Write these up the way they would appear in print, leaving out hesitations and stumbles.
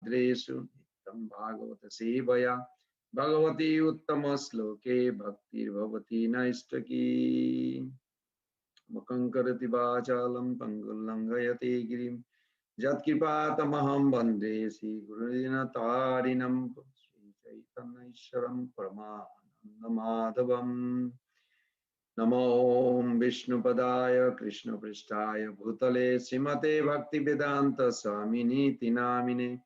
bhadreshu nityam bhagavata sevaya bhagavati uttama sloke bhaktir bhavati naistaki makankarati vachalam pangullangayate girim Jat kripatamaham bande Sri Gurudina Tarinam Sri Chaitanya Ishwaram Paramananda Madhavam Namo Vishnu Padaya Krishna Prishtaya Bhutale Srimate Bhakti Vedanta Swamini Tinamine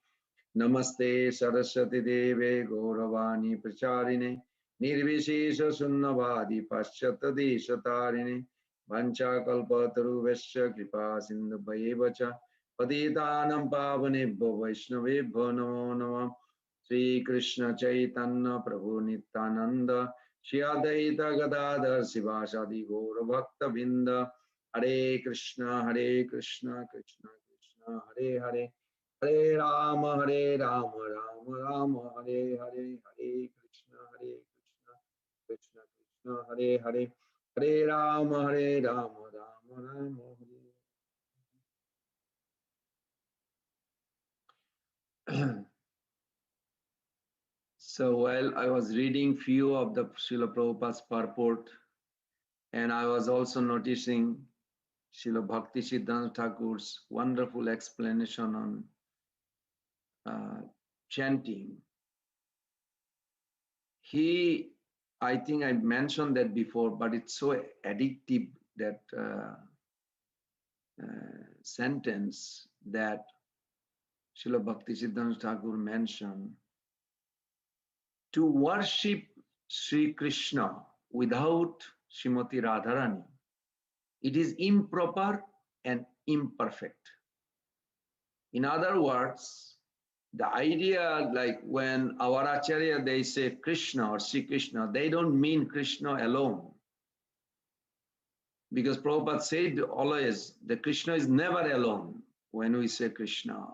Namaste Saraswati Deve Gauravani Pracharine Nirvishesha Sunnavadi Paschata Deshatarine Vancha Kalpataru Vesha Kripa Sindhu Bhayevacha Patitanam Pavanebhyo Vaishnavebhyo Namo Namah Sri Krishna Chaitanya Prabhu Nityananda Shri Advaita Gadadhar Sivasadi Gaura Bhakta Vinda Hare Krishna Krishna Krishna Hare Hare Hare Rama Rama Rama Hare Hare Hare Krishna Krishna Krishna Hare Hare Hare Rama Rama Rama Hare. So while I was reading few of the Srila Prabhupada's purport, and I was also noticing Srila Bhakti Siddhanta Thakur's wonderful explanation on chanting. I think I mentioned that before, but it's so addictive, that sentence that Srila Bhakti Siddhanta Thakur mentioned. To worship Sri Krishna without Srimati Radharani, it is improper and imperfect. In other words, the idea, like when our Acharya, they say Krishna or Sri Krishna, they don't mean Krishna alone. Because Prabhupada said always that Krishna is never alone when we say Krishna.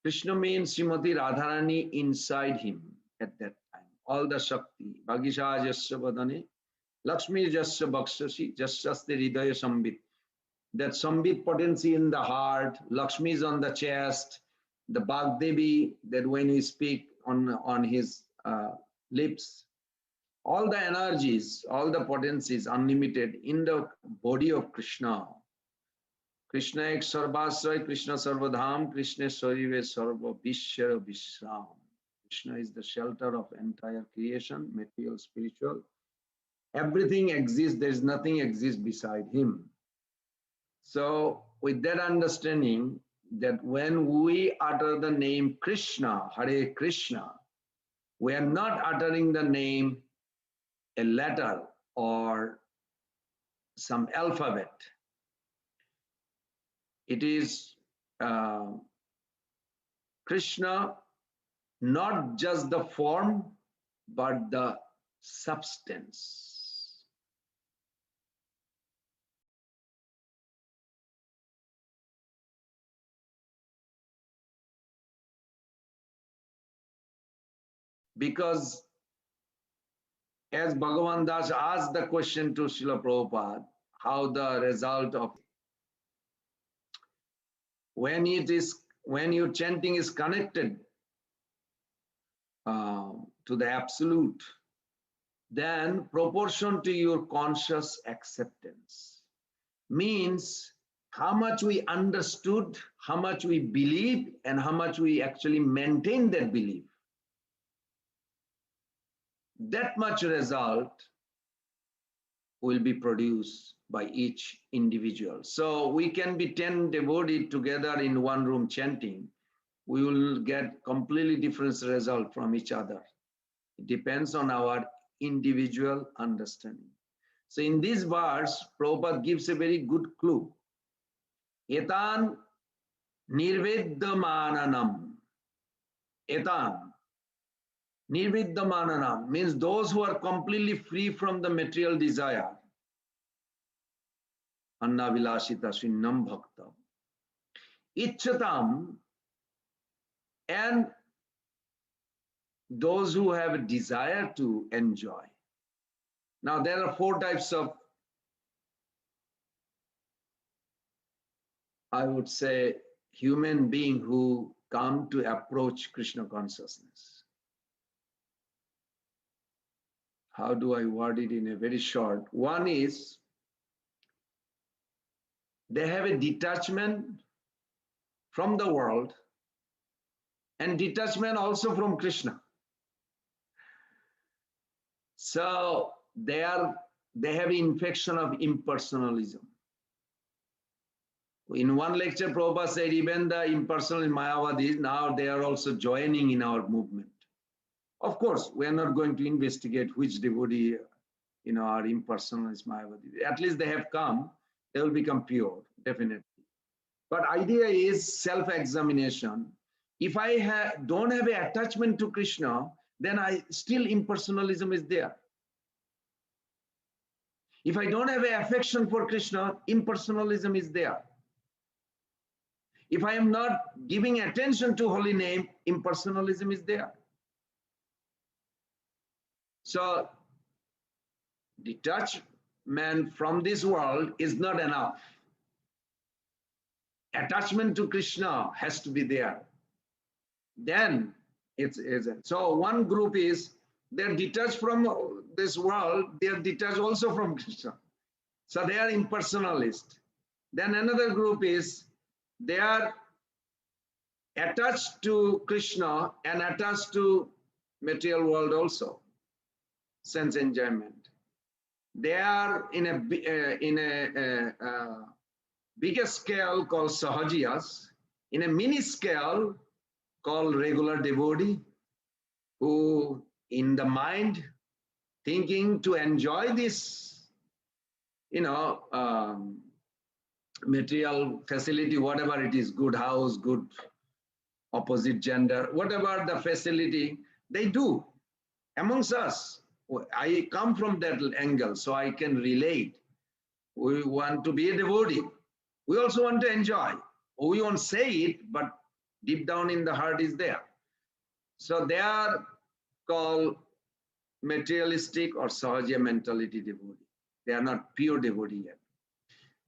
Krishna means Srimati Radharani inside him at that time. All the Shakti, Bhagisha Jasya Vadane, Lakshmi Jasya Bhakshasi, Jasyaste Hridaya Sambit. That Sambit potency in the heart, Lakshmi is on the chest, the Bhagdevi, that when we speak on his lips, all the energies, all the potencies unlimited in the body of Krishna. Krishna ek sarvasray, Krishna sarvadham, Krishna sarive sarva vishya vishram. Krishna is the shelter of entire creation, material, spiritual. Everything exists, there is nothing exists beside him. So with that understanding, that when we utter the name Krishna, Hare Krishna, we are not uttering the name, a letter or some alphabet. It is Krishna, not just the form, but the substance. Because as Bhagavan Das asked the question to Srila Prabhupada, how the result of when your chanting is connected to the absolute, then proportion to your conscious acceptance means how much we understood, how much we believe, and how much we actually maintain that belief. That much result will be produced by each individual. So we can be 10 devotees together in one room chanting. We will get completely different result from each other. It depends on our individual understanding. So in this verse, Prabhupada gives a very good clue. Etan nirveddamananam. Etan nirveddamananam means those who are completely free from the material desire. Anna vilashita srinnam bhakta. Ichchatam, and those who have a desire to enjoy. Now there are 4 types of, I would say, human being who come to approach Krishna consciousness. How do I word it in a very short? One is they have a detachment from the world and detachment also from Krishna. So they have infection of impersonalism. In one lecture, Prabhupada said even the impersonal Mayavadis, now they are also joining in our movement. Of course, we are not going to investigate which devotee, are impersonalist Mayavadi. At least they have come, they will become pure, definitely. But idea is self-examination. If I don't have an attachment to Krishna, then still impersonalism is there. If I don't have an affection for Krishna, impersonalism is there. If I am not giving attention to holy name, impersonalism is there. So detachment from this world is not enough. Attachment to Krishna has to be there. Then so one group is they're detached from this world, they're detached also from Krishna. So they are impersonalist. Then another group is they are attached to Krishna and attached to material world also, sense enjoyment. They are in a bigger scale called sahajiyas, in a mini scale called regular devotee, who in the mind thinking to enjoy this, material facility, whatever it is, good house, good opposite gender, whatever the facility, they do. Amongst us, I come from that angle, so I can relate. We want to be a devotee. We also want to enjoy. We won't say it, but deep down in the heart is there. So they are called materialistic or sahaja mentality devotee. They are not pure devotee yet.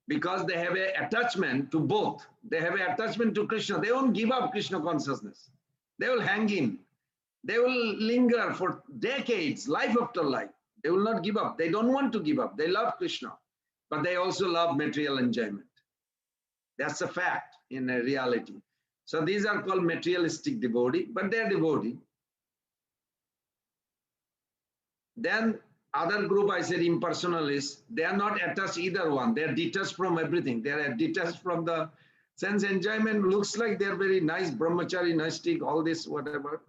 Because they have an attachment to both. They have an attachment to Krishna. They won't give up Krishna consciousness. They will hang in. They will linger for decades, life after life. They will not give up. They don't want to give up. They love Krishna, but they also love material enjoyment. That's a fact in a reality. So these are called materialistic devotee, but they are devotee. Then other group, I said impersonalists, they are not attached either one. They are detached from everything. They are detached from the sense enjoyment. Looks like they are very nice, brahmachari, nastic, all this, whatever.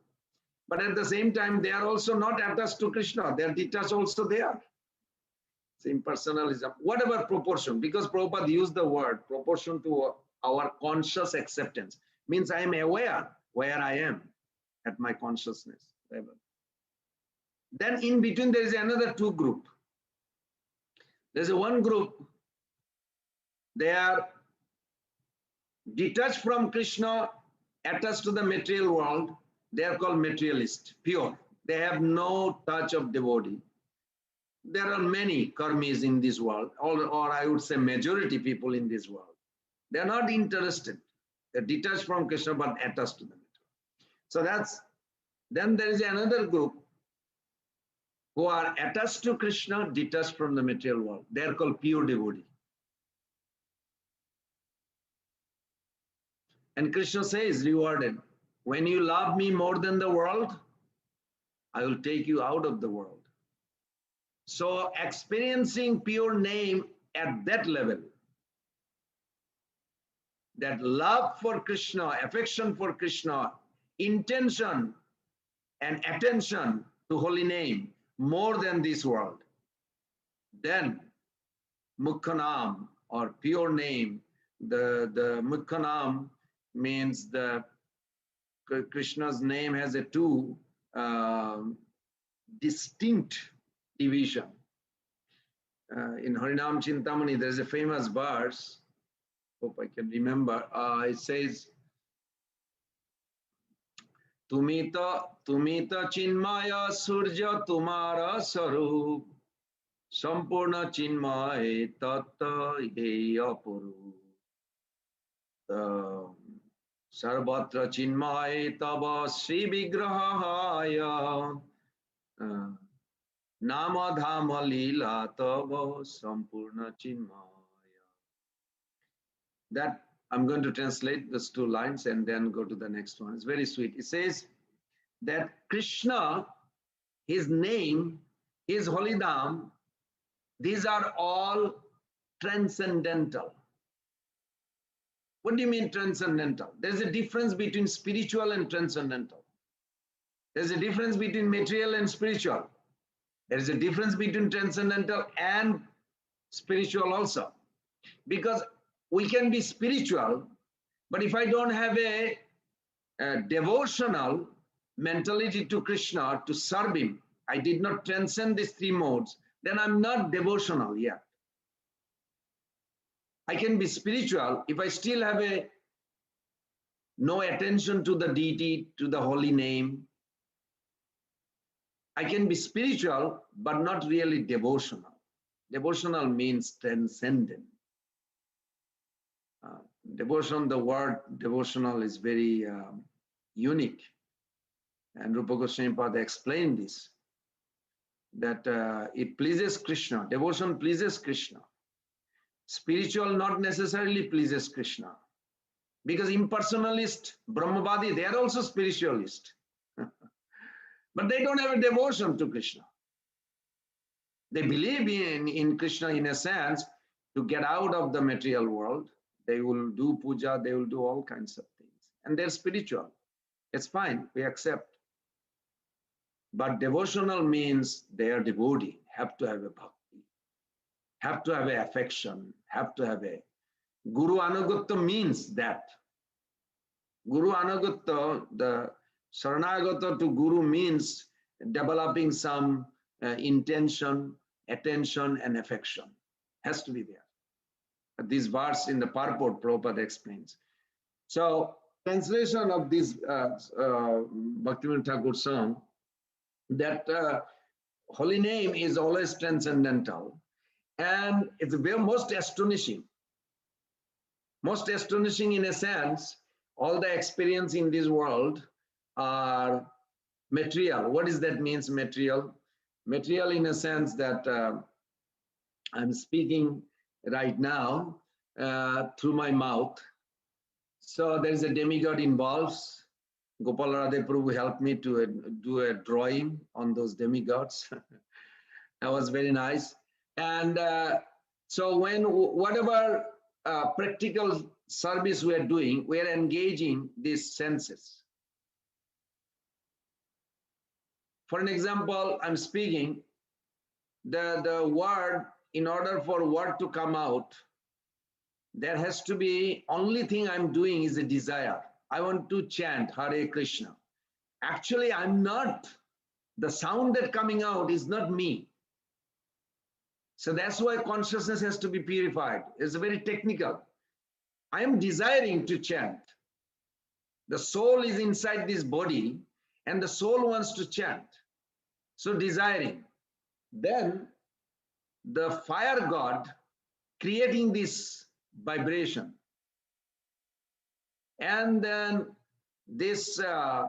But at the same time, they are also not attached to Krishna. They are detached also there. It's impersonalism, whatever proportion, because Prabhupada used the word proportion to our conscious acceptance. Means I am aware where I am at my consciousness level. Then in between, there is another two group. There's a one group, they are detached from Krishna, attached to the material world. They are called materialist, pure. They have no touch of devotee. There are many karmis in this world, or I would say majority people in this world. They are not interested. They're detached from Krishna, but attached to the material. So then there is another group who are attached to Krishna, detached from the material world. They are called pure devotee. And Krishna says, rewarded, when you love me more than the world, I will take you out of the world. So experiencing pure name at that level, that love for Krishna, affection for Krishna, intention and attention to holy name, more than this world, then Mukhanam or pure name, the Mukhanam means the Krishna's name has a two distinct division. In Harinam Chintamani, there's a famous verse, hope I can remember, it says, Tumita Chinmaya Surja Tumara Sarup Sampurna Chinmaya Tatta Heya Puru. Sarvatra chinmay tava Sri Vigrahaya Nama Dhama Lila tava Sampurna Chinmaya. That I'm going to translate those two lines and then go to the next one. It's very sweet. It says that Krishna, his name, his holy dham, these are all transcendental. What do you mean transcendental? There's a difference between spiritual and transcendental. There's a difference between material and spiritual. There is a difference between transcendental and spiritual also. Because we can be spiritual, but if I don't have a devotional mentality to Krishna, to serve him, I did not transcend these three modes, then I'm not devotional yet. I can be spiritual if I still have no attention to the deity, to the holy name. I can be spiritual, but not really devotional. Devotional means transcendent. Devotion, the word devotional is very unique. And Rupa Goswami Pada explained this, that it pleases Krishna. Devotion pleases Krishna. Spiritual not necessarily pleases Krishna. Because impersonalist, Brahmavadi, they are also spiritualist. But they don't have a devotion to Krishna. They believe in Krishna in a sense to get out of the material world. They will do puja, they will do all kinds of things. And they're spiritual. It's fine, we accept. But devotional means they are devotee, have to have a bhakti, have to have a affection, have to have a Guru Anugata means that. Guru Anugata, the Saranagata to Guru means developing some intention, attention, and affection. Has to be there. This verse in the purport, Prabhupada explains. So, translation of this Bhaktivinoda Thakur song, that holy name is always transcendental, and it's the most astonishing. Most astonishing in a sense, all the experience in this world are material. What does that mean, material? Material in a sense that I'm speaking right now through my mouth. So there is a demigod involved. Gopal Radhe Prabhu helped me to do a drawing on those demigods. That was very nice. And so when whatever practical service we are doing, we are engaging these senses. For an example, I'm speaking, the word, in order for word to come out, there has to be, only thing I'm doing is a desire. I want to chant Hare Krishna. Actually, I'm not, the sound that coming out is not me. So that's why consciousness has to be purified. It's very technical. I am desiring to chant. The soul is inside this body and the soul wants to chant. So desiring. Then the fire god creating this vibration. And then this air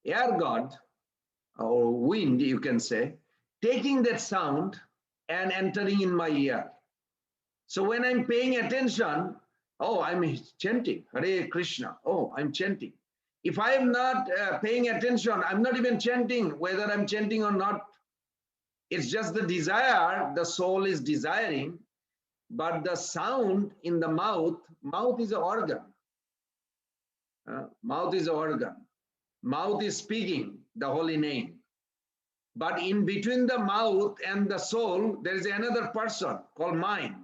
god or wind, you can say, taking that sound and entering in my ear. So when I'm paying attention, oh, I'm chanting Hare Krishna. Oh, I'm chanting. If I am not paying attention, I'm not even chanting, whether I'm chanting or not. It's just the desire, the soul is desiring, but the sound in the mouth is an organ. Mouth is an organ. Mouth is speaking the holy name. But in between the mouth and the soul, there is another person called mind.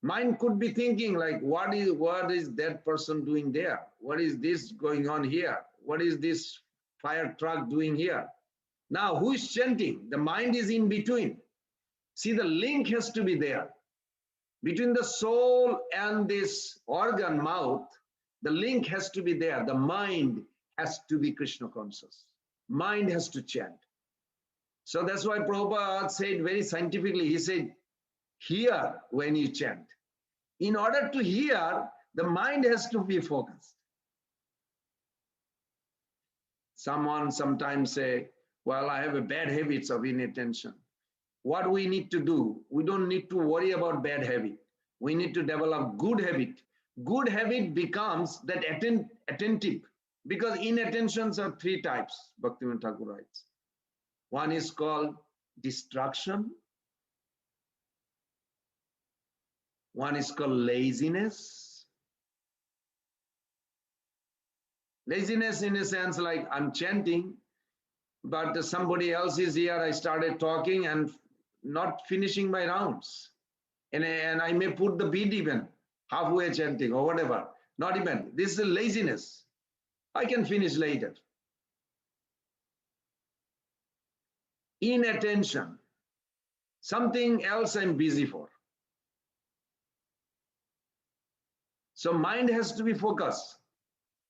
Mind could be thinking like, what is that person doing there? What is this going on here? What is this fire truck doing here? Now, who is chanting? The mind is in between. See, the link has to be there. Between the soul and this organ, mouth, the link has to be there. The mind has to be Krishna conscious. Mind has to chant. So that's why Prabhupada said very scientifically, he said, hear when you chant. In order to hear, the mind has to be focused. Someone sometimes say, well, I have a bad habits of inattention. What we need to do, we don't need to worry about bad habit. We need to develop good habit. Good habit becomes that attentive, because inattentions are three types, Bhaktivinoda Thakur writes. One is called distraction. One is called laziness. Laziness in a sense like I'm chanting, but somebody else is here, I started talking and not finishing my rounds. And I may put the beat even halfway chanting or whatever. Not even. This is a laziness. I can finish later. Inattention. Something else I'm busy for. So mind has to be focused.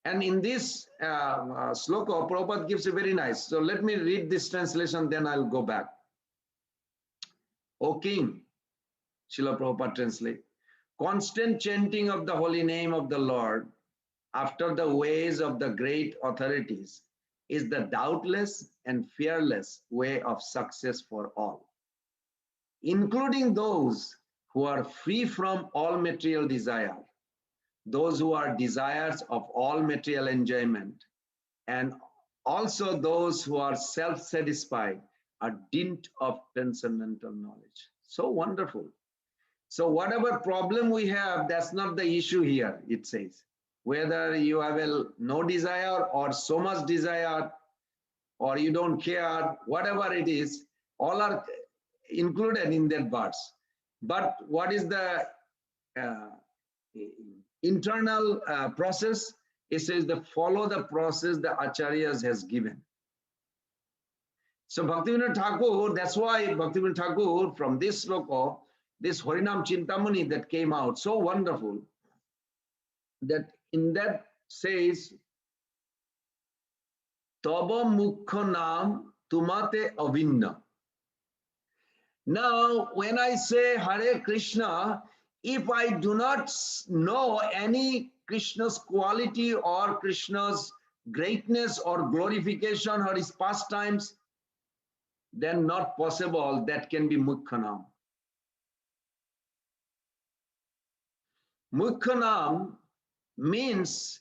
And in this sloka, Prabhupada gives a very nice. So let me read this translation, then I'll go back. O King, Srila Prabhupada translate, constant chanting of the holy name of the Lord after the ways of the great authorities is the doubtless and fearless way of success for all, including those who are free from all material desire, those who are desires of all material enjoyment, and also those who are self-satisfied, a dint of transcendental knowledge. So wonderful. So whatever problem we have, that's not the issue here, it says. Whether you have no desire or so much desire, or you don't care, whatever it is, all are included in that verse. But what is the internal process? It says the follow the process the acharyas has given. So Bhaktivinoda Thakur, that's why Bhaktivinoda Thakur from this sloka, this Harinam Chintamani that came out, so wonderful, that in that says, Tava Mukha Nam Tumate Avinna. Now, when I say Hare Krishna, if I do not know any Krishna's quality or Krishna's greatness or glorification or his pastimes, then not possible that can be Mukhanam. Mukhanam means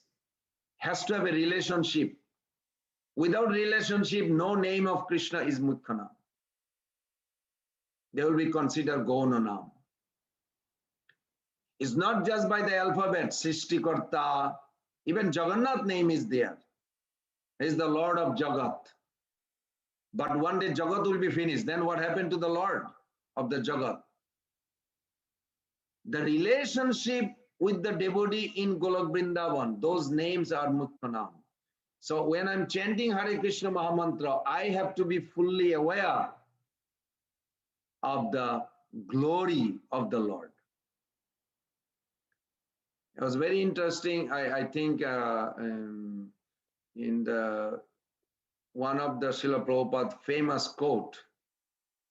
has to have a relationship. Without relationship, no name of Krishna is Mukhanam. They will be considered Gaunanam. It's not just by the alphabet, Srishtikarta, even Jagannath name is there. He is the Lord of Jagat. But one day Jagat will be finished. Then what happened to the Lord of the Jagat? The relationship with the devotee in Golok Vrindavan, those names are Mukhanam. So when I'm chanting Hare Krishna Mahamantra, I have to be fully aware of the glory of the Lord. It was very interesting. I think in the one of the Srila Prabhupada famous quote,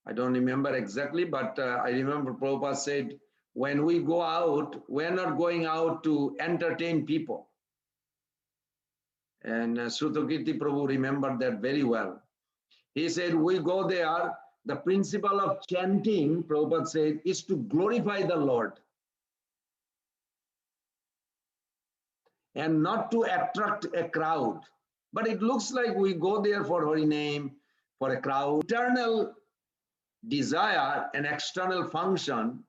I don't remember exactly, but I remember Prabhupada said, when we go out, we're not going out to entertain people. And Srutakirti Prabhu remembered that very well. He said, we go there, the principle of chanting, Prabhupada said, is to glorify the Lord and not to attract a crowd. But it looks like we go there for Hari name, for a crowd. Internal desire and external function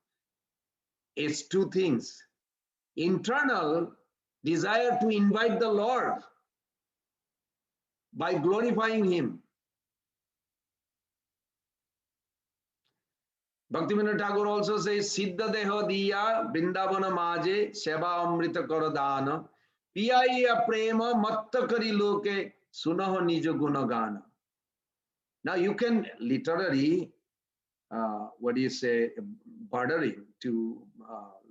is two things. Internal desire to invite the Lord by glorifying Him. Bhaktivinoda Thakur also says, Siddha Deha Diya Vrindavana Maje Seva Amrita Karadana Piyaiya Prema Matta Kari Loke Sunaho Nijo Gunagana. Now you can literally, bordering to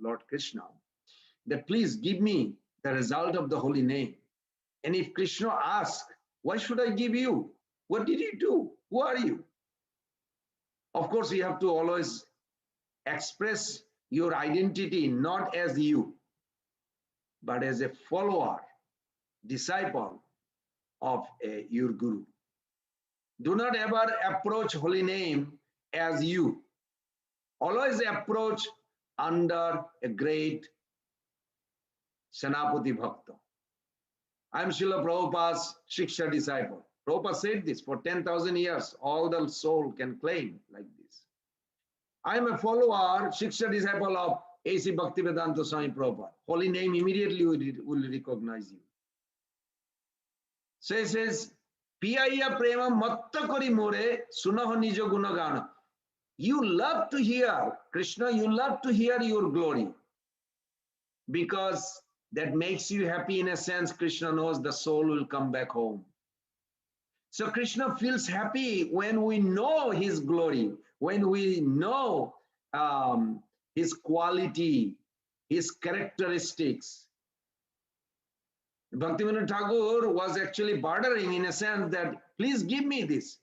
Lord Krishna, that please give me the result of the holy name. And if Krishna asks, why should I give you? What did you do? Who are you? Of course, we have to always express your identity not as you, but as a follower, disciple of your Guru. Do not ever approach holy name as you. Always approach under a great Senapati Bhakta. I am Srila Prabhupada's Shiksha disciple. Prabhupada said this for 10,000 years. All the soul can claim like this. I am a follower, Shiksha disciple of A.C. Bhaktivedanta Swami Prabhupada. Holy name immediately will recognize you. So he says, Piyaya prema matta kari more sunaha nijo gunagana. You love to hear, Krishna, you love to hear your glory. Because that makes you happy in a sense. Krishna knows the soul will come back home. So Krishna feels happy when we know his glory, when we know his quality, his characteristics. Bhaktivinoda Thakur was actually bartering in a sense that, please give me this.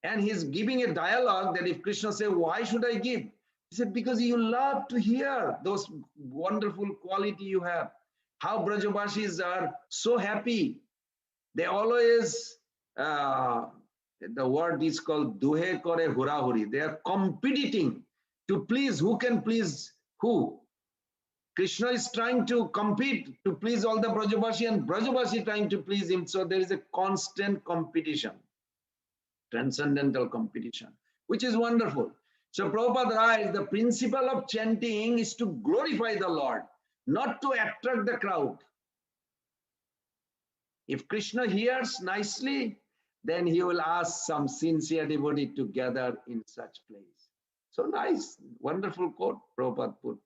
And he's giving a dialogue that if Krishna said, why should I give? He said, because you love to hear those wonderful quality you have. How Brajavasis are so happy. They always, the word is called duhe kore hurahuri. They are competing to please who can please who. Krishna is trying to compete to please all the Brajavashi and Brajavashi trying to please him. So there is a constant competition, transcendental competition, which is wonderful. So Prabhupada writes, the principle of chanting is to glorify the Lord, not to attract the crowd. If Krishna hears nicely, then he will ask some sincere devotee to gather in such place. So nice, wonderful quote Prabhupada put.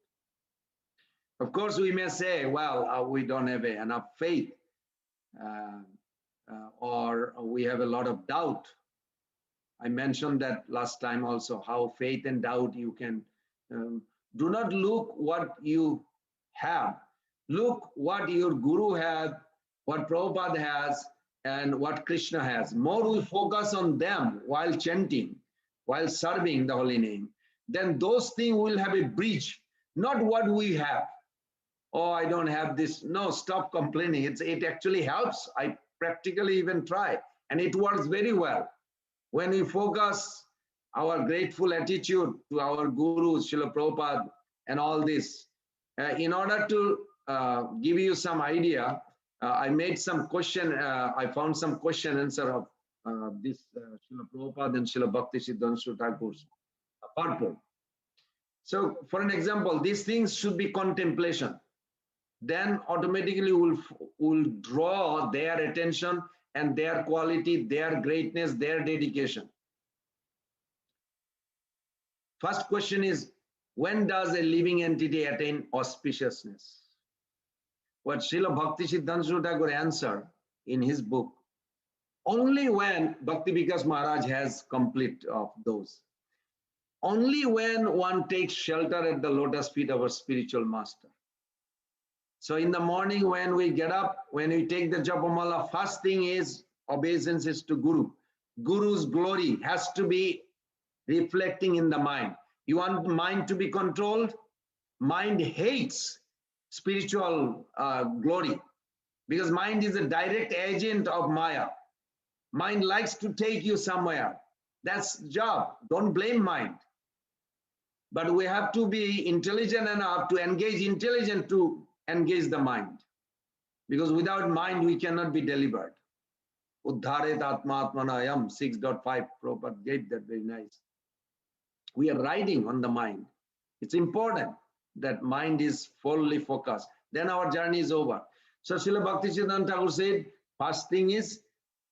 Of course, we may say, well, we don't have enough faith or we have a lot of doubt. I mentioned that last time also, how faith and doubt you can, do not look what you have. Look what your Guru has, what Prabhupada has, and what Krishna has. More we focus on them while chanting, while serving the holy name, then those things will have a bridge, not what we have. Oh, I don't have this. No, stop complaining. It actually helps. I practically even try, and it works very well. When we focus our grateful attitude to our Guru, Srila Prabhupada, and all this, in order to give you some idea, I made some question, I found some question answer of this Srila Prabhupada and Srila Bhakti Siddhanta Thakur's purport. So for an example, these things should be contemplation. Then automatically will draw their attention and their quality, their greatness, their dedication. First question is, when does a living entity attain auspiciousness? What Srila Bhakti Siddhanta Thakur answered in his book, only when Bhakti Vikas Maharaj has complete of those. Only when one takes shelter at the lotus feet of a spiritual master. So in the morning when we get up, when we take the Japamala, first thing is obeisances to Guru. Guru's glory has to be reflecting in the mind. You want mind to be controlled? Mind hates spiritual glory because mind is a direct agent of Maya. Mind likes to take you somewhere. That's the job. Don't blame mind. But we have to be intelligent enough to engage the mind. Because without mind, we cannot be delivered. Uddharet atma atmanayam 6.5 Prabhupada gave that very nice. We are riding on the mind. It's important that mind is fully focused. Then our journey is over. So Srila Bhakti Siddhanta Thakur said, first thing is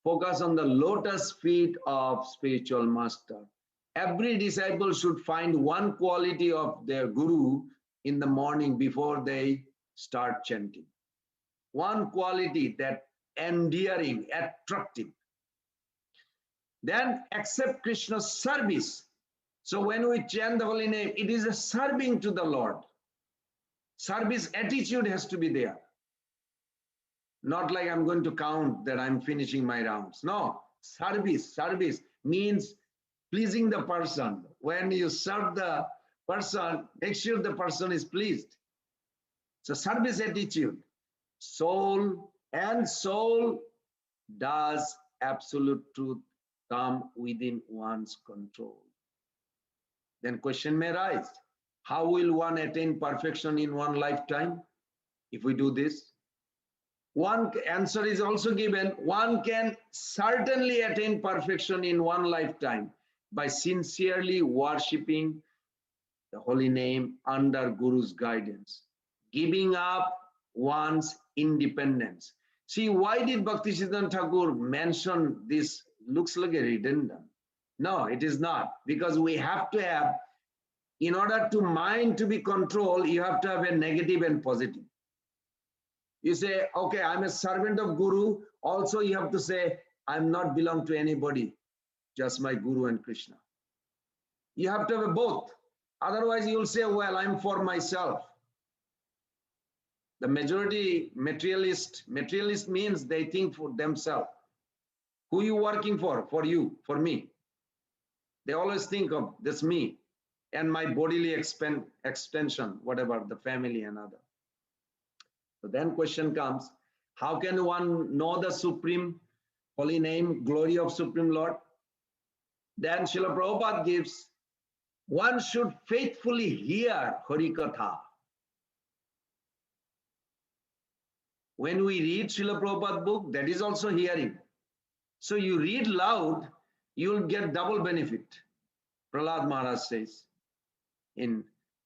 focus on the lotus feet of spiritual master. Every disciple should find one quality of their Guru in the morning before they start chanting. One quality that endearing, attractive. Then accept Krishna's service. So when we chant the holy name, it is a serving to the Lord. Service attitude has to be there. Not like I'm going to count that I'm finishing my rounds. No, service means pleasing the person. When you serve the person, make sure the person is pleased. So service attitude, soul does absolute truth come within one's control. Then question may rise, how will one attain perfection in one lifetime if we do this? One answer is also given, one can certainly attain perfection in one lifetime by sincerely worshipping the holy name under Guru's guidance, giving up one's independence. See, why did Bhaktisiddhanta Thakur mention this? Looks like a redundant. No, it is not, because we have to have, in order to mind to be controlled, you have to have a negative and positive. You say, okay, I'm a servant of Guru. Also, you have to say, I'm not belong to anybody, just my Guru and Krishna. You have to have both. Otherwise, you'll say, well, I'm for myself. The majority materialist means they think for themselves. Who you working for? For you, for me. They always think of this me and my bodily extension, whatever, the family and other. So then question comes, how can one know the supreme holy name, glory of Supreme Lord? Then Srila Prabhupada gives, one should faithfully hear Harikatha. When we read Srila Prabhupada book, that is also hearing. So you read loud, you'll get double benefit. Prahlad Maharaj says in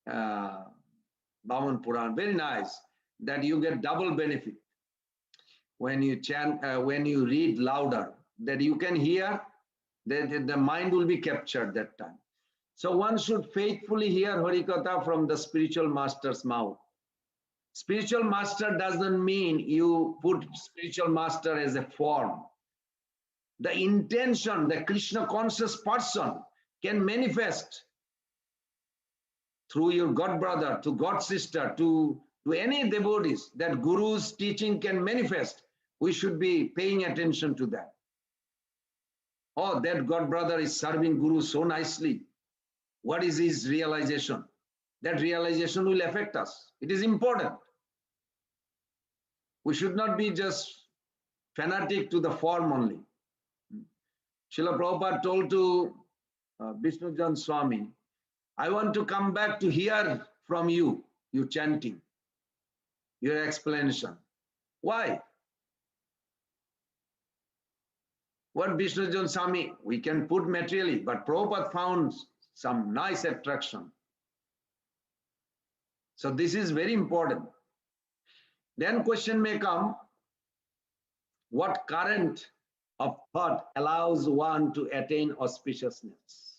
Bhavan Puran, very nice, that you get double benefit when you chant, when you read louder, that you can hear, that the mind will be captured that time. So one should faithfully hear Harikatha from the spiritual master's mouth. Spiritual master doesn't mean you put spiritual master as a form. The intention, the Krishna conscious person can manifest through your god brother, to god sister, to any devotees, that Guru's teaching can manifest. We should be paying attention to that. Oh, that god brother is serving Guru so nicely. What is his realization? That realization will affect us. It is important. We should not be just fanatic to the form only. Srila Prabhupada told to Vishnujan Swami, I want to come back to hear from you, you chanting, your explanation. Why? What Vishnujan Swami, we can put materially, but Prabhupada found some nice attraction. So this is very important. Then question may come, what current of thought allows one to attain auspiciousness?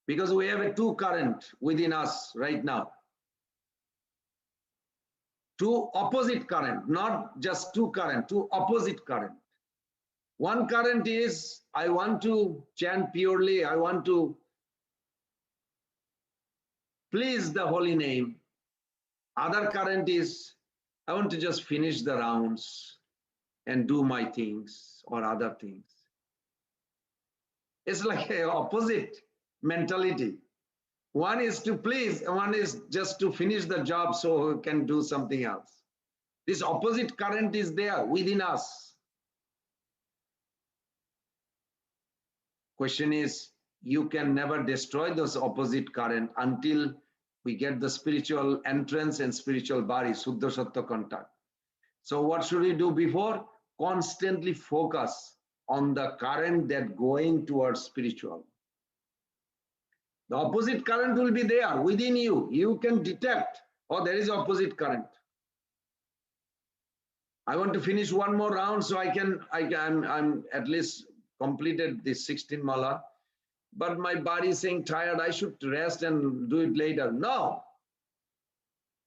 Because we have a two current within us right now. Two opposite current, not just two current, two opposite current. One current is, I want to chant purely, I want to please the holy name. Other current is, I want to just finish the rounds and do my things or other things. It's like an opposite mentality. One is to please, one is just to finish the job so we can do something else. This opposite current is there within us. Question is, you can never destroy those opposite current until we get the spiritual entrance and spiritual body, Suddha Sattva contact. So what should we do before? Constantly focus on the current that going towards spiritual. The opposite current will be there within you. You can detect, oh, there is opposite current. I want to finish one more round so I'm at least completed this 16 mala. But my body is saying tired, I should rest and do it later. No.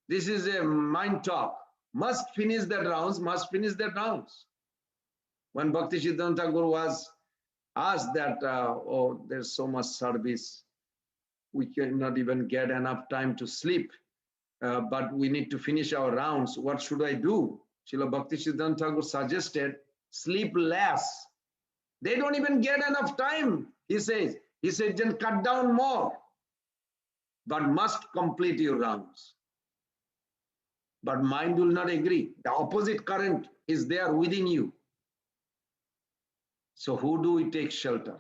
This is a mind talk. Must finish that rounds, must finish that rounds. When Bhaktisiddhanta Thakur was asked that, oh, there's so much service, we cannot even get enough time to sleep, but we need to finish our rounds. What should I do? Srila Bhaktisiddhanta Thakur suggested, sleep less. They don't even get enough time, he says. He said, then cut down more. but must complete your rounds. But mind will not agree. The opposite current is there within you. So who do we take shelter?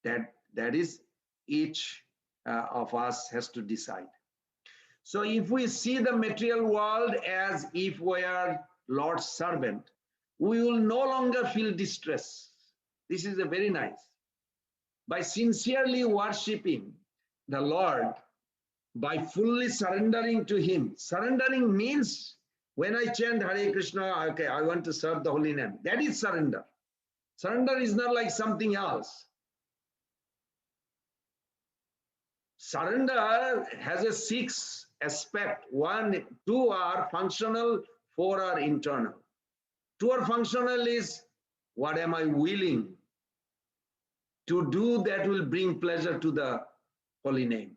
That is each of us has to decide. So if we see the material world as if we are Lord's servant, we will no longer feel distress. This is a very nice. By sincerely worshipping the Lord, by fully surrendering to Him. Surrendering means when I chant Hare Krishna, okay, I want to serve the holy name. That is surrender. Surrender is not like something else. Surrender has a 6 aspect. 1, 2 are functional, 4 are internal. 2 are functional is what am I willing to do that will bring pleasure to the holy name.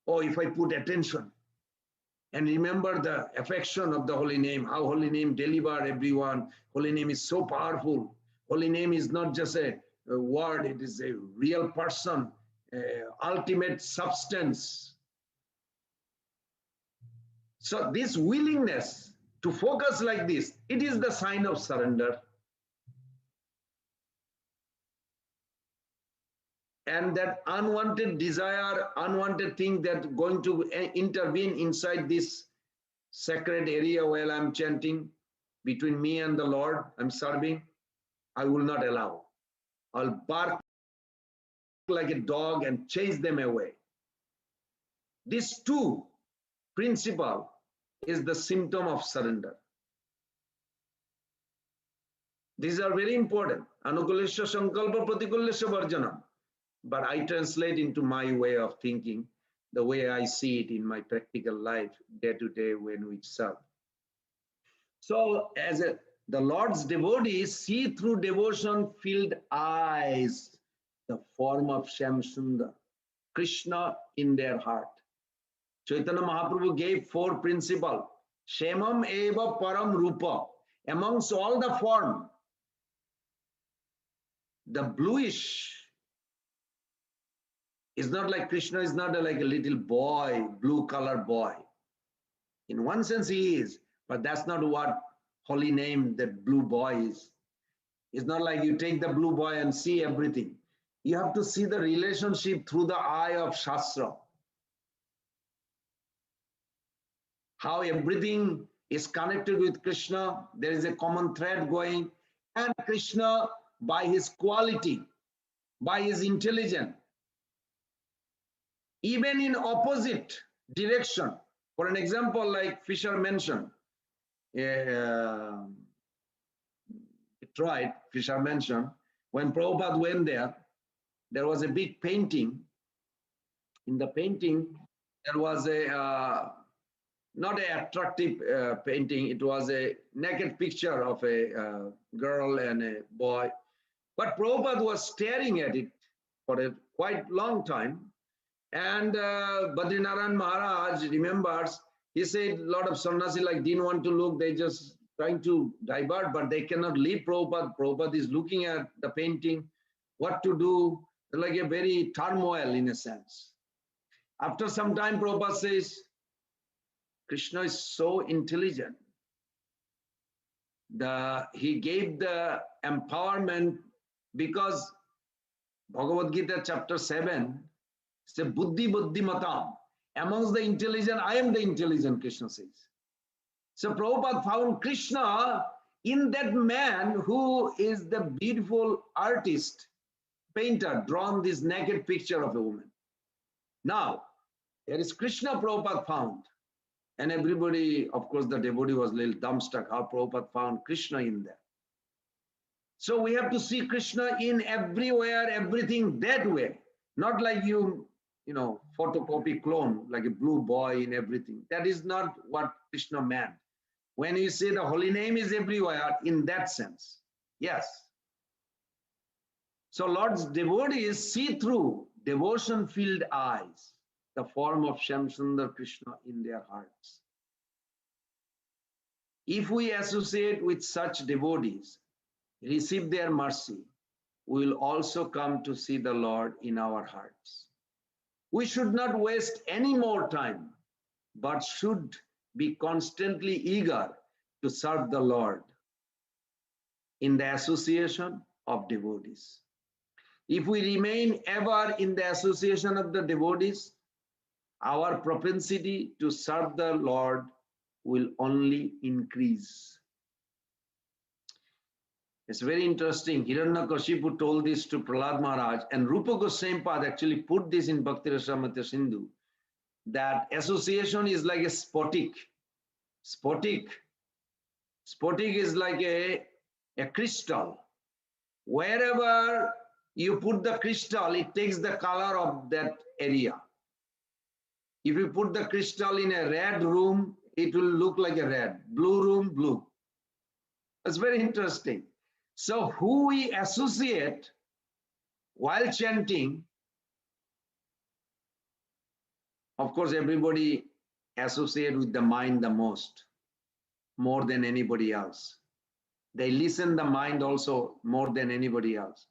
Or if I put attention and remember the affection of the holy name, how holy name deliver everyone. Holy name is so powerful. Holy name is not just a word, it is a real person, ultimate substance. So this willingness to focus like this, it is the sign of surrender. And that unwanted desire, unwanted thing that going to intervene inside this sacred area while I'm chanting, between me and the Lord, I'm serving, I will not allow. I'll bark like a dog and chase them away. This too, principle, is the symptom of surrender. These are very important. Anukulesya sankalpa pratikulesya varjanam. But I translate into my way of thinking, the way I see it in my practical life, day to day when we serve. So as the Lord's devotees see through devotion-filled eyes the form of Shyamsundar, Krishna in their heart. Chaitanya Mahaprabhu gave 4 principles. Shyamam eva param rupa. Amongst all the form, the bluish is not like Krishna is not like a little boy, blue color boy. In one sense he is, but that's not what holy name that blue boy is. It's not like you take the blue boy and see everything. You have to see the relationship through the eye of Shastra. How everything is connected with Krishna. There is a common thread going. And Krishna, by his quality, by his intelligence, even in opposite direction. For an example, like Fisher mentioned, Fisher mentioned, when Prabhupada went there, there was a big painting. In the painting, there was a, not an attractive painting, it was a naked picture of a girl and a boy. But Prabhupada was staring at it for a quite long time. And Badrinaran Maharaj remembers, he said a lot of sannyasi like didn't want to look, they just trying to divert, but they cannot leave Prabhupada. Prabhupada is looking at the painting, what to do, like a very turmoil in a sense. After some time, Prabhupada says, Krishna is so intelligent. He gave the empowerment because Bhagavad Gita chapter 7, it's a buddhi matam. Amongst the intelligent, I am the intelligent, Krishna says. So Prabhupada found Krishna in that man who is the beautiful artist, painter, drawn this naked picture of a woman. Now, there is Krishna Prabhupada found. And everybody, of course, the devotee was a little dumbstruck how Prabhupada found Krishna in there. So we have to see Krishna in everywhere, everything that way. Not like you photocopy clone, like a blue boy in everything. That is not what Krishna meant. When you say the holy name is everywhere, in that sense, yes. So Lord's devotees see through devotion-filled eyes the form of Shyamsundar Krishna in their hearts. If we associate with such devotees, receive their mercy, we will also come to see the Lord in our hearts. We should not waste any more time, but should be constantly eager to serve the Lord in the association of devotees. If we remain ever in the association of the devotees, our propensity to serve the Lord will only increase. It's very interesting. Hiranyakashipu told this to Prahlad Maharaj, and Rupa Goswami Pad actually put this in Bhakti Rasamrita Sindhu, that association is like a spotic. Spotic is like a crystal. Wherever you put the crystal, it takes the color of that area. If you put the crystal in a red room, it will look like a red. Blue room, blue. That's very interesting. So who we associate while chanting, of course, everybody associate with the mind the most, more than anybody else. They listen the mind also more than anybody else.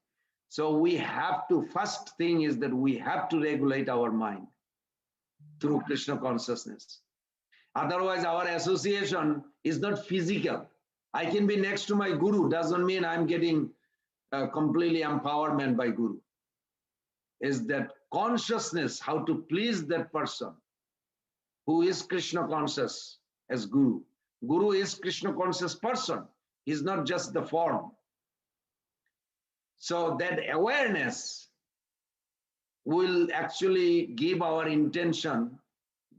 So we have to, first thing is that we have to regulate our mind through Krishna consciousness. Otherwise, our association is not physical. I can be next to my guru, doesn't mean I'm getting completely empowerment by guru. Is that consciousness, how to please that person who is Krishna conscious as guru. Guru is Krishna conscious person. He's not just the form. So that awareness will actually give our intention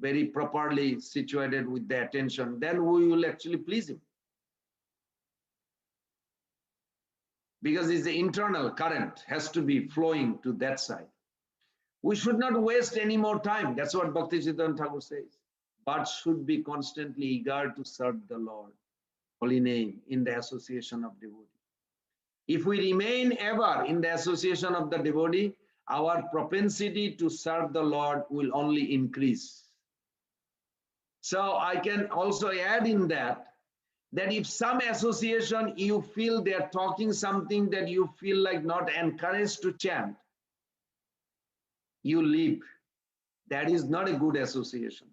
very properly situated with the attention. Then we will actually please him. Because it's the internal current has to be flowing to that side. We should not waste any more time. That's what Bhakti Siddhanta Thakur says. But should be constantly eager to serve the Lord, holy name, in the association of devotee. If we remain ever in the association of the devotee, our propensity to serve the Lord will only increase. So I can also add in that if some association you feel they're talking something that you feel like not encouraged to chant, you leave. That is not a good association.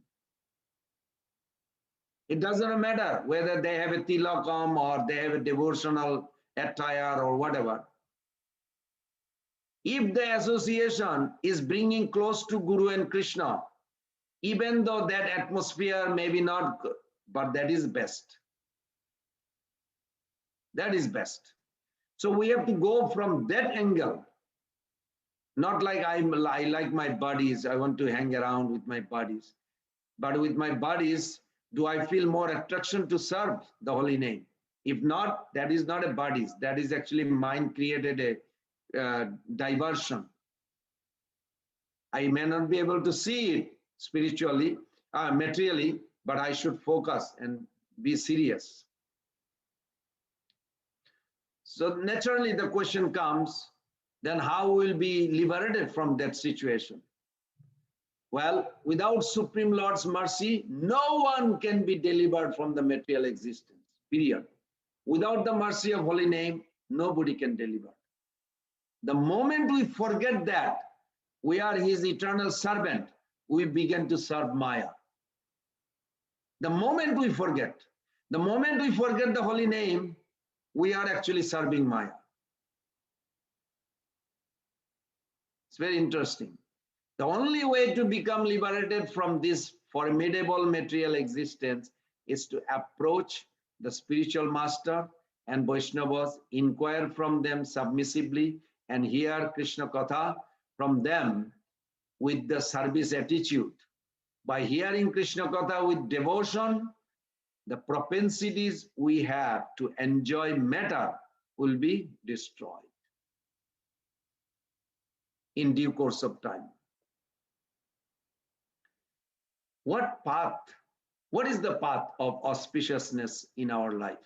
It doesn't matter whether they have a tilakam or they have a devotional attire or whatever. If the association is bringing close to Guru and Krishna, even though that atmosphere may be not good, but that is best. That is best. So we have to go from that angle. Not like I like my buddies, I want to hang around with my buddies. But with my buddies, do I feel more attraction to serve the holy name? If not, that is not a buddies. That is actually mind created a diversion. I may not be able to see it spiritually, materially, but I should focus and be serious. So naturally the question comes, then how will be liberated from that situation? Well, without Supreme Lord's mercy, no one can be delivered from the material existence, period. Without the mercy of holy name, nobody can deliver. The moment we forget that we are his eternal servant, we begin to serve Maya. The moment we forget the holy name, we are actually serving Maya. It's very interesting. The only way to become liberated from this formidable material existence is to approach the spiritual master and Vaishnavas, inquire from them submissively, and hear Krishna Katha from them with the service attitude. By hearing Krishna Katha with devotion, the propensities we have to enjoy matter will be destroyed in due course of time. What is the path of auspiciousness in our life?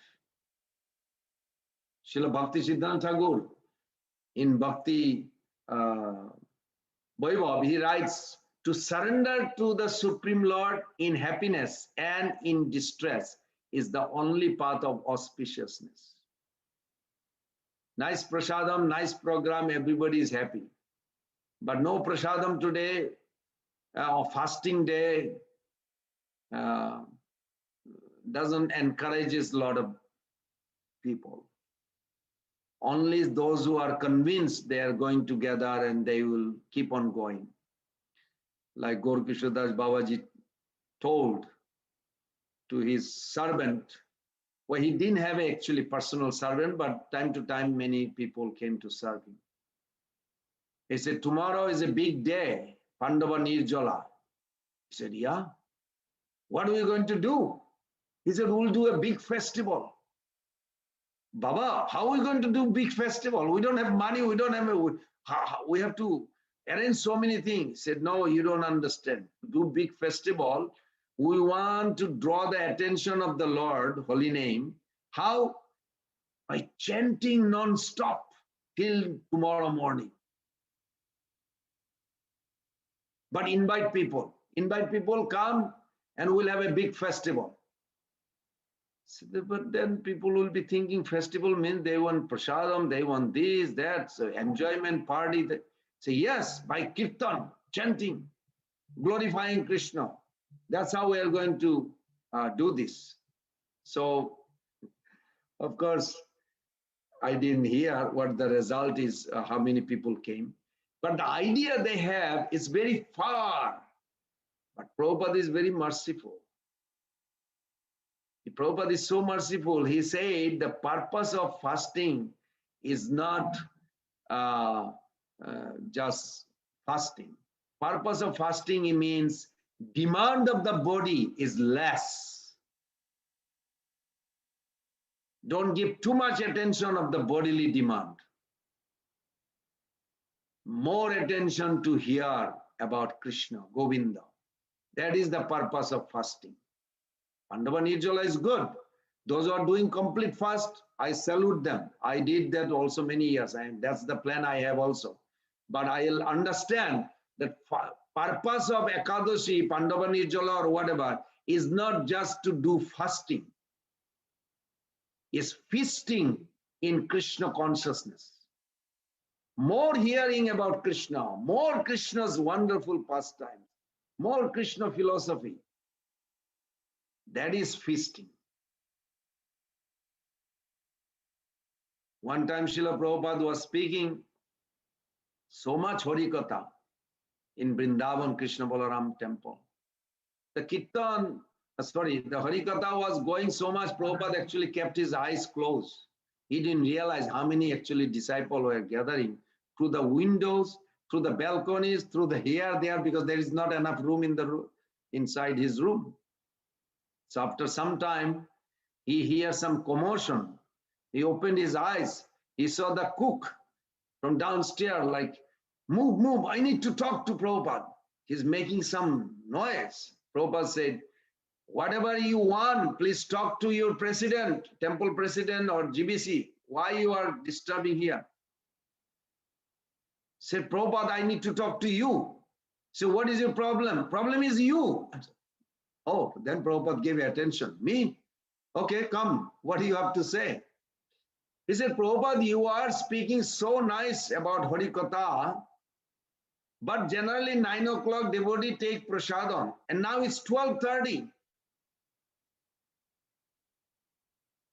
Srila Bhakti Siddhanta Thakur in Bhakti Vaibhav, he writes, to surrender to the Supreme Lord in happiness and in distress is the only path of auspiciousness. Nice prasadam, nice program, everybody is happy. But no prasadam today, or fasting day, doesn't encourage a lot of people. Only those who are convinced they are going together and they will keep on going. Like Gaur Kishore Das Babaji told to his servant, well, he didn't have actually personal servant, but time to time many people came to serve him. He said, tomorrow is a big day, PANDAVA NIRJALA. He said, yeah. What are we going to do? He said, we'll do a big festival. Baba, how are we going to do big festival? We don't have money, we don't have, we have to arrange so many things. He said, no, you don't understand. Do big festival. We want to draw the attention of the Lord, holy name. How? By chanting non-stop till tomorrow morning. But invite people, come and we'll have a big festival. So, but then people will be thinking festival means they want prasadam, they want this, that, so enjoyment party. So yes, by kirtan, chanting, glorifying Krishna. That's how we are going to do this. So, of course, I didn't hear what the result is, how many people came. But the idea they have is very far. But Prabhupada is very merciful. Prabhupada is so merciful. He said the purpose of fasting is not just fasting. Purpose of fasting means demand of the body is less. Don't give too much attention of the bodily demand. More attention to hear about Krishna, Govinda. That is the purpose of fasting. PANDAVA NIRJALA is good. Those who are doing complete fast, I salute them. I did that also many years, and that's the plan I have also. But I'll understand that purpose of EKÀDAŞީ, PANDAVA NIRJALA or whatever, is not just to do fasting. It's feasting in Krishna consciousness. More hearing about Krishna, more Krishna's wonderful pastimes, more Krishna philosophy. That is feasting. One time Srila Prabhupada was speaking so much Harikatha in Vrindavan Krishna Balaram temple. The Kirtan, the Harikatha was going so much, Prabhupada actually kept his eyes closed. He didn't realize how many actually disciples were gathering through the windows, through the balconies, through the here, there, because there is not enough room in the room, inside his room. So after some time, he hears some commotion. He opened his eyes. He saw the cook from downstairs, like, move, move, I need to talk to Prabhupada. He's making some noise. Prabhupada said, whatever you want, please talk to your president, temple president or GBC. Why you are disturbing here? Said, Prabhupada, I need to talk to you. So what is your problem? Problem is you. Oh, then Prabhupada gave attention. Me? Okay, come. What do you have to say? He said, Prabhupada, you are speaking so nice about Harikatha, but generally 9 o'clock devotee take prasadam, and now it's 12:30.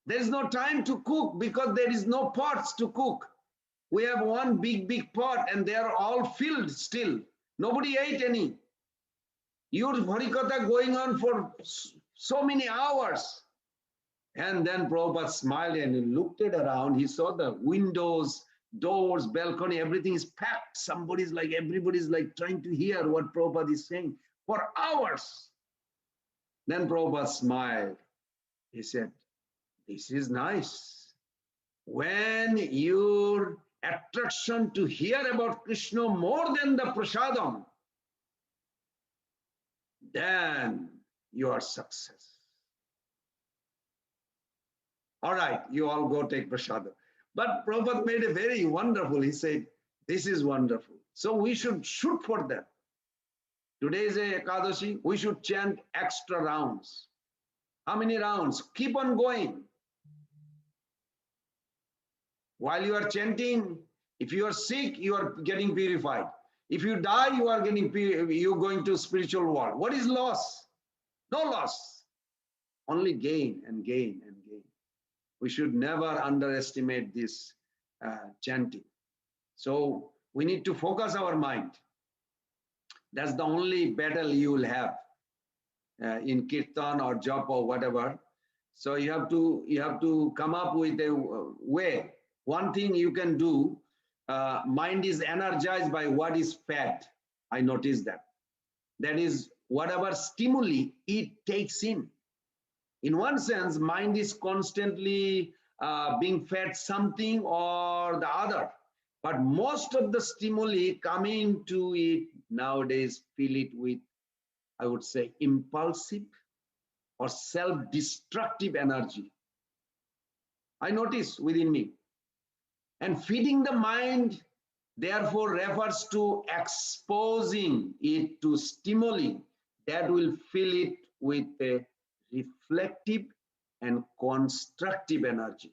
There is no time to cook because there is no pots to cook. We have one big pot and they are all filled still. Nobody ate any. Your Harikatha going on for so many hours. And then Prabhupada smiled and he looked it around. He saw the windows, doors, balcony, everything is packed. Everybody's like trying to hear what Prabhupada is saying for hours. Then Prabhupada smiled. He said, this is nice. When your attraction to hear about Krishna more than the prasadam, then you are success. All right, you all go take prasadam. But Prabhupada made it very wonderful. He said, this is wonderful. So we should shoot for that. Today is a EKÀDAŞީ. We should chant extra rounds. How many rounds? Keep on going. While you are chanting, if you are sick, you are getting purified. If you die, you are you're going to spiritual world. What is loss? No loss. Only gain and gain and gain. We should never underestimate this chanting. So we need to focus our mind. That's the only battle you will have in kirtan or japa or whatever. So you have to come up with a way. One thing you can do, mind is energized by what is fed. I noticed that. That is whatever stimuli it takes in. In one sense, mind is constantly being fed something or the other. But most of the stimuli coming to it nowadays fill it with, I would say, impulsive or self-destructive energy. I notice within me. And feeding the mind, therefore, refers to exposing it to stimuli that will fill it with a reflective and constructive energy.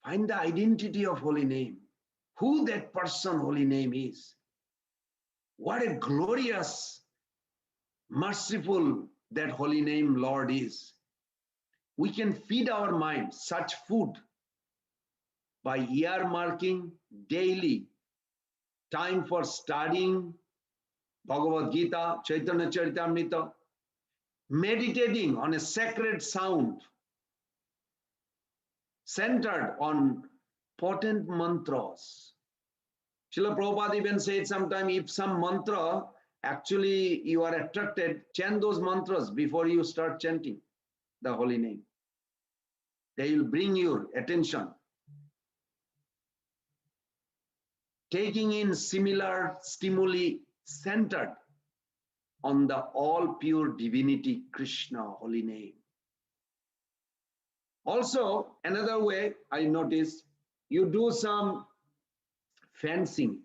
Find the identity of holy name, who that person holy name is. What a glorious, merciful that holy name Lord is. We can feed our mind such food by earmarking daily time for studying Bhagavad Gita, Chaitanya Charitamrita, meditating on a sacred sound centered on potent mantras. Srila Prabhupada even said sometime, if some mantra actually you are attracted, chant those mantras before you start chanting the holy name. They will bring your attention. Taking in similar stimuli centered on the all pure divinity Krishna holy name. Also, another way I noticed, you do some fencing.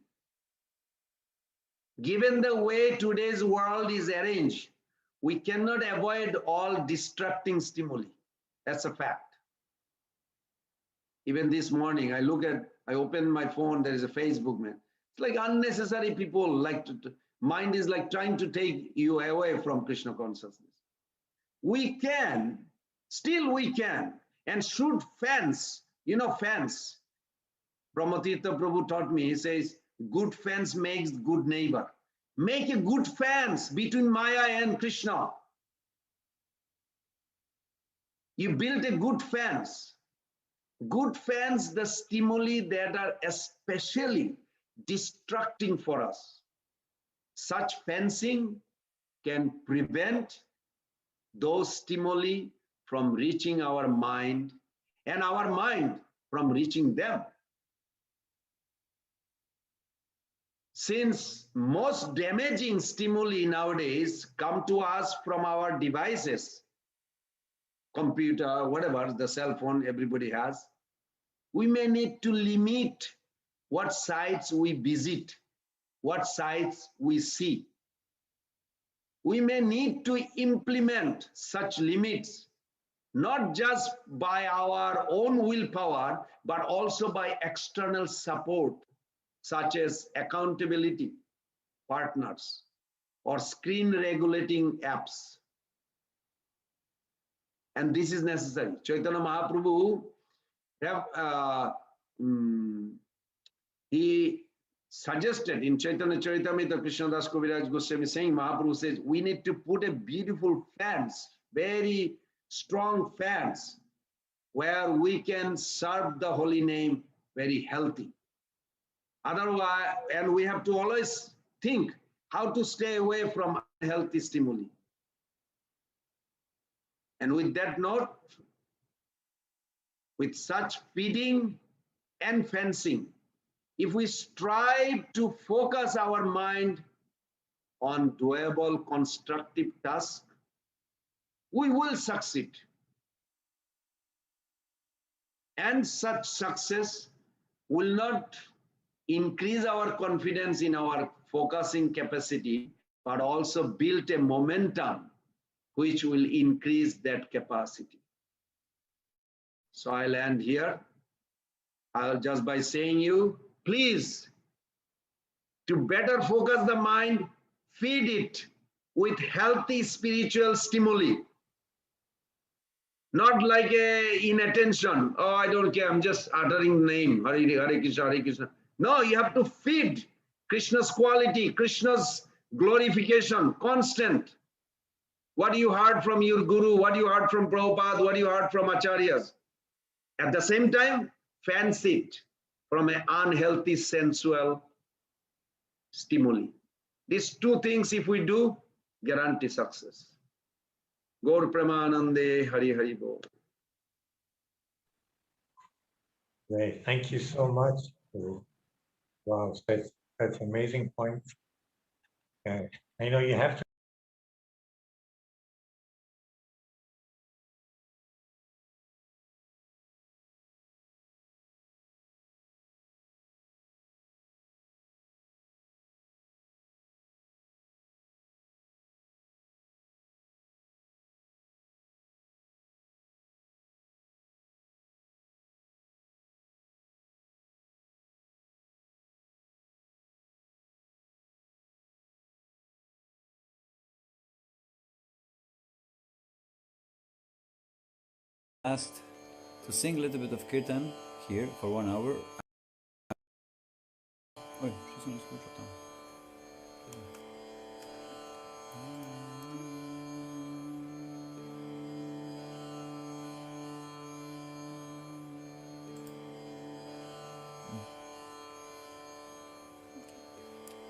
Given the way today's world is arranged, we cannot avoid all distracting stimuli. That's a fact. Even this morning, I opened my phone, there is a Facebook, man. It's like unnecessary people like mind is like trying to take you away from Krishna consciousness. We can, still we can, and should fence, fence. Brahmatirtha Prabhu taught me, he says, good fence makes good neighbor. Make a good fence between Maya and Krishna. You build a good fence. Good fence, the stimuli that are especially distracting for us. Such fencing can prevent those stimuli from reaching our mind and our mind from reaching them. Since most damaging stimuli nowadays come to us from our devices, computer, whatever, the cell phone everybody has, we may need to limit what sites we visit, what sites we see. We may need to implement such limits, not just by our own willpower, but also by external support, such as accountability partners or screen regulating apps. And this is necessary. Chaitanya Mahaprabhu, he suggested in Chaitanya Charitamrita, Krishnadas Kaviraj Goswami saying, Mahaprabhu says, we need to put a beautiful fence, very strong fence, where we can serve the holy name very healthy. Otherwise, and we have to always think how to stay away from unhealthy stimuli. And with that note, with such feeding and fencing, if we strive to focus our mind on doable, constructive tasks, we will succeed. And such success will not increase our confidence in our focusing capacity, but also build a momentum which will increase that capacity. So I'll end here. I'll just by saying you, please, to better focus the mind, feed it with healthy spiritual stimuli. Not like a inattention. Oh, I don't care. I'm just uttering name. Hare Hare Krishna, Hare Krishna. No, you have to feed Krishna's quality, Krishna's glorification, constant. What you heard from your guru, what you heard from Prabhupada, what you heard from acharyas. At the same time, fancy it from an unhealthy sensual stimuli. These two things, if we do, guarantee success. Gaur Pramanande Hari Hari Bol. Great, thank you so much. Wow, that's amazing point. I know you have to. Asked to sing a little bit of kirtan here for 1 hour.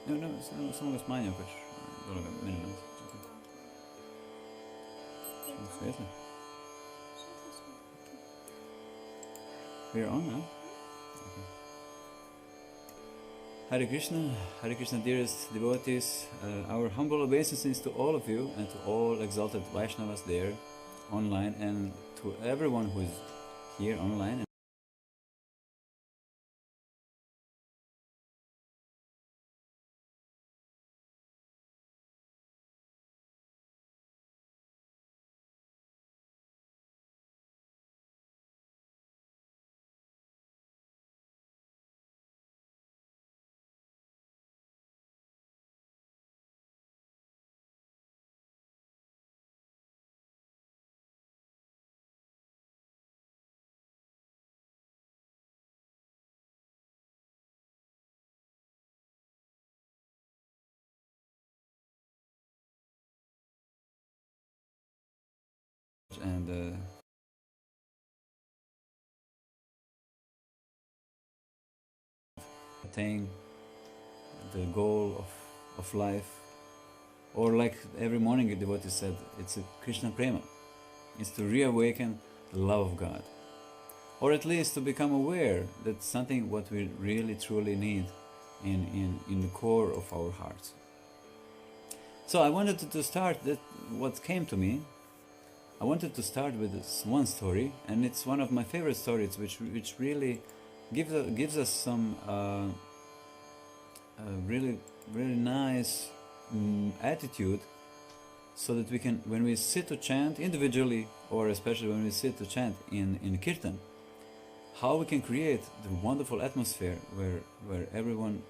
No, samo ga smanjio pač, dobro ga meni. Svijetli? We're on now. Okay. Hare Krishna, dearest devotees. Our humble obeisances to all of you and to all exalted Vaishnavas there, online, and to everyone who is here online. And attain the goal of life, or like every morning a devotee said, it's a Krishna Prema. It's to reawaken the love of God, or at least to become aware that something what we really truly need in the core of our hearts. So I wanted to start that what came to me. I wanted to start with this one story, and it's one of my favorite stories, which really gives us some really nice attitude, so that we can, when we sit to chant individually, or especially when we sit to chant in kirtan, how we can create the wonderful atmosphere where everyone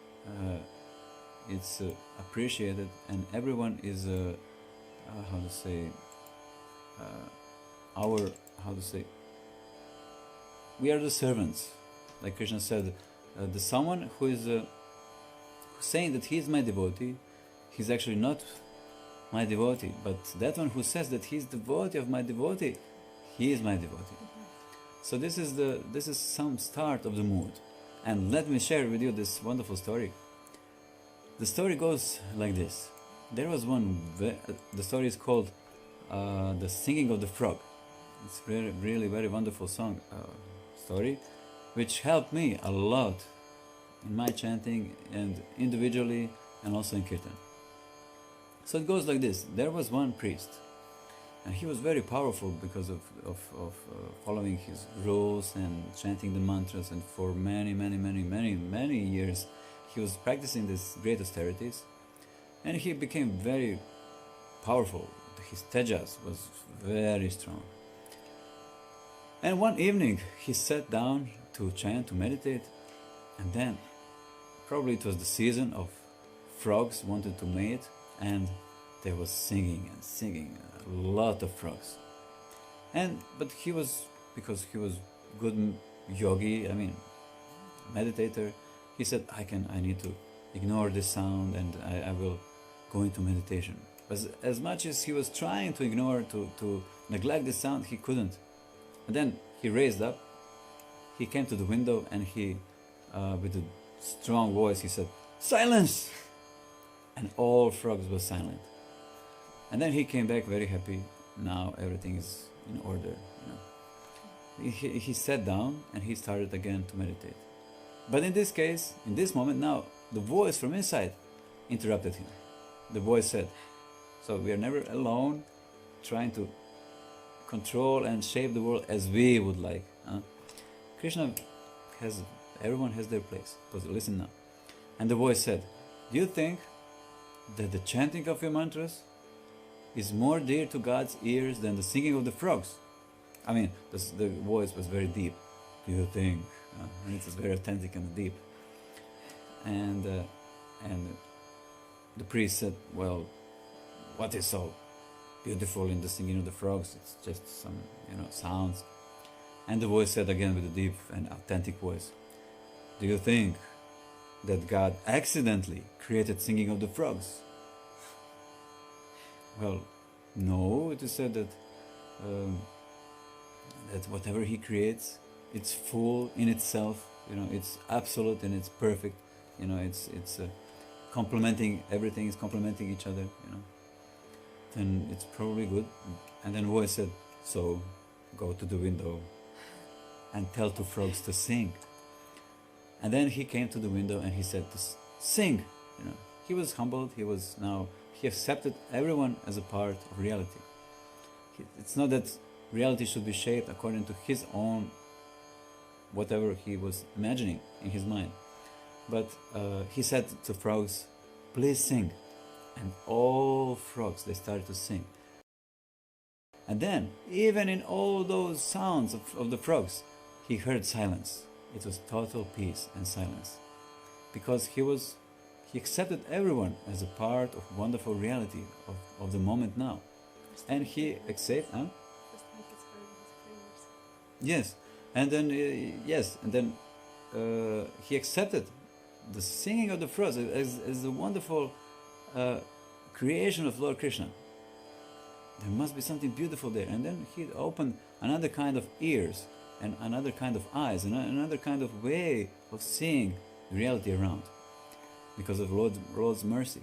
is appreciated, and everyone is we are the servants, like Krishna said. The someone who is saying that he is my devotee, he's actually not my devotee, but that one who says that he is devotee of my devotee, he is my devotee. So this is some start of the mood, and let me share with you this wonderful story. The story goes like this. There was one. The story is called The Singing of the Frog. It's really very wonderful story, which helped me a lot in my chanting, and individually, and also in kirtan. So it goes like this. There was one priest, and he was very powerful because of following his rules and chanting the mantras, and for many years he was practicing these great austerities, and he became very powerful. his tejas was very strong. And one evening he sat down to chant, to meditate, and then probably it was the season of frogs wanted to mate, and they was singing and singing, a lot of frogs. But he was, because he was good yogi, I mean meditator, he said, I need to ignore this sound and I will go into meditation. But as much as he was trying to ignore, to neglect the sound, he couldn't. And then he raised up, he came to the window, and he, with a strong voice, he said, "Silence!" And all frogs were silent. And then he came back very happy. Now everything is in order. He sat down and he started again to meditate. But in this case, in this moment now, the voice from inside interrupted him. The voice said, so we are never alone trying to control and shape the world as we would like. Krishna everyone has their place. But listen now. And the voice said, do you think that the chanting of your mantras is more dear to God's ears than the singing of the frogs? I mean, the voice was very deep. Do you think? And it was very authentic and deep. And the priest said, well, what is so beautiful in the singing of the frogs? It's just some, sounds. And the voice said again with a deep and authentic voice, do you think that God accidentally created singing of the frogs? Well, no, it is said that that whatever he creates, it's full in itself, it's absolute and it's perfect, it's complementing, everything is complementing each other, then it's probably good. And then voice said, so go to the window and tell two frogs to sing. And then he came to the window and he said, sing. He was humbled, he accepted everyone as a part of reality. It's not that reality should be shaped according to his own, whatever he was imagining in his mind. But he said to frogs, please sing. And all frogs, they started to sing. And then, even in all those sounds of the frogs, he heard silence. It was total peace and silence. Because he accepted everyone as a part of wonderful reality of the moment now. And he accepted, yes, and then he accepted the singing of the frogs as a wonderful creation of Lord Krishna. There must be something beautiful there. And then he opened another kind of ears and another kind of eyes and another kind of way of seeing the reality around, because of Lord's mercy.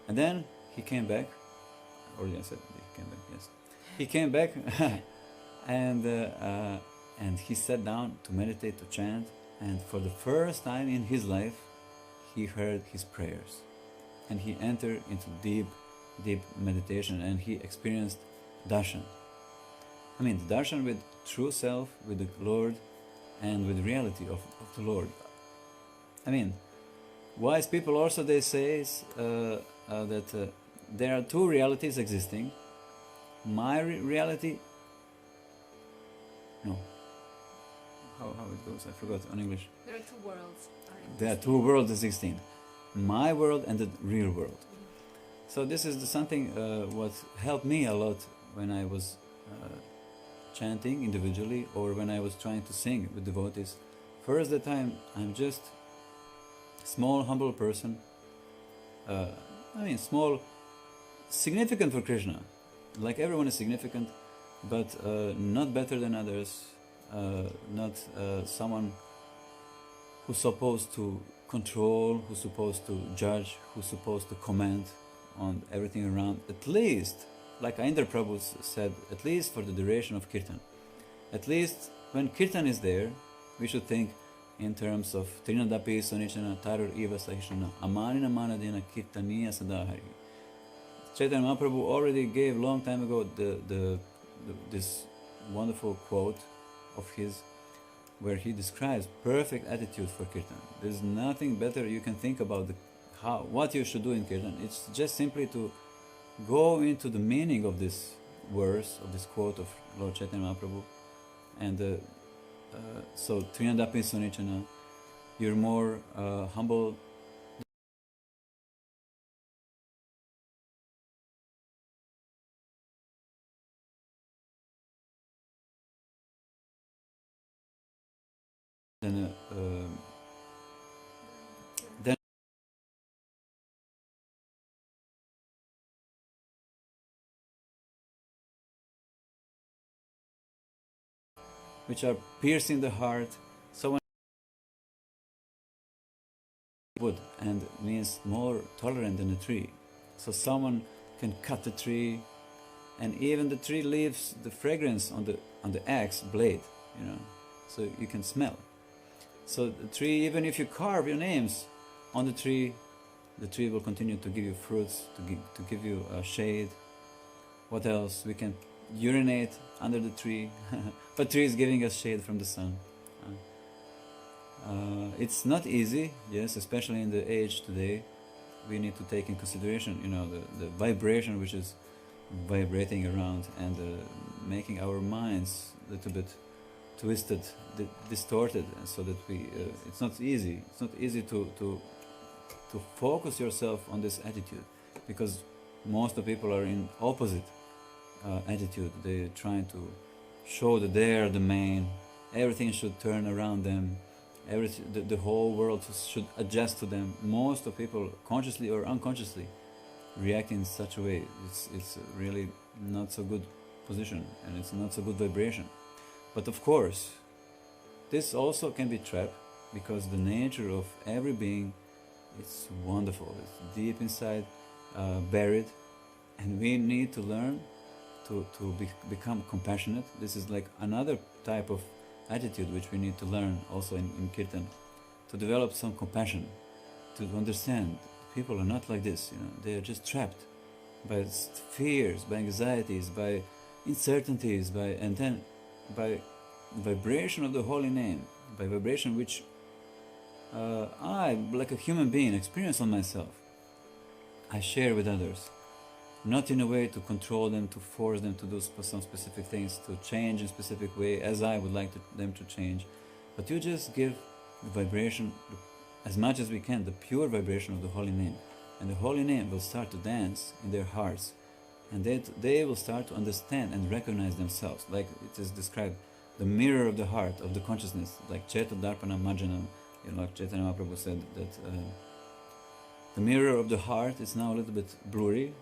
And then he came back. Already I said he came back. Yes, he came back, and he sat down to meditate, to chant. And for the first time in his life, he heard his prayers, and he entered into deep meditation, and he experienced darshan. I mean, the darshan with true self, with the Lord, and with reality of the Lord. I mean, wise people also, they say that there are two realities existing. My reality, no, how it goes, I forgot on English. There are two worlds. There are two worlds existing. My world and the real world. So this is something what helped me a lot when I was chanting individually, or when I was trying to sing with devotees. First, that I'm just small, humble person. Small, significant for Krishna. Like everyone is significant, but not better than others. Not someone who's supposed to control, who's supposed to judge, who's supposed to comment on everything around. At least, like Indra Prabhu said, at least for the duration of kirtan. At least when kirtan is there, we should think in terms of Trinadapi Sonichana Tarur Eva Sahishana Amanina Manadina Kirtaniya Sadahari. Chaitanya Mahaprabhu already gave long time ago this wonderful quote of his, where he describes perfect attitude for kirtan. There's nothing better you can think about what you should do in kirtan. It's just simply to go into the meaning of this verse, of this quote of Lord Chaitanya Mahaprabhu, and so Triyandapi Sunichana, you're more humble. Then which are piercing the heart. So when wood and means more tolerant than a tree. So someone can cut the tree, and even the tree leaves the fragrance on the axe blade, you know, so you can smell. So the tree, even if you carve your names on the tree will continue to give you fruits, to give you shade. What else? We can urinate under the tree, but tree is giving us shade from the sun. It's not easy, yes, especially in the age today. We need to take in consideration, you know, the vibration which is vibrating around and making our minds a little bit twisted, distorted, so that it's not easy. It's not easy to focus yourself on this attitude, because most of the people are in opposite attitude. They're trying to show that they are the main. Everything should turn around them. The whole world should adjust to them. Most of people, consciously or unconsciously, react in such a way. It's really not so good position, and it's not so good vibration. But of course, this also can be trapped, because the nature of every being, it's wonderful. It's deep inside, buried, and we need to learn to become compassionate. This is like another type of attitude which we need to learn also in Kirtan, to develop some compassion, to understand people are not like this, you know, they are just trapped by fears, by anxieties, by uncertainties, and then by vibration of the holy name, by vibration which I, like a human being, experience on myself, I share with others. Not in a way to control them, to force them to do some specific things, to change in a specific way as I would like them to change, but you just give the vibration as much as we can, the pure vibration of the holy name, and the holy name will start to dance in their hearts, and they will start to understand and recognize themselves, like it is described, the mirror of the heart, of the consciousness, like Cheta Darpana Majjanam, you know, like Chaitanya Mahaprabhu said that the mirror of the heart is now a little bit blurry,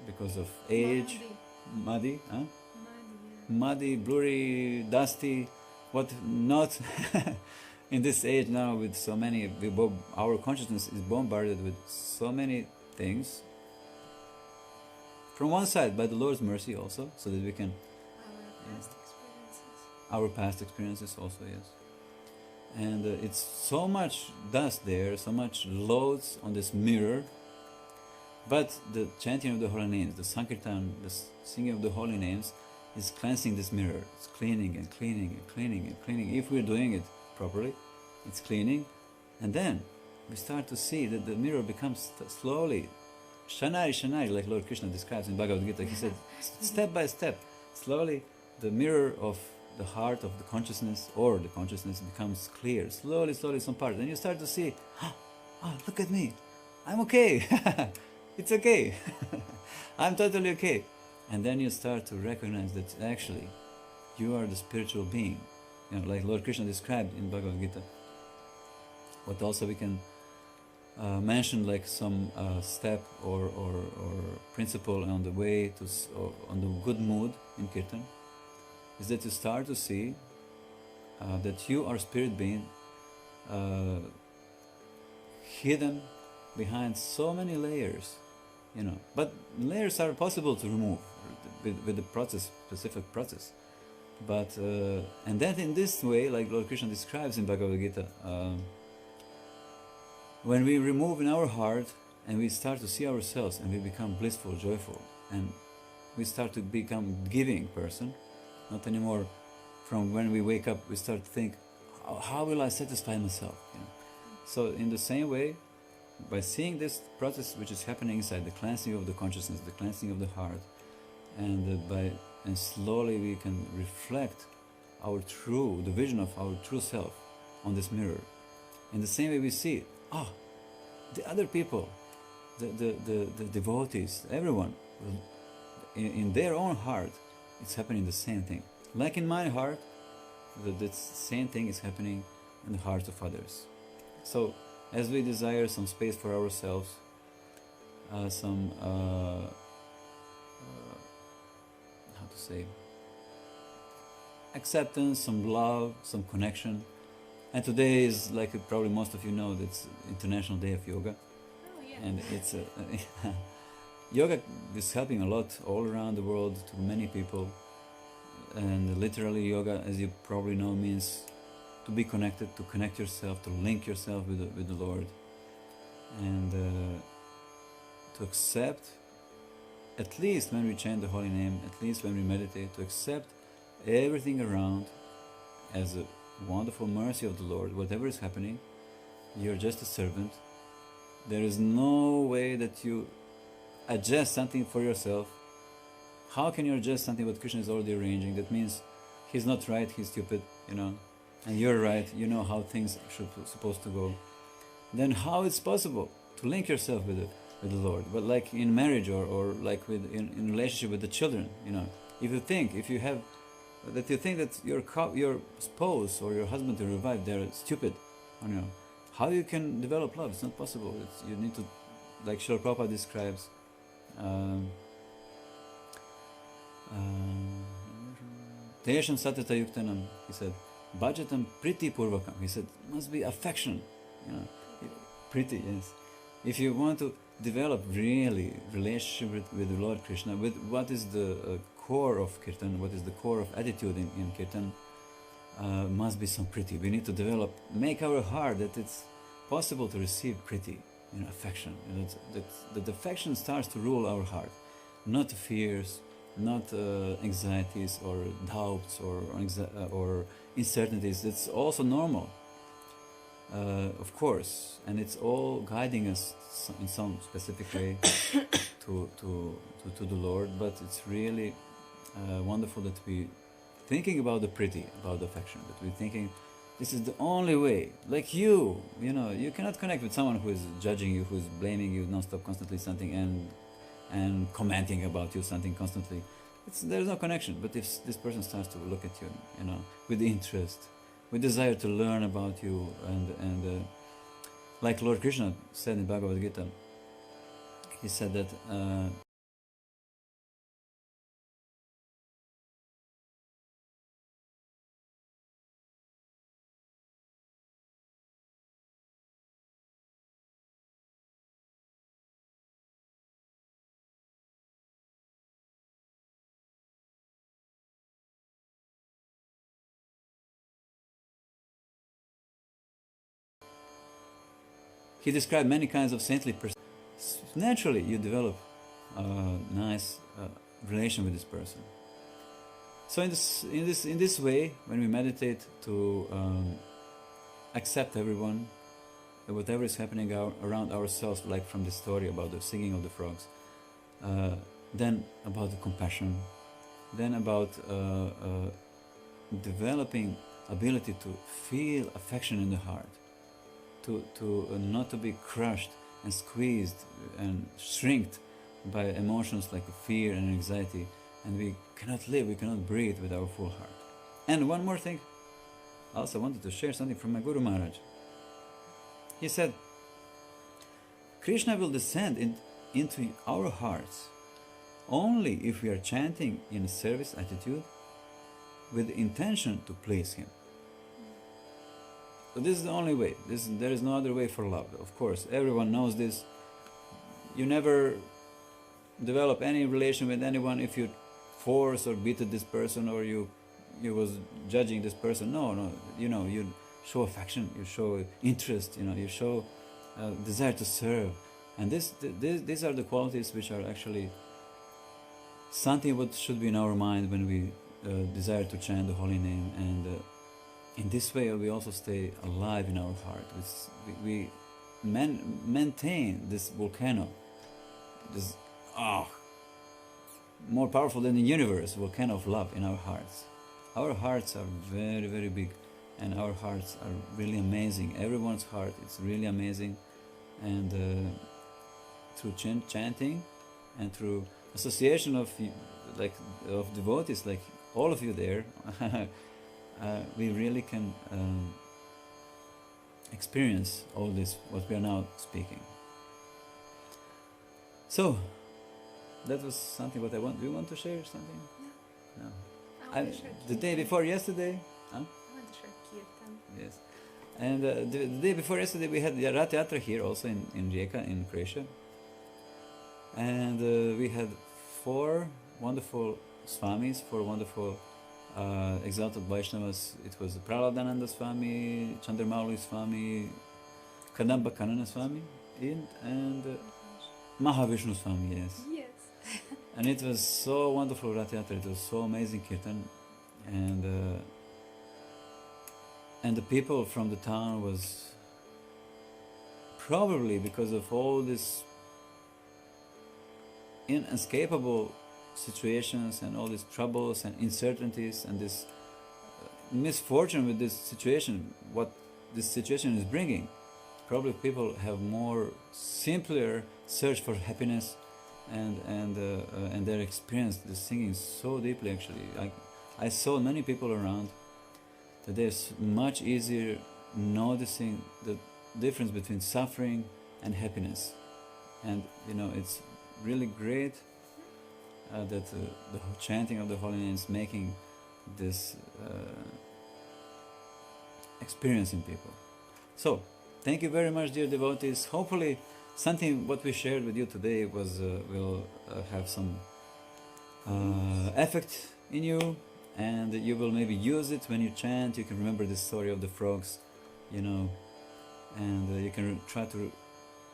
because of age, muddy, huh? Muddy, blurry, dusty, what not. In this age now, with so many, our consciousness is bombarded with so many things. From one side, by the Lord's mercy also, so that we can... Our past experiences also, yes. And it's so much dust there, so much loads on this mirror. But the chanting of the holy names, the Sankirtan, the singing of the holy names, is cleansing this mirror. It's cleaning and cleaning and cleaning and cleaning. If we're doing it properly, it's cleaning. And then we start to see that the mirror becomes slowly, shanari, like Lord Krishna describes in Bhagavad Gita. He said, step by step, slowly the mirror of the heart of the consciousness, or the consciousness, becomes clear. Slowly, some part. Then you start to see, look at me, I'm okay. It's okay. I'm totally okay. And then you start to recognize that actually you are the spiritual being, you know, like Lord Krishna described in Bhagavad Gita. What also we can mention, like some step or principle on the way to, on the good mood in Kirtan, is that you start to see that you are spirit being hidden behind so many layers, you know, but layers are possible to remove with the process, specific process. But and then in this way, like Lord Krishna describes in Bhagavad Gita, when we remove in our heart and we start to see ourselves and we become blissful, joyful, and we start to become giving person, not anymore from when we wake up we start to think, how will I satisfy myself, you know? So in the same way, by seeing this process which is happening inside, the cleansing of the consciousness, the cleansing of the heart, and slowly we can reflect the vision of our true self on this mirror. In the same way we see, the other people, the devotees, everyone, in their own heart, it's happening the same thing. Like in my heart, the same thing is happening in the hearts of others. So, as we desire some space for ourselves, some acceptance, some love, some connection. And today is, like probably most of you know, it's International Day of Yoga. Oh, yeah. And it's yoga is helping a lot all around the world to many people. And literally yoga, as you probably know, means to be connected, to connect yourself, to link yourself with the Lord, and to accept, at least when we chant the holy name, at least when we meditate, to accept everything around as a wonderful mercy of the Lord. Whatever is happening, you're just a servant. There is no way that you adjust something for yourself. How can you adjust something what Krishna is already arranging? That means he's not right, he's stupid, and you're right, you know how things should supposed to go. Then how it's possible to link yourself with the Lord? But like in marriage or like in relationship with the children, if you think that your spouse or your husband or your wife, they're stupid, how you can develop love? It's not possible. You need to, like Srila Prabhupada describes, Tesham satata yuktanam, he said, Bhajatam priti purvakam. He said, must be affection, pretty, yes. If you want to develop really relationship with the Lord Krishna, with what is the core of kirtan, what is the core of attitude in kirtan, must be some pretty. We need to make our heart that it's possible to receive pretty, affection. That affection starts to rule our heart, not fears, not anxieties or doubts or uncertainties. It's also normal, of course, and it's all guiding us in some specific way to the Lord. But it's really wonderful that we thinking about the pretty, about the affection, that we're thinking this is the only way. Like you cannot connect with someone who is judging you, who is blaming you non-stop, constantly something, and commenting about you something constantly. There's no connection. But if this person starts to look at you, with interest, with desire to learn about you, and like Lord Krishna said in Bhagavad Gita, he said that he described many kinds of saintly persons. Naturally, you develop a nice relation with this person. So in this way, when we meditate to accept everyone, whatever is happening around ourselves, like from the story about the singing of the frogs, then about the compassion, then about developing ability to feel affection in the heart, to not to be crushed and squeezed and shrinked by emotions like fear and anxiety, and we cannot live, we cannot breathe with our full heart. And one more thing, I also wanted to share something from my Guru Maharaj. He said, Krishna will descend into our hearts only if we are chanting in a service attitude with the intention to please Him. So this is the only way. There is no other way for love. Of course, everyone knows this. You never develop any relation with anyone if you force or beat this person, or you was judging this person. No. You show affection, you show interest. You show desire to serve, and these are the qualities which are actually something what should be in our mind when we desire to chant the holy name. And in this way, we also stay alive in our heart. We maintain this volcano, this more powerful than the universe, volcano of love in our hearts. Our hearts are very, very big, and our hearts are really amazing. Everyone's heart is really amazing, and through chanting and through association of devotees like all of you there, we really can experience all this what we are now speaking. So that was something what I want. Do you want to share something? No. The day before yesterday. Huh? I want to share kīrtana. Yes. And the day before yesterday we had the Rath Yatra here also in Rijeka in Croatia. And we had 4 wonderful Swamis, 4 wonderful exalted Vaishnavas. It was Praladananda Swami, Chandramauli Swami, Kadamba Kanana Swami, and Mahavishnu Swami, yes. Yes. And it was so wonderful Rath Yatra, it was so amazing kirtan. And the people from the town was probably because of all this inescapable situations and all these troubles and uncertainties and this misfortune with this situation, what this situation is bringing. Probably people have more simpler search for happiness, and they experience the singing so deeply. Actually, I saw many people around that there's much easier noticing the difference between suffering and happiness, and it's really great that the chanting of the holy name is making this experience in people. So, thank you very much, dear devotees. Hopefully, something what we shared with you today will have some effect in you, and you will maybe use it when you chant. You can remember the story of the frogs, and you can try to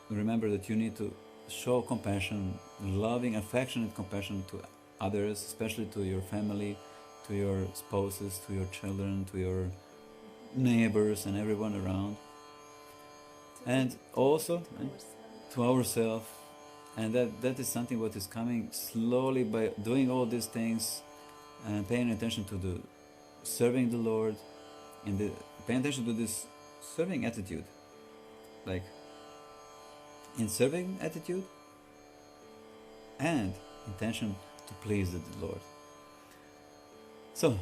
remember that you need to show compassion, loving, affectionate compassion to others, especially to your family, to your spouses, to your children, to your neighbors and everyone around. And also to ourselves. And that is something what is coming slowly by doing all these things and paying attention to the serving the Lord, and paying attention to this serving attitude. Like in serving attitude and intention to please the Lord. So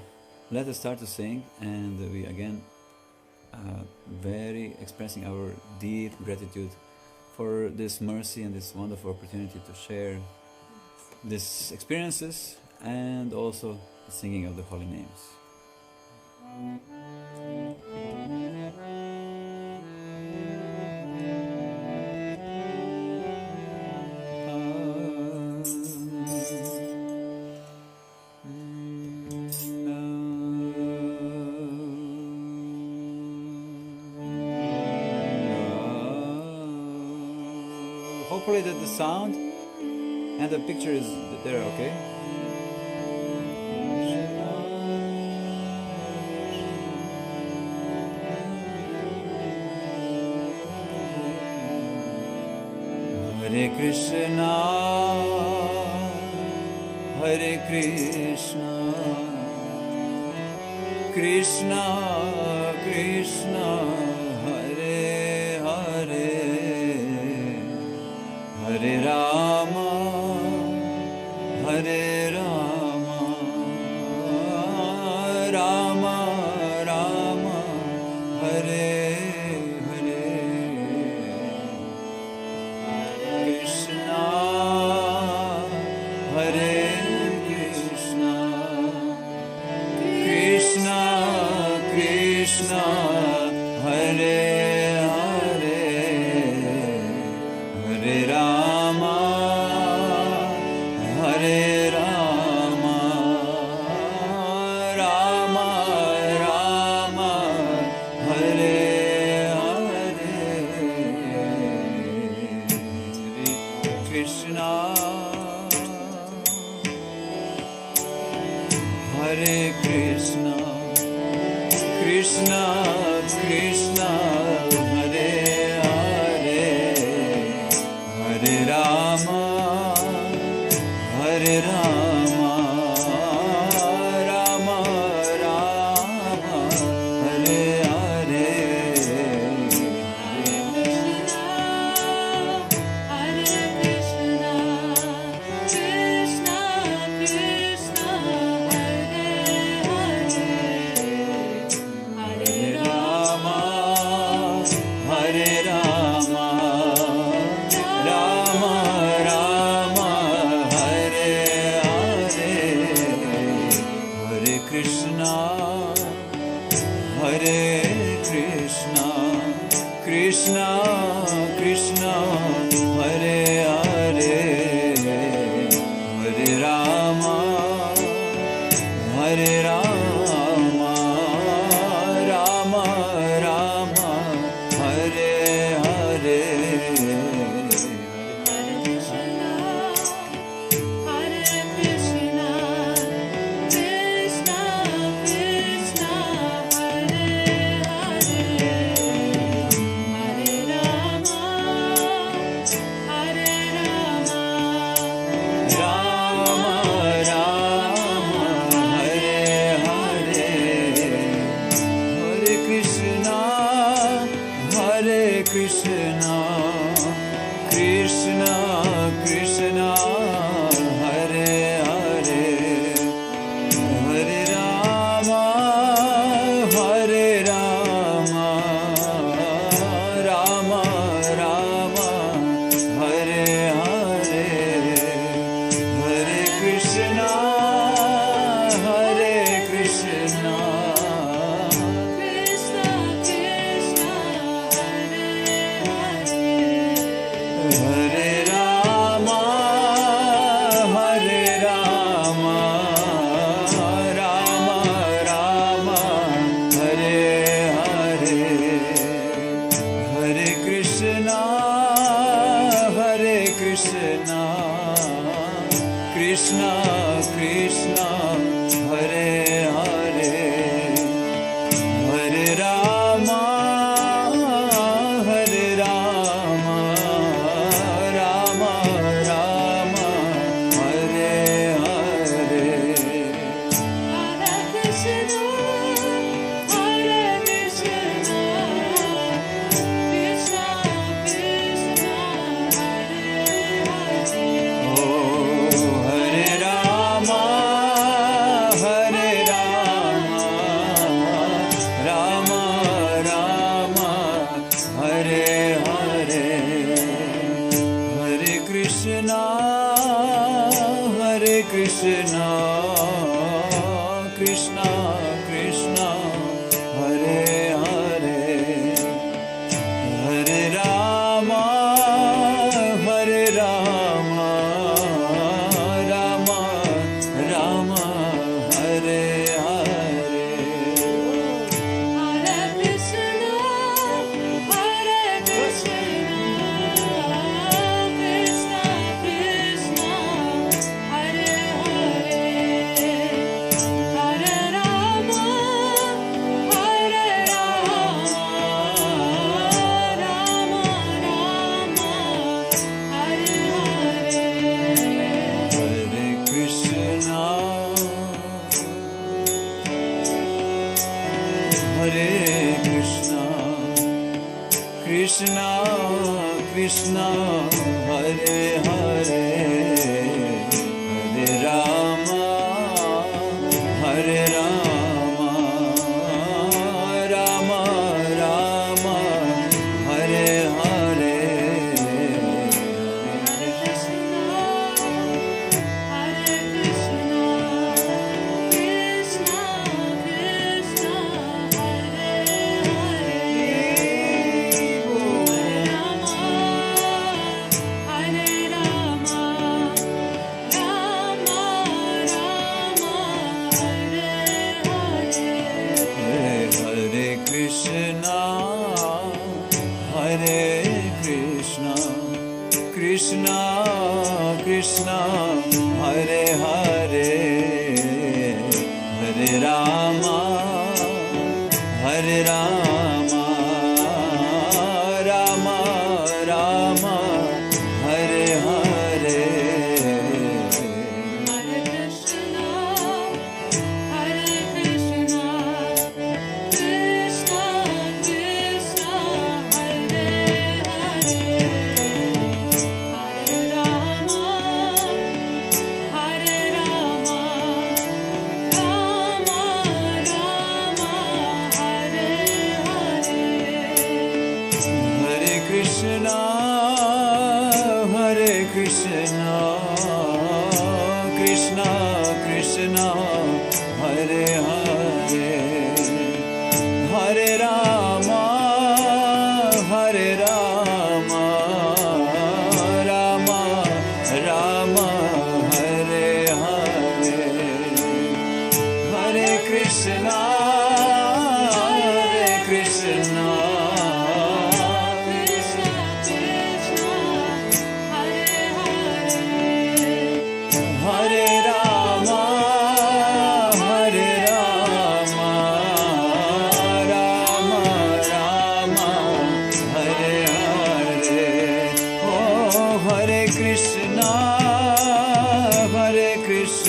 let us start to sing, and we again very expressing our deep gratitude for this mercy and this wonderful opportunity to share these experiences and also the singing of the holy names. Hopefully that the sound and the picture is there, okay? Hare Krishna, Hare Krishna, Krishna Krishna, Hare Hare, Hare Rama, Hare Rama, Rama Rama, Hare Hare, Krishna, Hare Krishna, Krishna Krishna, Hare Krishna Krishna, Hare Hare, Rama, Rama Rama, Hare Hare, Hare Krishna, Krishna Krishna, Hare Hare, Hare Rama, Hare Rama, Rama Rama, Hare Hare, Hare Krishna, Hare Krishna, Krishna Krishna, Hare Hare, Hare Rama, Hare Rama, Rama Rama, Hare Hare, Hare Krishna, Hare Krishna, Krishna Krishna, Hare Hare, Hare Rama, Hare Rama, Rama Rama, Hare Hare, Hare Krishna, Hare Krishna, Krishna Krishna, Hare Hare, Hare Rama, Hare Rama, Rama Rama, Hare Hare, Hare Krishna, Hare Krishna, Krishna Krishna, Hare Hare, Hare Rama, Hare Rama, Rama Rama, Hare Hare, Hare Krishna, Hare Krishna, Krishna Krishna, Hare Hare, Hare Rama, Hare Rama, Rama Rama, Hare Hare, Hare Krishna, Hare Krishna, Krishna Krishna, Hare Hare, Oh Hare Rama, Hare Rama, Rama Rama, Hare Hare, Hare Krishna, Hare Krishna, Krishna Krishna, Hare Hare, Hare Rama, Hare Rama, Rama Rama, Hare Hare. Hare Krishna, Hare Krishna, Krishna Krishna, Hare Hare, Hare Rama, Hare Rama, Rama Rama, Hare Hare. Hare Krishna, Hare Krishna, Krishna Krishna, Hare Hare, Hare Rama, Hare Rama, Rama Rama, Hare Hare, Hare Krishna, Hare Krishna, Krishna Krishna, Hare Hare, Hare Rama, Hare Rama,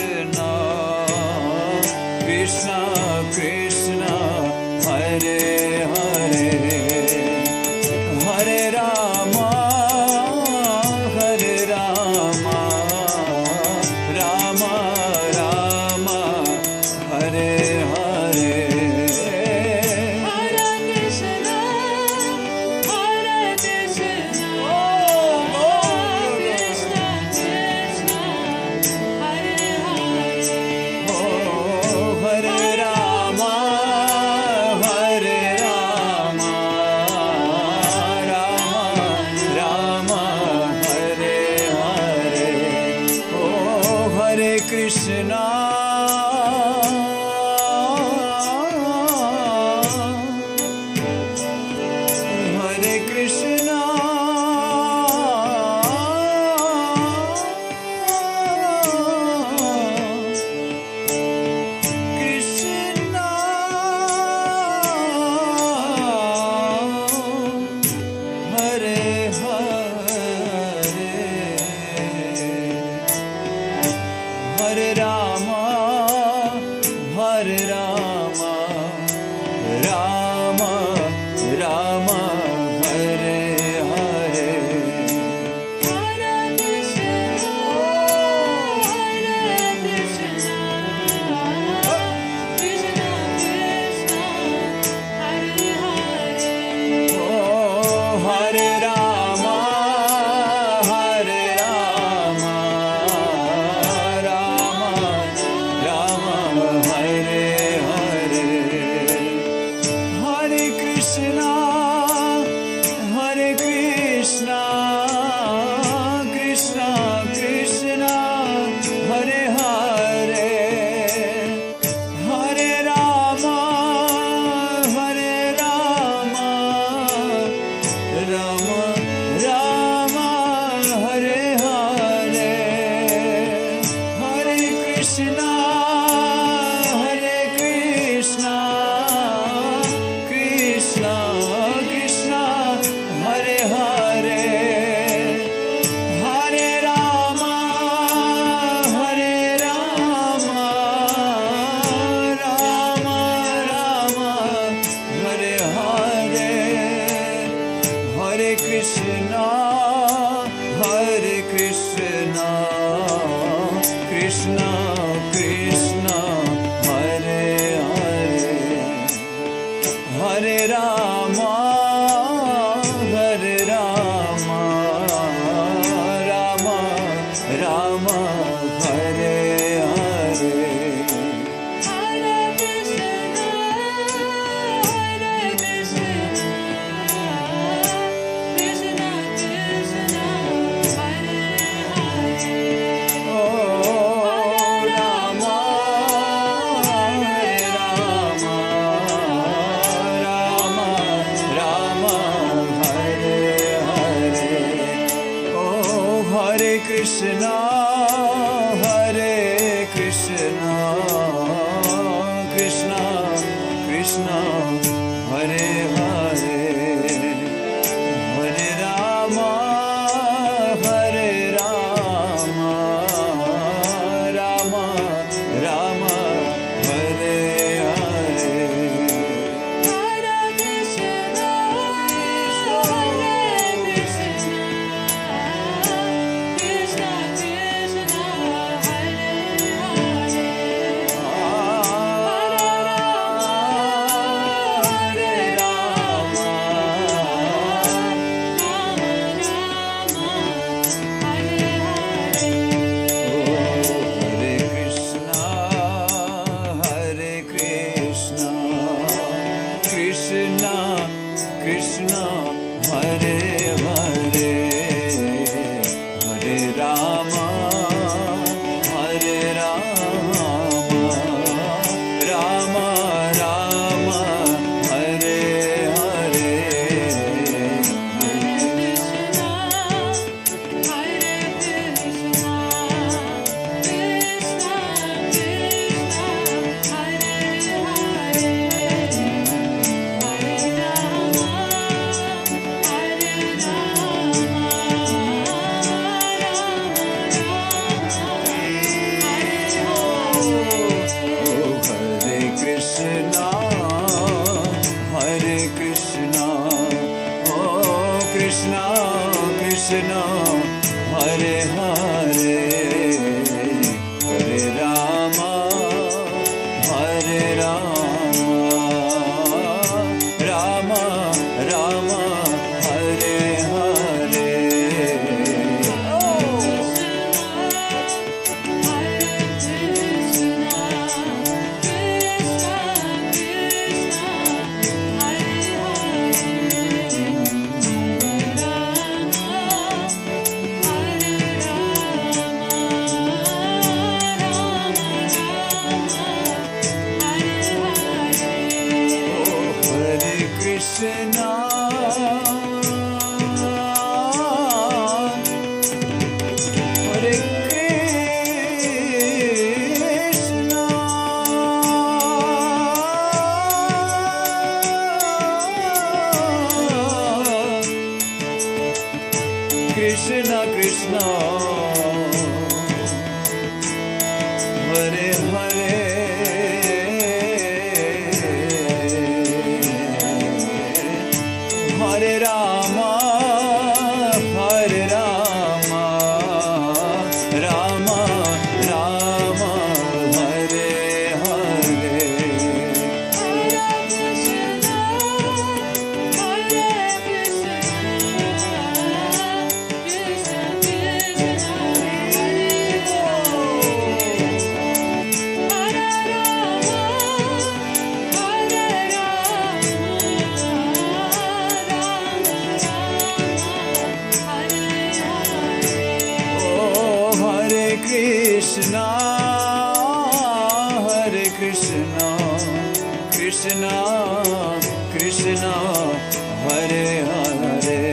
Krishna, Krishna Krishna, Hare Hare, Hare Rama, Hare Rama, Rama Rama, Hare Hare. Hare Krishna, Hare Krishna, Krishna Krishna, Hare Hare. Hare Rama, Hare Rama, Rama Rama, Hare Hare. Oh, Hare Krishna, Hare Krishna, Krishna, Hare Hare, Hare Rama, Hare Rama, Rama Rama, Hare Hare. Hare Krishna, Hare Krishna, Krishna Krishna, Hare Hare. Oh, Hare Rama, Hare Rama, Rama Rama, Hare Hare. Hare Krishna, Hare Krishna, Krishna Krishna, Hare Hare, Hare Rama, Hare Rama, Rama Rama, Hare Hare. Hare Krishna, Hare Krishna, Krishna Krishna, Hare Hare, Hare Rama, Hare Rama, Rama Rama, Hare Hare. Hare Krishna, Hare Krishna, Krishna Krishna, Hare Hare, Hare Rama, Hare Rama, Rama Rama, Hare Hare. Hare Krishna, Hare Krishna, Krishna Krishna, Hare Hare. Oh, Rama, Hare Rama, Rama Rama, Hare Hare. Oh, Hare Krishna, Hare Krishna, Krishna Krishna, Hare Hare, Hare Rama, Hare Rama, Rama Rama, Hare Hare. Hare Krishna, Hare Krishna, Krishna Krishna, Hare Hare. Krishna, Hare Krishna, oh Krishna, Krishna, Hare Hare, Hare Rama, Hare Rama, Rama Rama, Hare Hare. Krishna Krishna, Hare Hare, Hare Rama, Hare Rama, Rama Rama, Hare Hare. Krishna, Hare Krishna, Krishna Krishna, Hare Hare,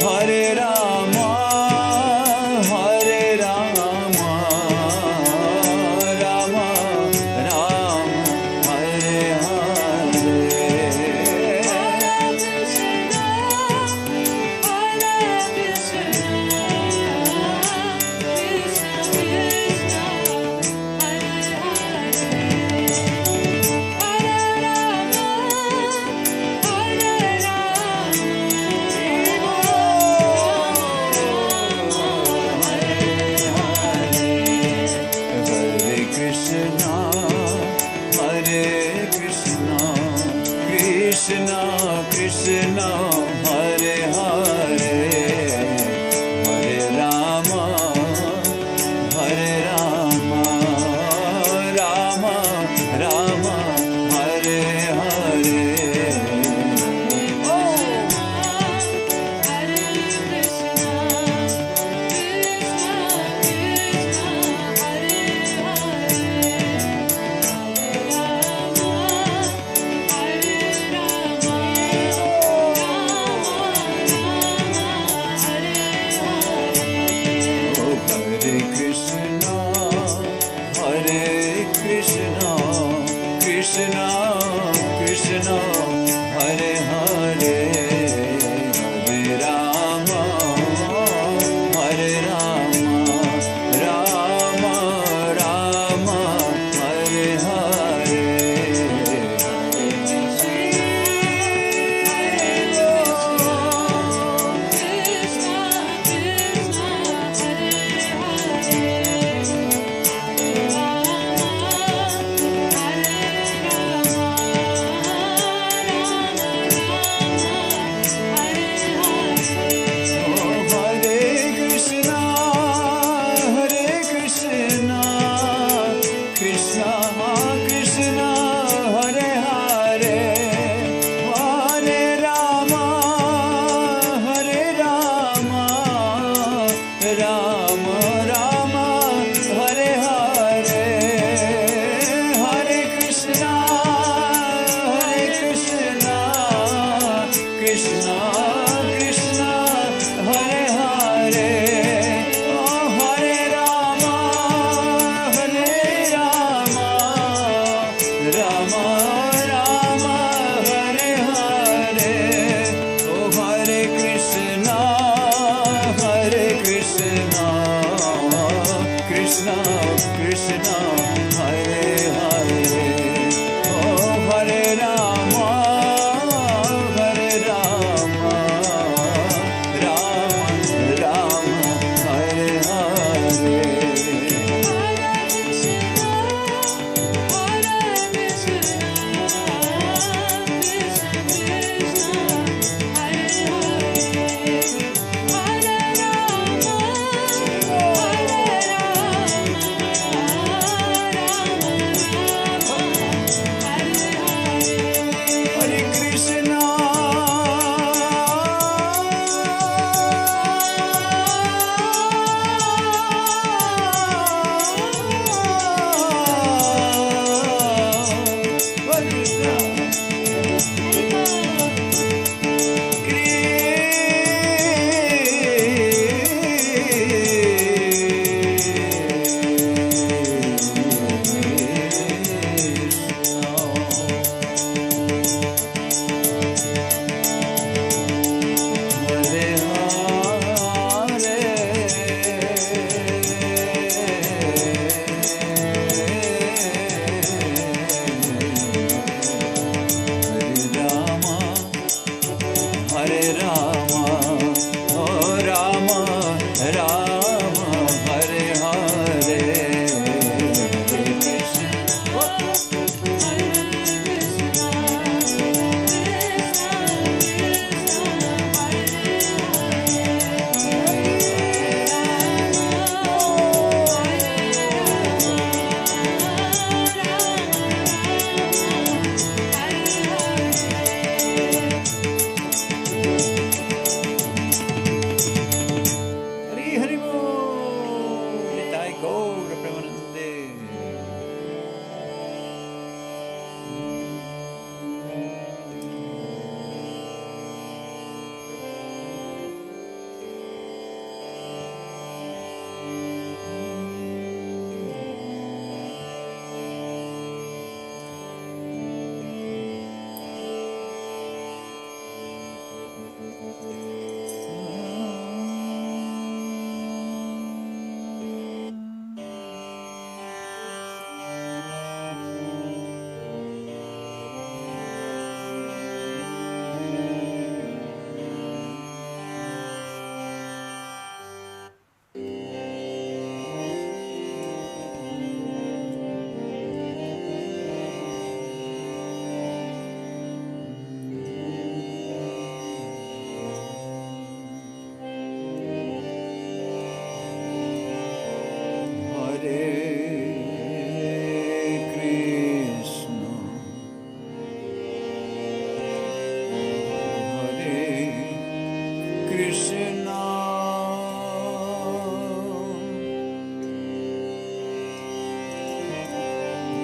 Hare Rama, Hare Rama, Rama Rama, Hare Hare. Krishna Krishna, Hare Hare, Hare Rama, Hare Rama, Rama Rama, Hare Hare. Krishna Krishna, Hare Hare, Hare Rama, Hare Rama, Rama Rama, Hare Hare. Krishna Krishna, Hare Hare.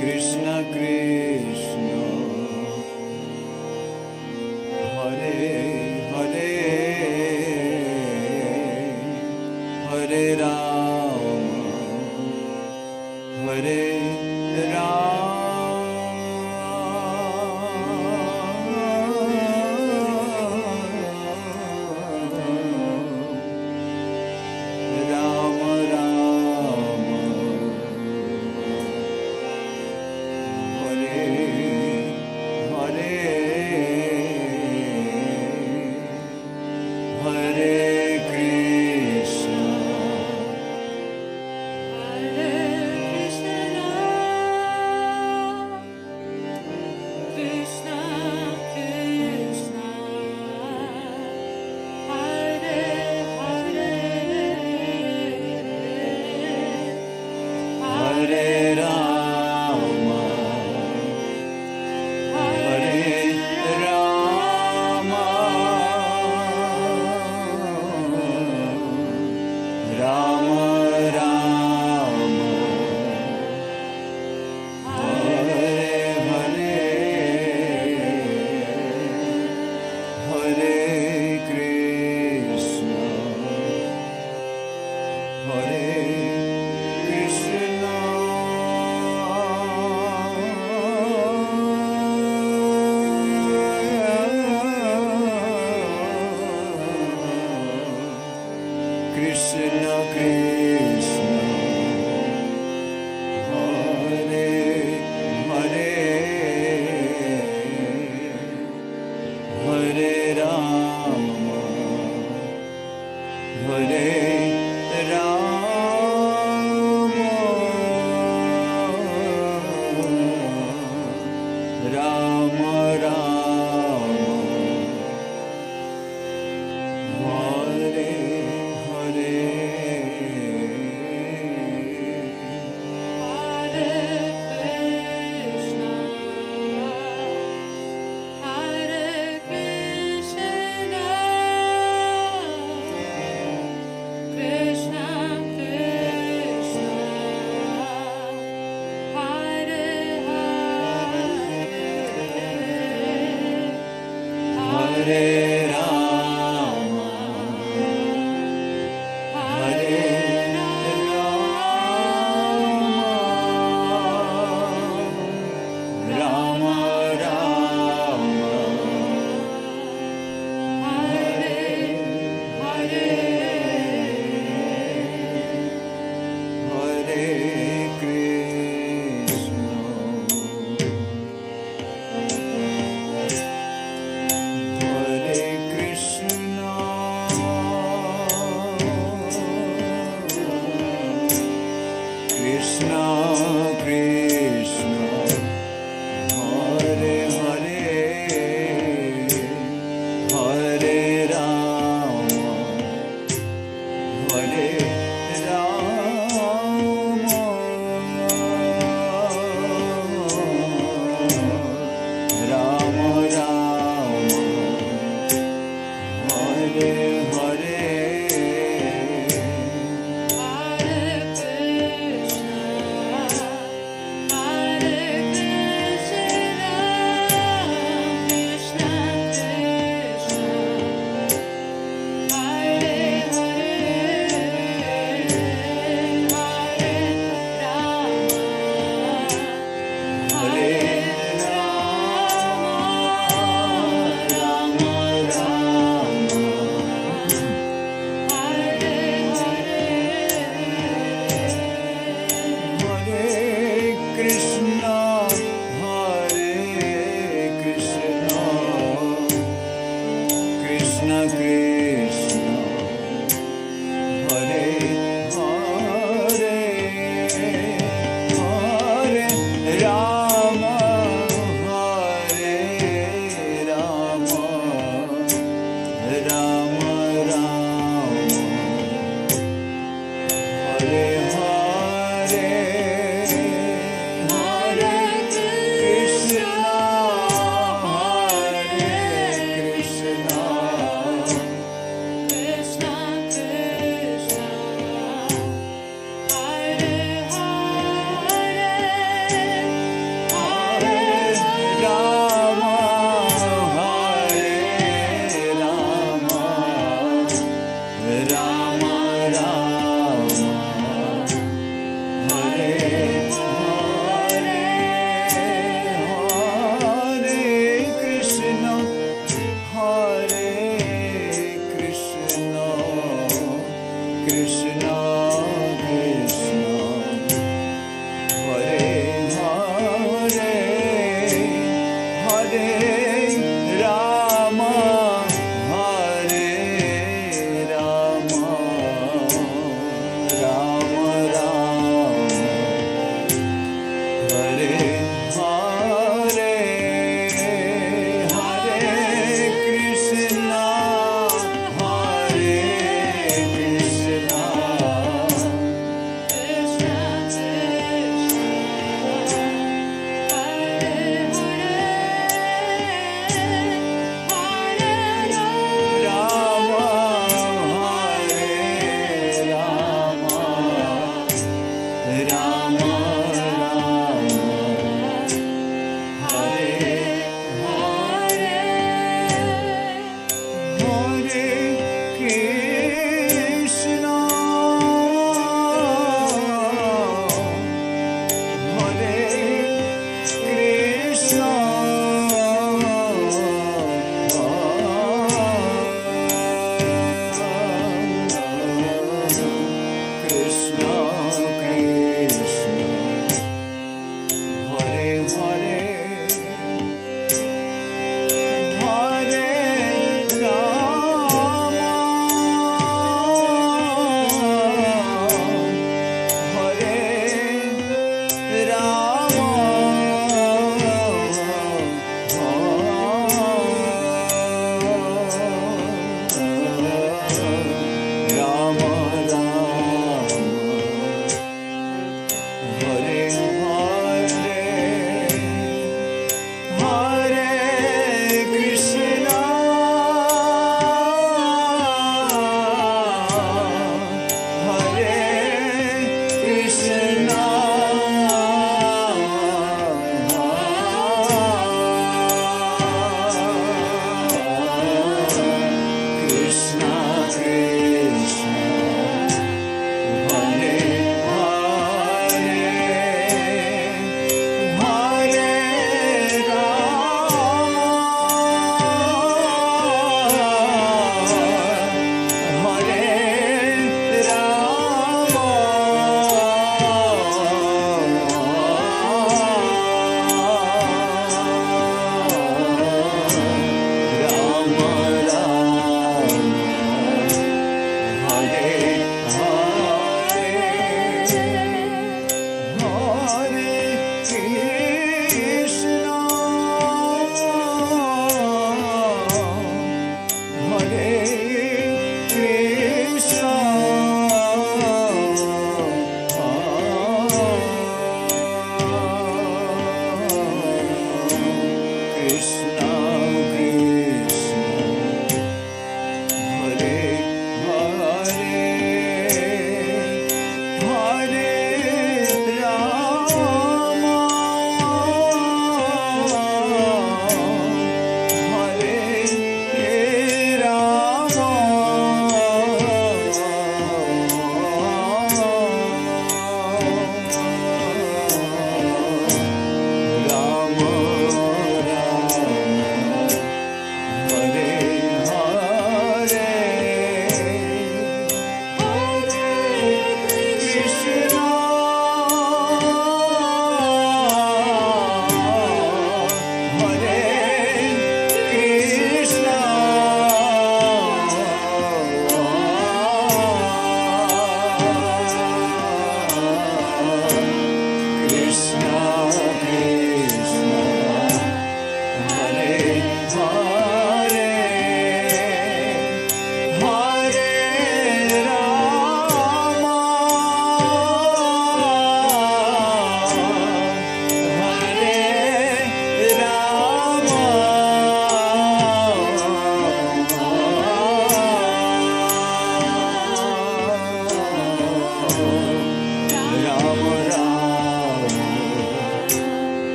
Krishna Krishna Hare Hare Hare Rama Hare Hare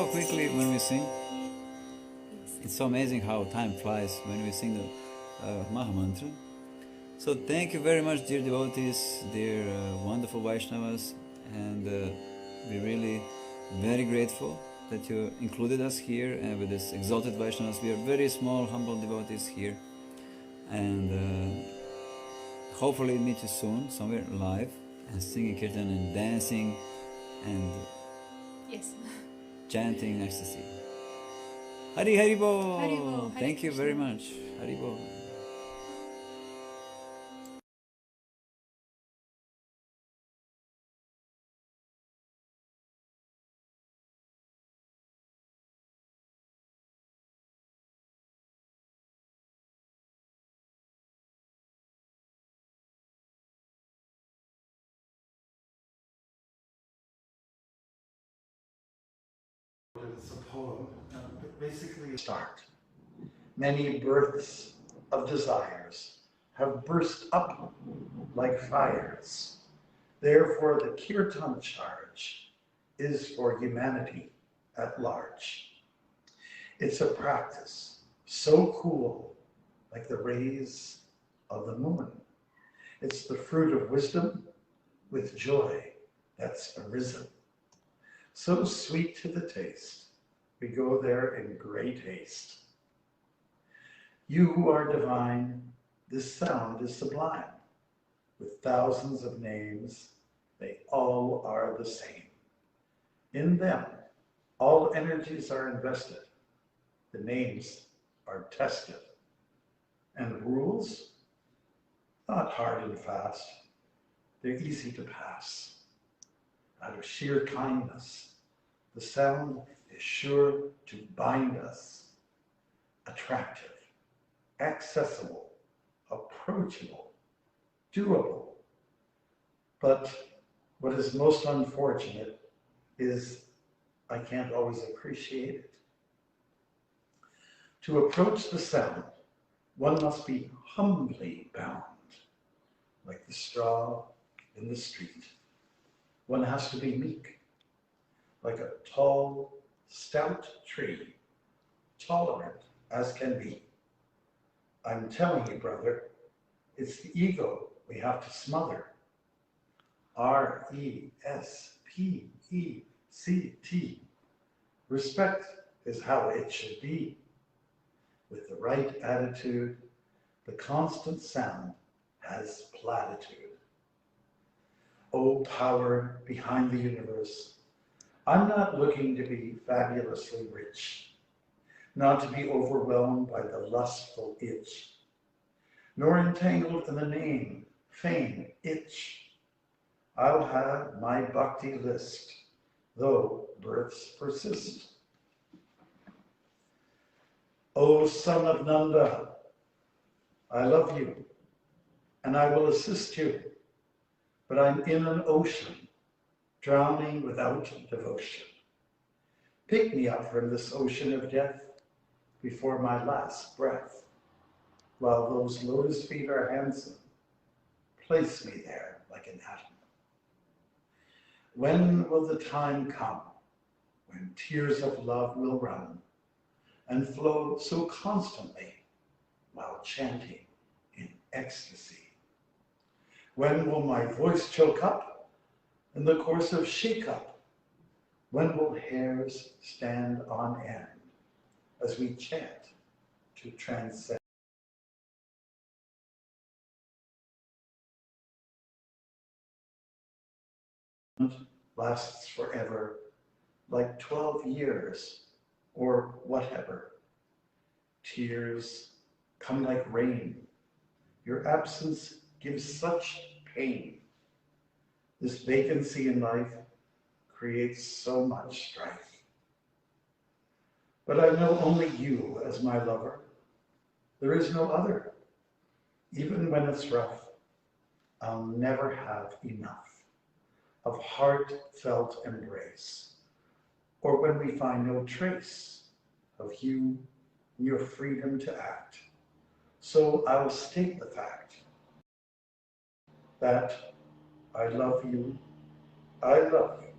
so quickly when we sing. It's so amazing how time flies when we sing the Maha Mantra. So thank you very much, dear devotees, dear wonderful Vaishnavas, and we're really very grateful that you included us here and with this exalted Vaishnavas. We are very small, humble devotees here, and hopefully meet you soon, somewhere live, and singing kirtan and dancing and Yes. chanting ecstasy. Hari Hari Bol! Hari Bol, Hare Thank you very Krishna. much. Hari Bol. It's a poem, basically start. Many births of desires have burst up like fires. Therefore, the kirtan charge is for humanity at large. It's a practice so cool, like the rays of the moon. It's the fruit of wisdom with joy that's arisen. So sweet to the taste, we go there in great haste. You who are divine, this sound is sublime. With thousands of names, they all are the same. In them, all energies are invested. The names are tested. And rules, not hard and fast, they're easy to pass. Out of sheer kindness, the sound is sure to bind us. Attractive, accessible, approachable, doable. But what is most unfortunate is I can't always appreciate it. To approach the sound, one must be humbly bound, like the straw in the street. One has to be meek, like a tall, stout tree, tolerant as can be. I'm telling you, brother, it's the ego we have to smother. RESPECT. Respect is how it should be. With the right attitude, the constant sound has platitude. O power behind the universe, I'm not looking to be fabulously rich, not to be overwhelmed by the lustful itch, nor entangled in the name, fame, itch. I'll have my bhakti list, though births persist. O son of Nanda, I love you, and I will assist you, but I'm in an ocean, drowning without devotion. Pick me up from this ocean of death before my last breath. While those lotus feet are handsome, place me there like an atom. When will the time come when tears of love will run and flow so constantly while chanting in ecstasy? When will my voice choke up in the course of shake-up? When will hairs stand on end as we chant to transcend? Lasts forever, like 12 years or whatever. Tears come like rain. Your absence gives such pain. This vacancy in life creates so much strife. But I know only you as my lover. There is no other. Even when it's rough, I'll never have enough of heartfelt embrace, or when we find no trace of you and your freedom to act. So I'll state the fact that I love you, I love you,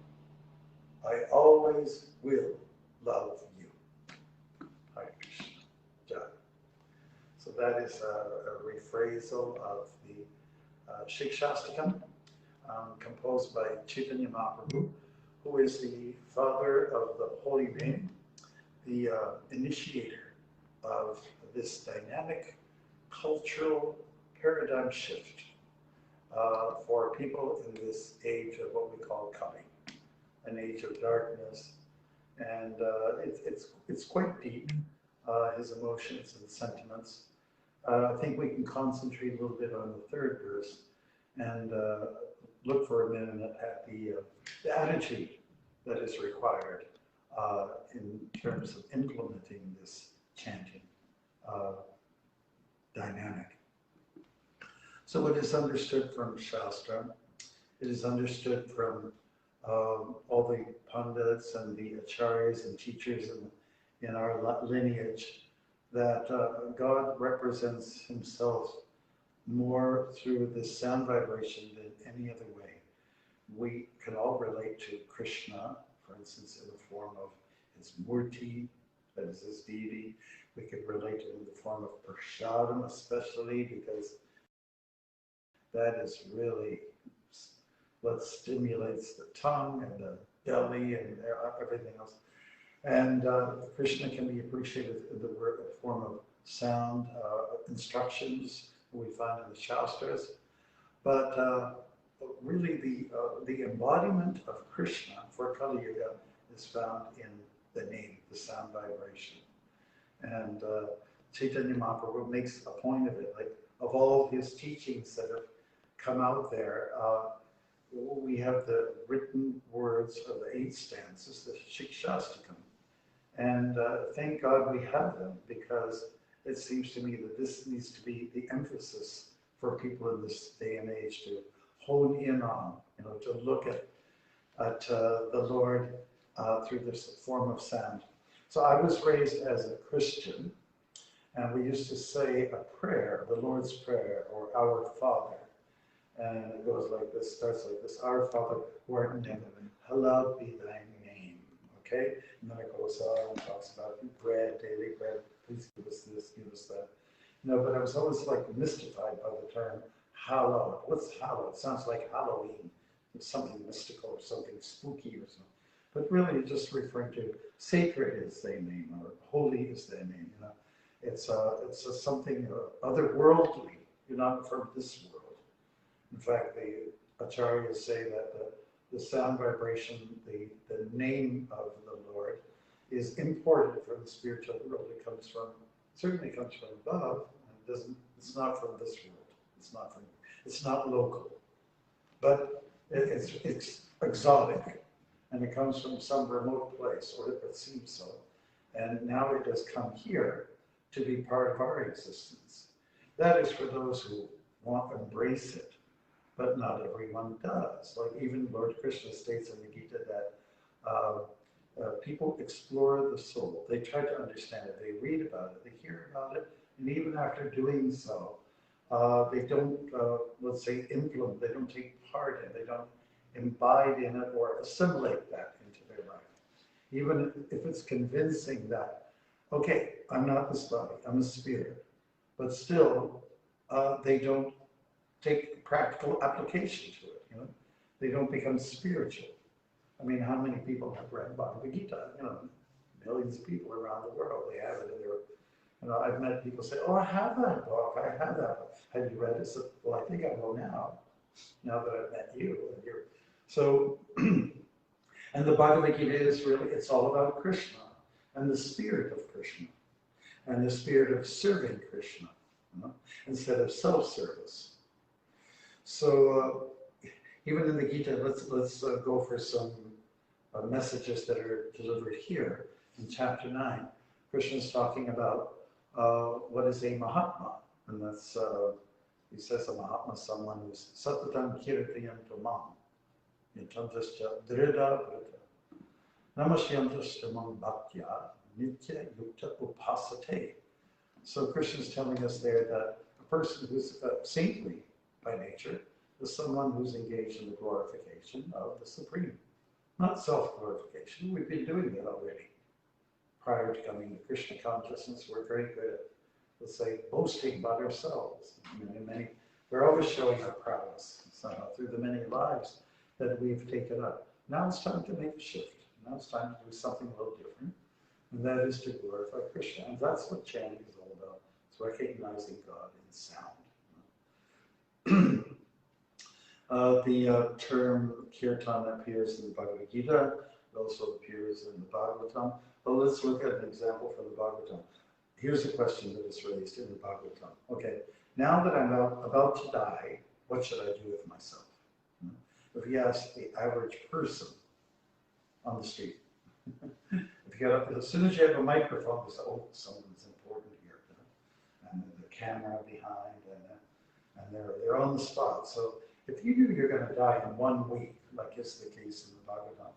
I always will love you. Hare Krishna. Jai. So that is a rephrasal of the Shikshastakam, composed by Chaitanya Mahaprabhu, who is the father of the holy name, the initiator of this dynamic cultural paradigm shift for people in this age of what we call Kali, an age of darkness. And it's quite deep, his emotions and sentiments. I think we can concentrate a little bit on the third verse and look for a minute at the attitude that is required in terms of implementing this chanting dynamic. So it is understood from Shastra, it is understood from all the Pandits and the Acharyas and teachers in our lineage, that God represents himself more through this sound vibration than any other way. We can all relate to Krishna, for instance, in the form of his murti, that is his deity. We could relate to him in the form of prashadam, especially because that is really what stimulates the tongue and the belly and everything else. And Krishna can be appreciated in the form of sound instructions we find in the Shastras. But really the embodiment of Krishna for Kali Yuga is found in the name, the sound vibration. And Chaitanya Mahaprabhu makes a point of it, like of all his teachings that have come out there, we have the written words of the 8 stanzas, the Shikshastakam. And thank God we have them, because it seems to me that this needs to be the emphasis for people in this day and age to hone in on, to look at the Lord through this form of sound. So I was raised as a Christian, and we used to say a prayer, the Lord's Prayer, or Our Father. And it goes like this, starts like this: Our Father who art in heaven, hallowed be thy name. Okay? And then it goes on and talks about bread, daily bread, please give us this, give us that. But I was always like mystified by the term hallowed. What's hallowed? It sounds like Halloween. It's something mystical or something spooky or something. But really it's just referring to sacred is thy name, or holy is thy name. It's something otherworldly. You're not from this world. In fact, the acharyas say that the sound vibration, the name of the Lord, is imported from the spiritual world. It comes from, certainly comes from above, and it's not from this world. It's not local, but it's exotic, and it comes from some remote place, or it seems so. And now it has come here to be part of our existence. That is for those who want to embrace it. But not everyone does. Like even Lord Krishna states in the Gita that people explore the soul. They try to understand it. They read about it. They hear about it. And even after doing so, they don't, let's say, implement. They don't take part in it. They don't imbibe in it or assimilate that into their life. Even if it's convincing that, okay, I'm not this body. I'm a spirit. But still, they don't take practical application to it, They don't become spiritual. I mean, how many people have read Bhagavad Gita? Millions of people around the world, they have it in their, I've met people say, oh, I have that book, I have that book. Have you read it? So, well, I think I will now that I've met you. So, and the Bhagavad Gita is really, it's all about Krishna and the spirit of Krishna and the spirit of serving Krishna, instead of self-service. So even in the Gita, let's go for some messages that are delivered here in chapter 9. Krishna is talking about what is a Mahatma, and that's he says a Mahatma is someone who's Satatam Kīrtana Tamam, Yatantascha Drida Vrita, Namasyantascha Mam Bhaktya Nitya Yukta Upasate. So Krishna is telling us there that a person who's saintly by nature is someone who's engaged in the glorification of the Supreme. Not self-glorification, we've been doing that already. prior to coming to Krishna consciousness, we're very good at, let's say, boasting about ourselves. We're always showing our prowess somehow through the many lives that we've taken up. Now it's time to make a shift. Now it's time to do something a little different, and that is to glorify Krishna. And that's what chanting is all about. It's recognizing God in sound. The term kīrtana appears in the Bhagavad Gita. It also appears in the Bhagavatam. But let's look at an example from the Bhagavatam. Here's a question that is raised in the Bhagavatam. Okay, now that I'm about to die, what should I do with myself? If you ask the average person on the street, if you get up, as soon as you have a microphone, you say, oh, someone's important here. And the camera behind, and they're on the spot. So if you knew you're going to die in 1 week, like is the case in the Bhagavatam,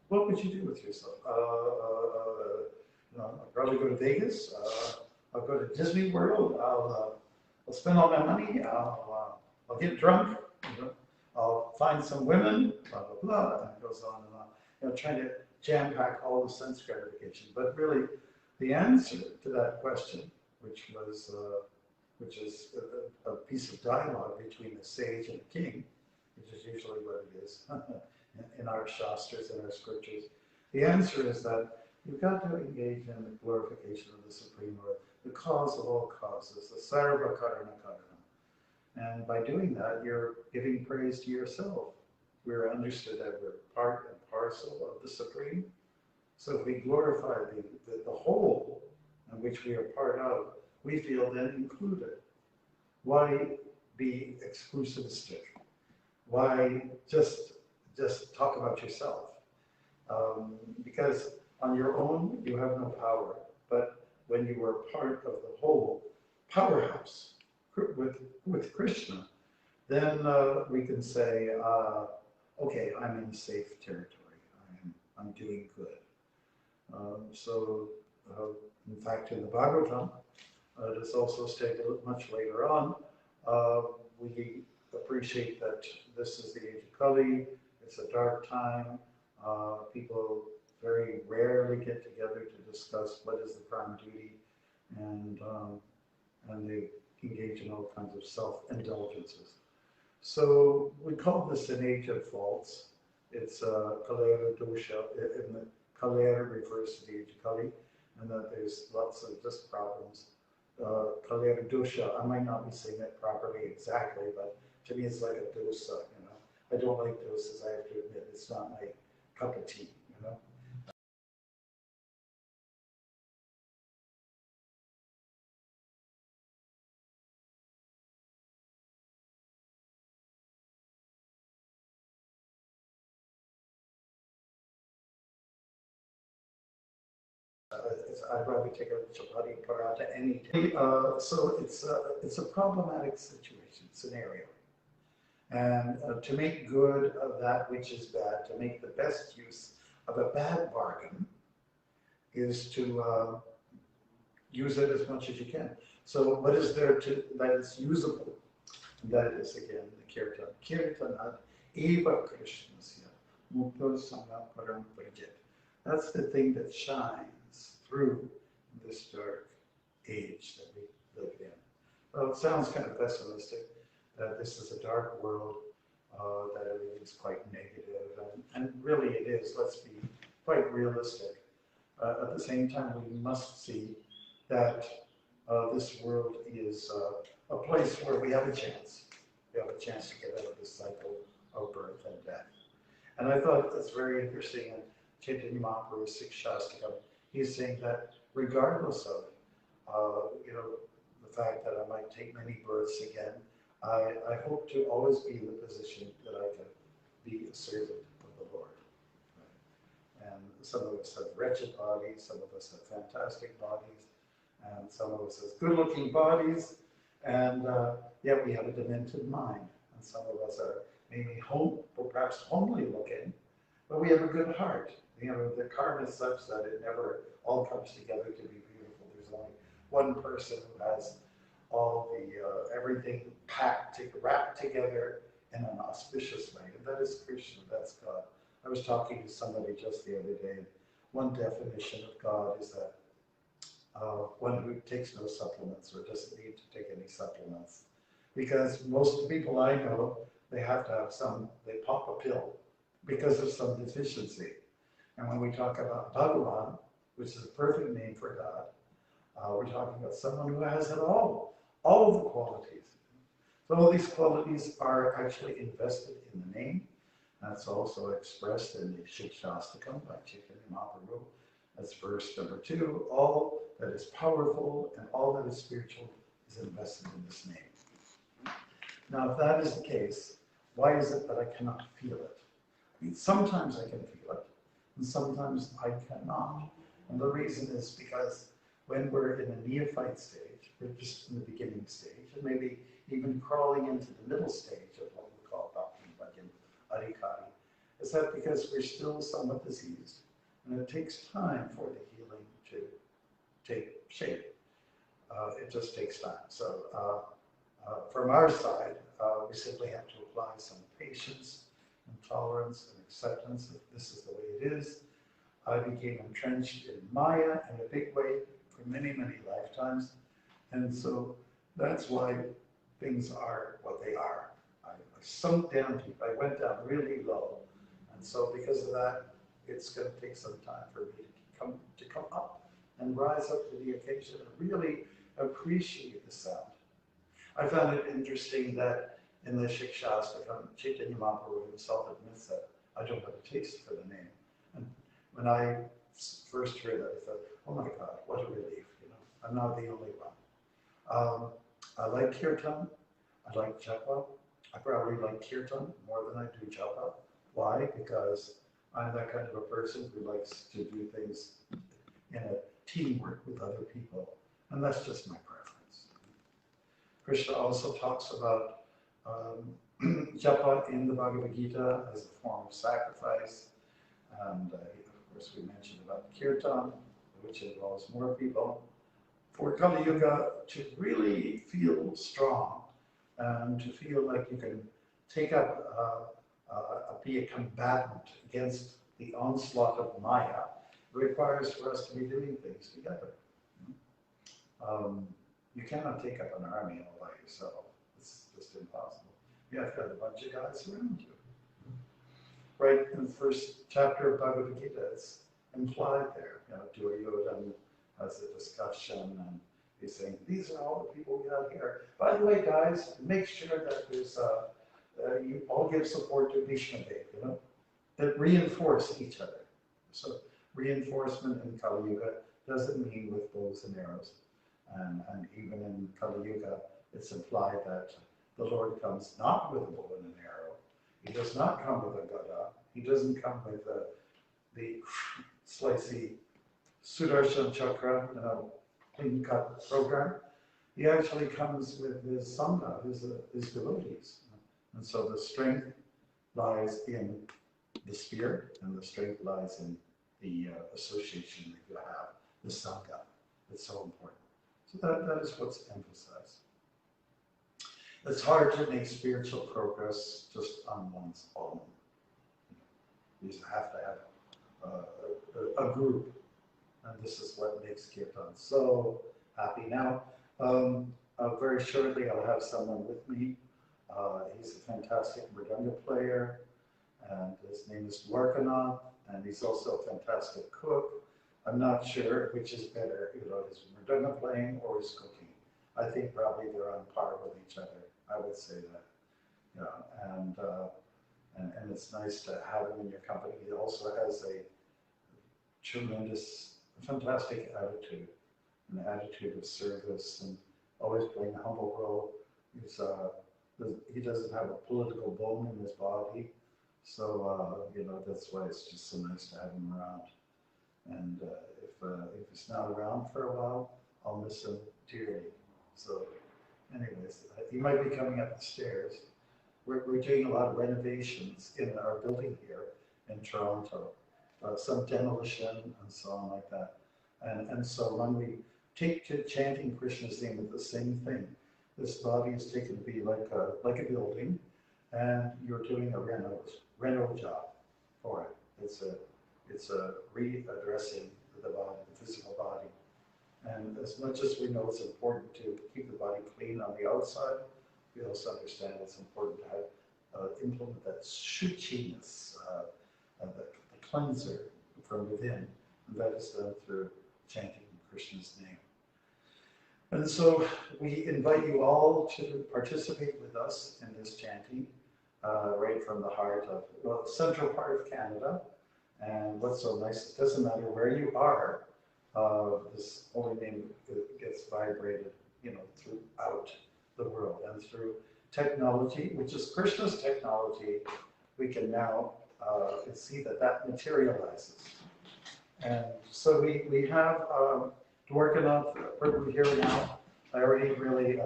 what would you do with yourself? I'll probably go to Vegas. I'll go to Disney World. I'll spend all my money. I'll get drunk. I'll find some women. Blah blah blah. And it goes on and on. Trying to jam pack all the sense gratification. But really, the answer to that question, which is a piece of dialogue between a sage and a king, which is usually what it is in our shastras, in our scriptures. The answer is that you've got to engage in the glorification of the Supreme Lord, the cause of all causes, the sarva karana karana. And by doing that, you're giving praise to yourself. We're understood that we're part and parcel of the Supreme. So if we glorify the whole in which we are part of, we feel then included. Why be exclusivistic? Why just talk about yourself? Because on your own, you have no power. But when you are part of the whole powerhouse with Krishna, then we can say, okay, I'm in safe territory. I'm doing good. In fact, in the Bhagavatam, it is also stated much later on, we appreciate that this is the age of Kali, it's a dark time, people very rarely get together to discuss what is the prime duty, and they engage in all kinds of self-indulgences. So we call this an age of faults. It's Kalera dosha, and the Kalera refers to the age of Kali, and that there's lots of just problems. Kalera dosha, I might not be saying it properly exactly, but to me it's like a dosa, I don't like dosas, I have to admit, it's not my cup of tea, I'd rather take a chapati paratha any day. So it's a problematic situation, scenario. And to make good of that which is bad, to make the best use of a bad bargain, is to use it as much as you can. So what is there that is usable? And that is, again, the kirtana. Kīrtana eva krishnasya mukto sangha param prajet. That's the thing that shines through this dark age that we live in. Well, it sounds kind of pessimistic, that this is a dark world, that everything's quite negative, and really it is. Let's be quite realistic. At the same time, we must see that this world is a place where we have a chance. We have a chance to get out of this cycle of birth and death. And I thought that's very interesting. In Chaitanya Mahaprabhu's Sikshastakam, he's saying that regardless of the fact that I might take many births again, I hope to always be in the position that I can be a servant of the Lord. Right? And some of us have wretched bodies, some of us have fantastic bodies, and some of us have good-looking bodies, and yet we have a demented mind. And some of us are maybe perhaps homely looking, but we have a good heart. The karma is such that it never all comes together to be beautiful. There's only one person who has all the everything wrapped together in an auspicious way, and that is Krishna. That's God. I was talking to somebody just the other day, one definition of God is that one who takes no supplements or doesn't need to take any supplements. Because most of the people I know, they have to have they pop a pill because of some deficiency. And when we talk about Bhagavan, which is a perfect name for God, we're talking about someone who has it all of the qualities. So all these qualities are actually invested in the name. That's also expressed in the Shikshastakam by Chaitanya Mahaprabhu. That's verse number 2. All that is powerful and all that is spiritual is invested in this name. Now, if that is the case, why is it that I cannot feel it? I mean, sometimes I can feel it, and sometimes I cannot. And the reason is because when we're in a neophyte stage, we're just in the beginning stage, and maybe even crawling into the middle stage of what we call Bhakti, Bhajan, Adhikari, is that because we're still somewhat diseased, and it takes time for the healing to take shape. It just takes time. So from our side, we simply have to apply some patience and tolerance and acceptance that this is the way it is. I became entrenched in Maya in a big way for many, many lifetimes. And so that's why things are what they are. I sunk down deep. I went down really low. And so because of that, it's going to take some time for me to come up and rise up to the occasion and really appreciate the sound. I found it interesting that in the Shikshastakam, Chaitanya Mahaprabhu himself admits that I don't have a taste for the name. And when I first heard that, I thought, oh my God, what a relief, you know, I'm not the only one. I like kirtan, I like japa. I probably like kirtan more than I do japa. Why? Because I'm that kind of a person who likes to do things in a teamwork with other people. And that's just my preference. Krishna also talks about japa in the Bhagavad Gita as a form of sacrifice. And of course we mentioned about kirtan, which involves more people. For Kali Yuga to really feel strong and to feel like you can take up, be a combatant against the onslaught of Maya, requires for us to be doing things together. You cannot take up an army all by yourself. It's just impossible. You have to have a bunch of guys around you. Right in the first chapter of Bhagavad Gita, it's implied there. You know, Duryodhana has a discussion and he's saying, these are all the people we have here. By the way, guys, make sure that there's you all give support to Bhishma Dev, you know, that reinforce each other. So reinforcement in Kali Yuga doesn't mean with bows and arrows. And even in Kali Yuga, it's implied that the Lord comes not with a bow and an arrow. He does not come with a gada. He doesn't come with the slicey Sudarshan Chakra, you know, clean cut program. He actually comes with his sangha, his devotees. And so the strength lies in the spirit, and the strength lies in the association that you have, the sangha. It's so important. So that is what's emphasized. It's hard to make spiritual progress just on one's own. You just have to have a group. And this is what makes kirtan so happy. Now, very shortly I'll have someone with me. He's a fantastic mridanga player, and his name is Dwarkanath, and he's also a fantastic cook. I'm not sure which is better, you know, his mridanga playing or his cooking. I think probably they're on par with each other. I would say that, you know, and it's nice to have him in your company. He also has a tremendous, fantastic attitude, an attitude of service, and always playing a humble role. He doesn't have a political bone in his body, so you know, that's why it's just so nice to have him around. And if he's not around for a while, I'll miss him dearly. So, anyways, he might be coming up the stairs. We're doing a lot of renovations in our building here in Toronto, some demolition and so on like that. And so when we take to chanting Krishna's name with the same thing, this body is taken to be like a building, and you're doing a reno job for it. It's a readdressing the body, the physical body. And as much as we know it's important to keep the body clean on the outside, we also understand it's important to have implement that shuchiness, the cleanser from within, and that is done through chanting Krishna's name. And so we invite you all to participate with us in this chanting, right from the heart of, well, central part of Canada. And what's so nice, it doesn't matter where you are, this holy name gets vibrated, throughout the world. And through technology, which is Krishna's technology, we can now see that materializes. And so we have working on we're here now. I already really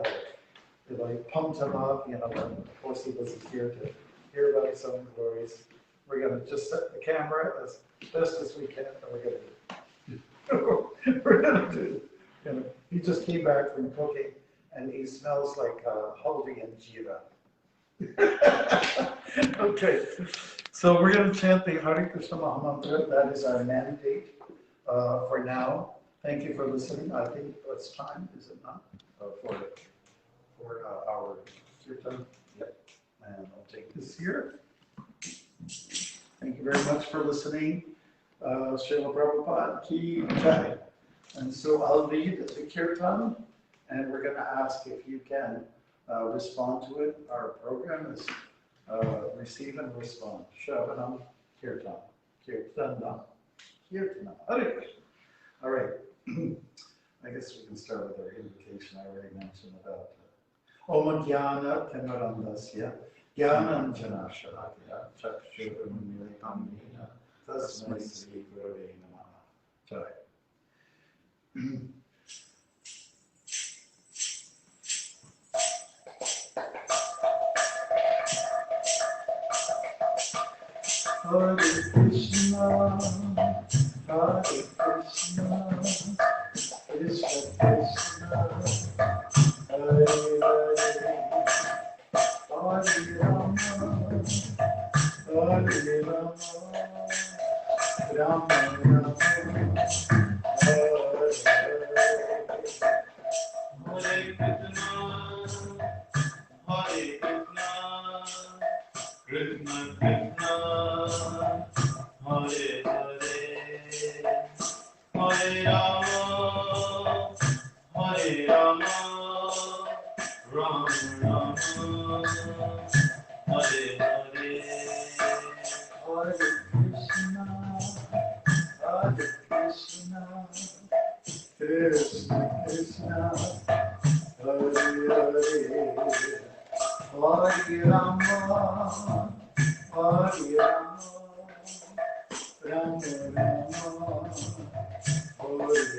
pumped him up, of course he wasn't here to hear about his own glories. We're going to just set the camera as best as we can, and we're going to do, he just came back from cooking, and he smells like haldi and jeera. Okay, so we're going to chant the Hare Krishna Mahamantra. That is our mandate for now. Thank you for listening. I think it's time, is it not, for our kirtan? Yep. And I'll take this here. Thank you very much for listening. Srila Prabhupada ki jai. And so I'll lead the kirtan, and we're going to ask if you can respond to it. Our program is receive and respond. Shravanam kirtan. Kirtana. Kirtana. Hare Krishna. All right. I guess we can start with our invocation. I already mentioned about Om Jnana Timirandasya Jnanam Janasharakya Chakshurumilitam Nina Tasmai Sri Gurave Namaha. Jai. Hare Krishna, Hare Krishna, Krishna Krishna, Hare Hare, Hare Rama, Hare Rama, Rama Rama, Hare Hare. Hare Krishna, Krishna Krishna, Hare Hare, Hare Rama, Hare Rama, Rama Rama, Hare Hare. Hare Krishna, Hare Krishna, Krishna Krishna, Hare Hare, Hare Rama, Hare Rama,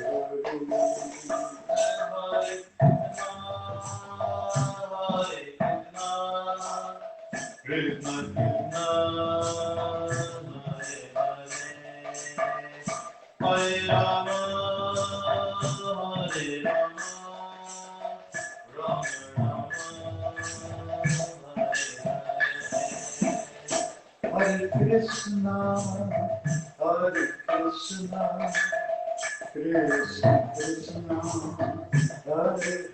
Rama Rama, Hare Hare. Krishna Krishna, Hare Hare, Hare Rama, Hare Rama, Rama Rama, Hare Hare. Hare Krishna, Hare Krishna, Krishna Krishna, Hare Hare, Hare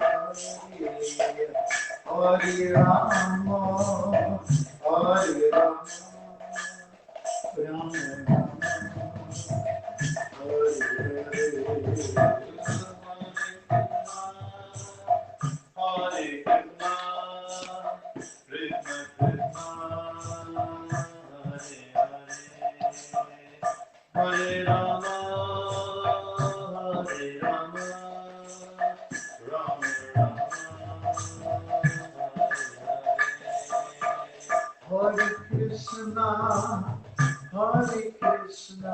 Rama, Hare Rama, Rama Rama, Hare Hare. Hare Krishna, Krishna Krishna, Hare Hare, Hare Rama, Hare Rama, Rama Rama, Hare Krishna,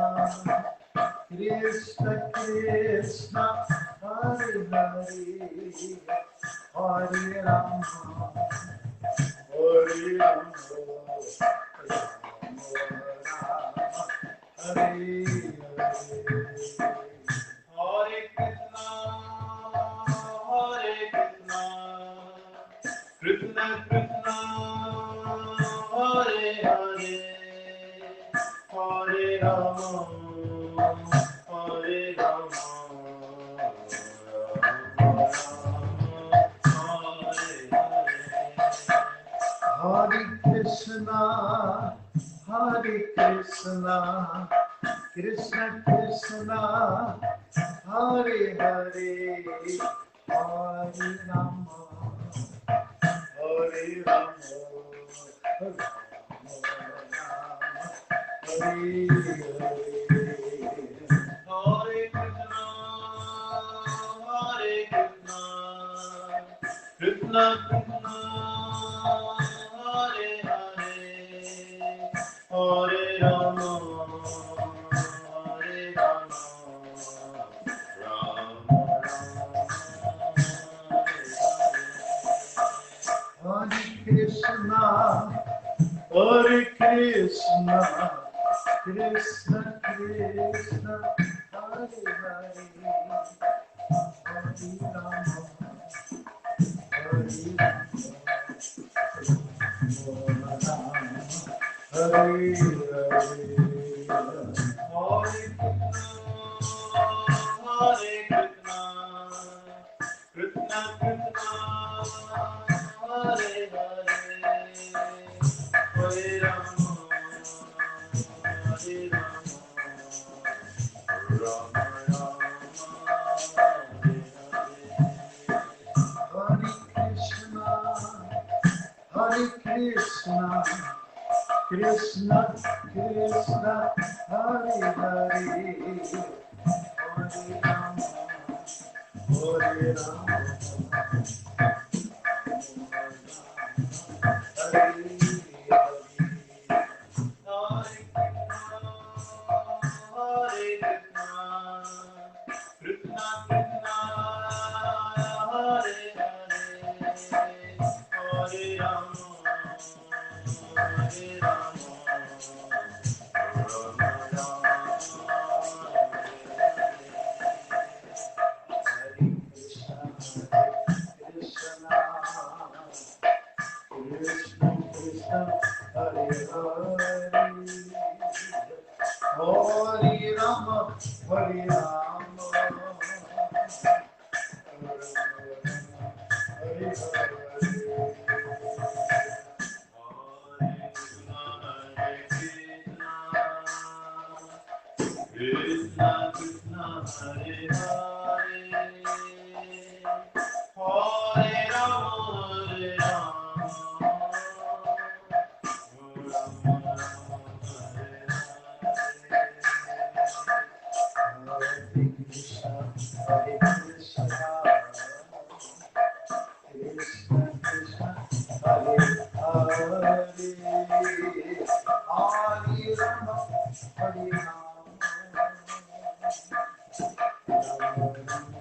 Hare Krishna, Krishna Krishna, Hare Hare, Hare Rama, Hare Rama, Rama Rama, Hare Hare. Hare Krishna, Krishna Krishna, Hare Hare, Hare Rama, Krishna, Krishna Krishna, Hare Hare, Hare Rama, Hare Rama, Rama Rama, Hare Hare. Hare Krishna, Krishna Krishna, Hare Hare, Hare Rama, Hare Rama, Rama Rama, Hare Krishna, Hare Krishna, Krishna Krishna, Hare Hare, Hare Rama, Hare Rama, Hare Krishna Krishna, Hare Hare, Hare Rama, Hare Rama, Rama Rama, Hare Hare. Hare Krishna, Krishna Krishna, Hare Hare, Hare Rama, Hare Rama, Hare Krishna Krishna, Hare Hare, Hare Rama, Hare Rama, Hare Krishna Krishna, Hare Hare, Hare Rama, Hare Rama, Krishna, Hare Krishna, Krishna Krishna, Hare Hare, Hare Rama, Hare Rama,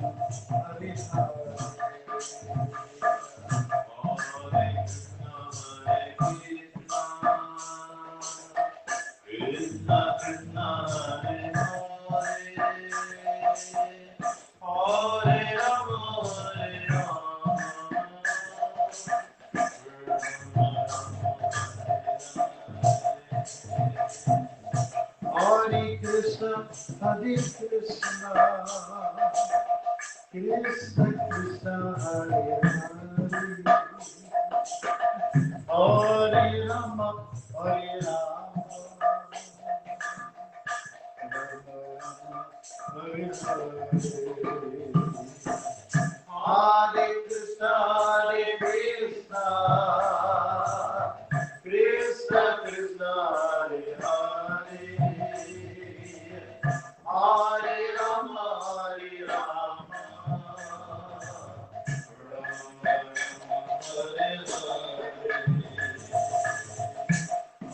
Hare Krishna Krishna, Hare Hare, Hare Rama, Hare Rama, Hare Krishna, Hare Krishna, Krishna Krishna, Hare Hare, Hare Rama, Hare Rama, Hare Krishna, Hare Krishna, Krishna Krishna, Hare Hare, Hare Rama, Hare Rama,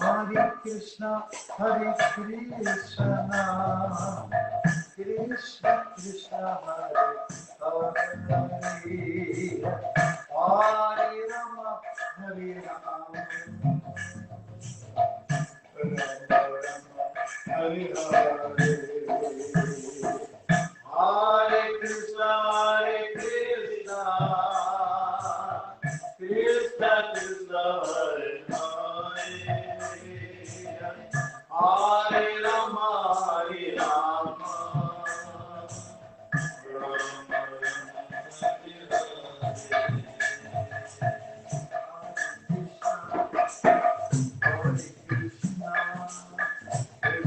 Hare Krishna, Hare Krishna, Krishna Krishna, Hare Hare, Hare Rama, Hare Rama, Rama Rama, Hare Hare, Hare Krishna, Hare Krishna, Krishna Krishna, Hare Hare, Hare Rama, Hare Rama, Rama Rama, Hare Hare,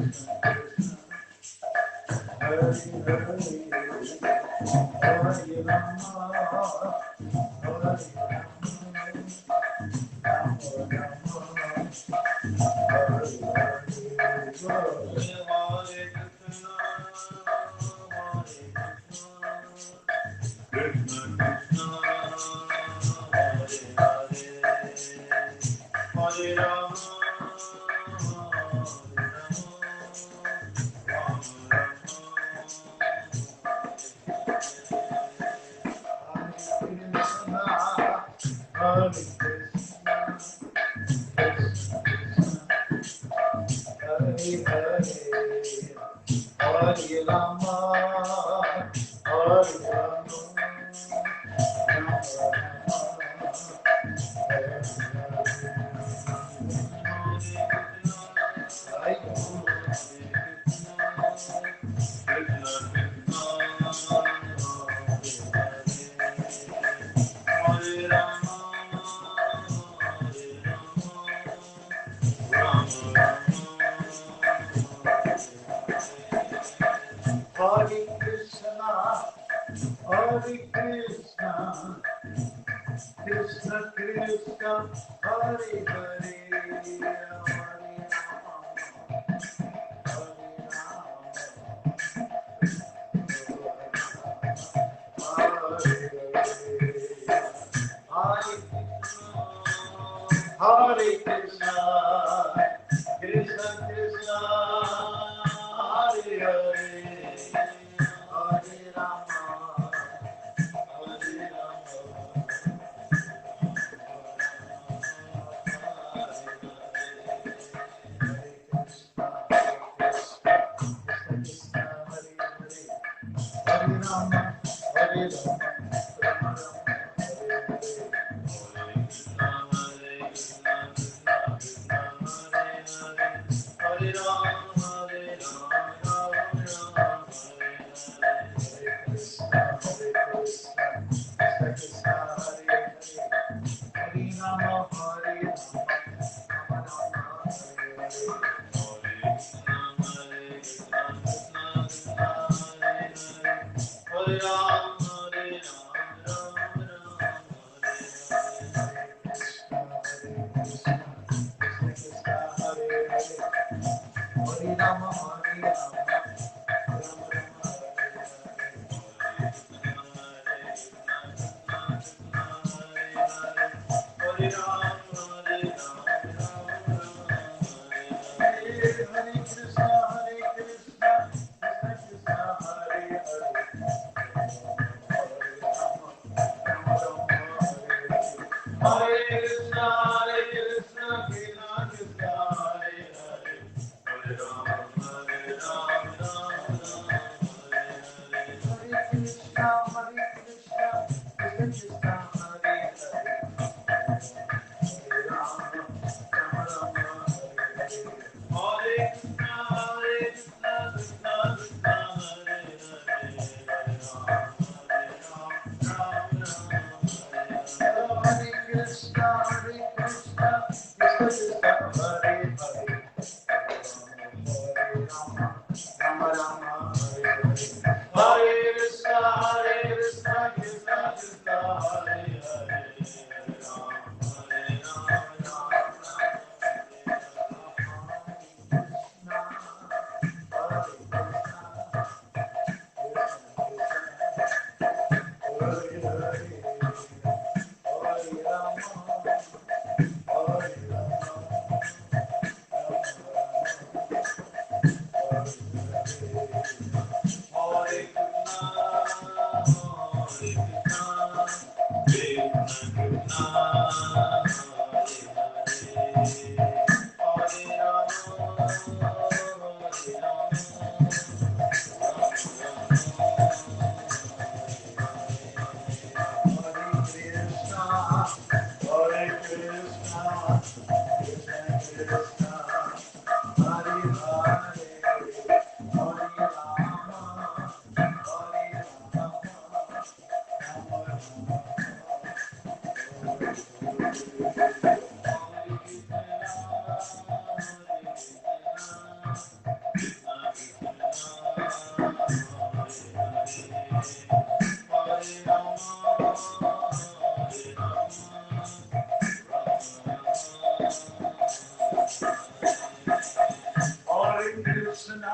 Hare Krishna,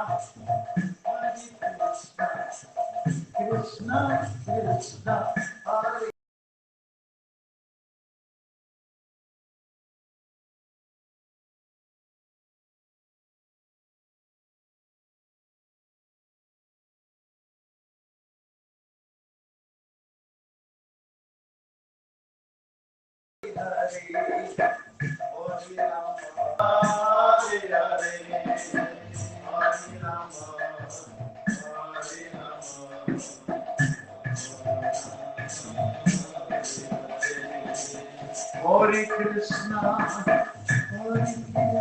Hare Krishna, Krishna Krishna, Hare Hare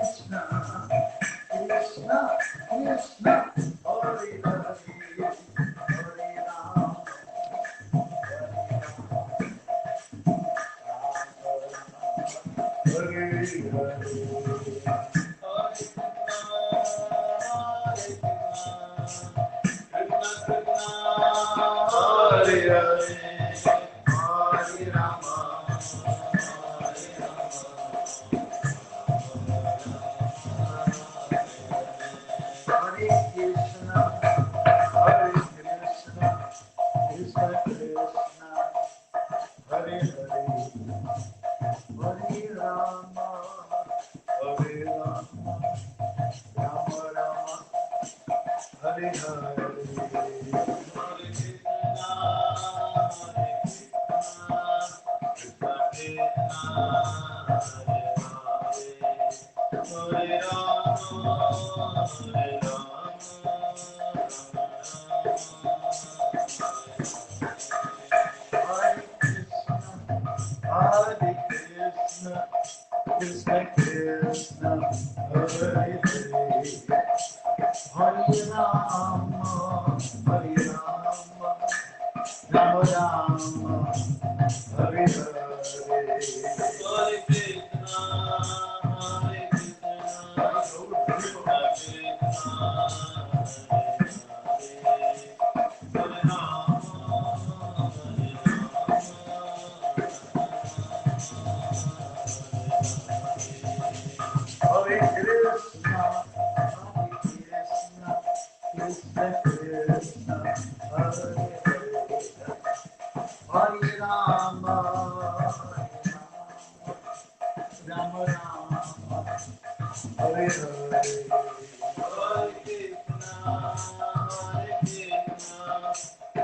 Krishna, Hare Krishna, Krishna Krishna, Hare Hare, Hare Rama, Hare Krishna Krishna, Hare Hare, Hare Rama, Hare Rama, Rama Rama, Hare Hare. Hare Krishna,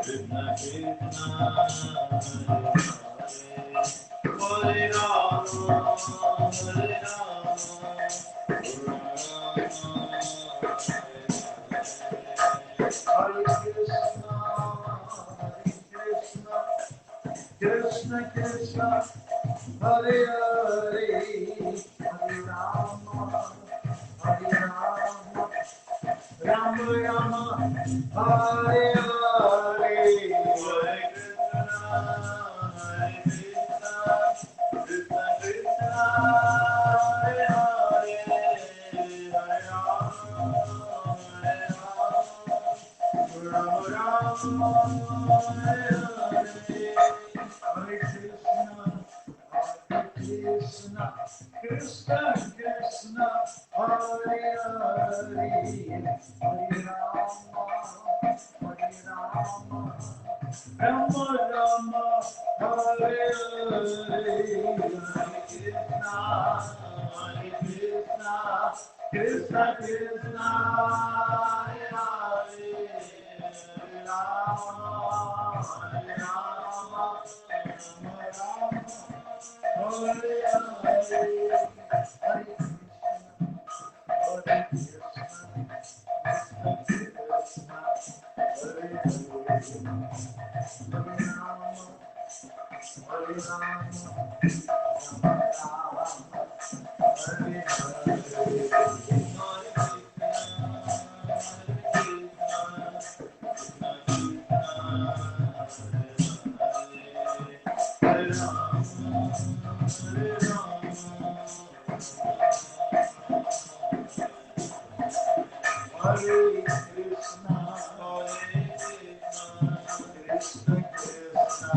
Krishna Krishna, Hare Hare, Hare Rama, Rama Rama, Hare Hare. Hare Krishna, Krishna Krishna, Hare Hare, Hare Rama, Hare Rama, Rama Rama, Hare Hare. Krishna Krishna, Hare Hare, Hare Rama, Hare Rama, Rama Rama, Hare Hare, Hare Krishna, Krishna Krishna, Hare Hare, Hare Rama, Hare Rama, Rama Rama, Hare Hare, Hare Krishna, Krishna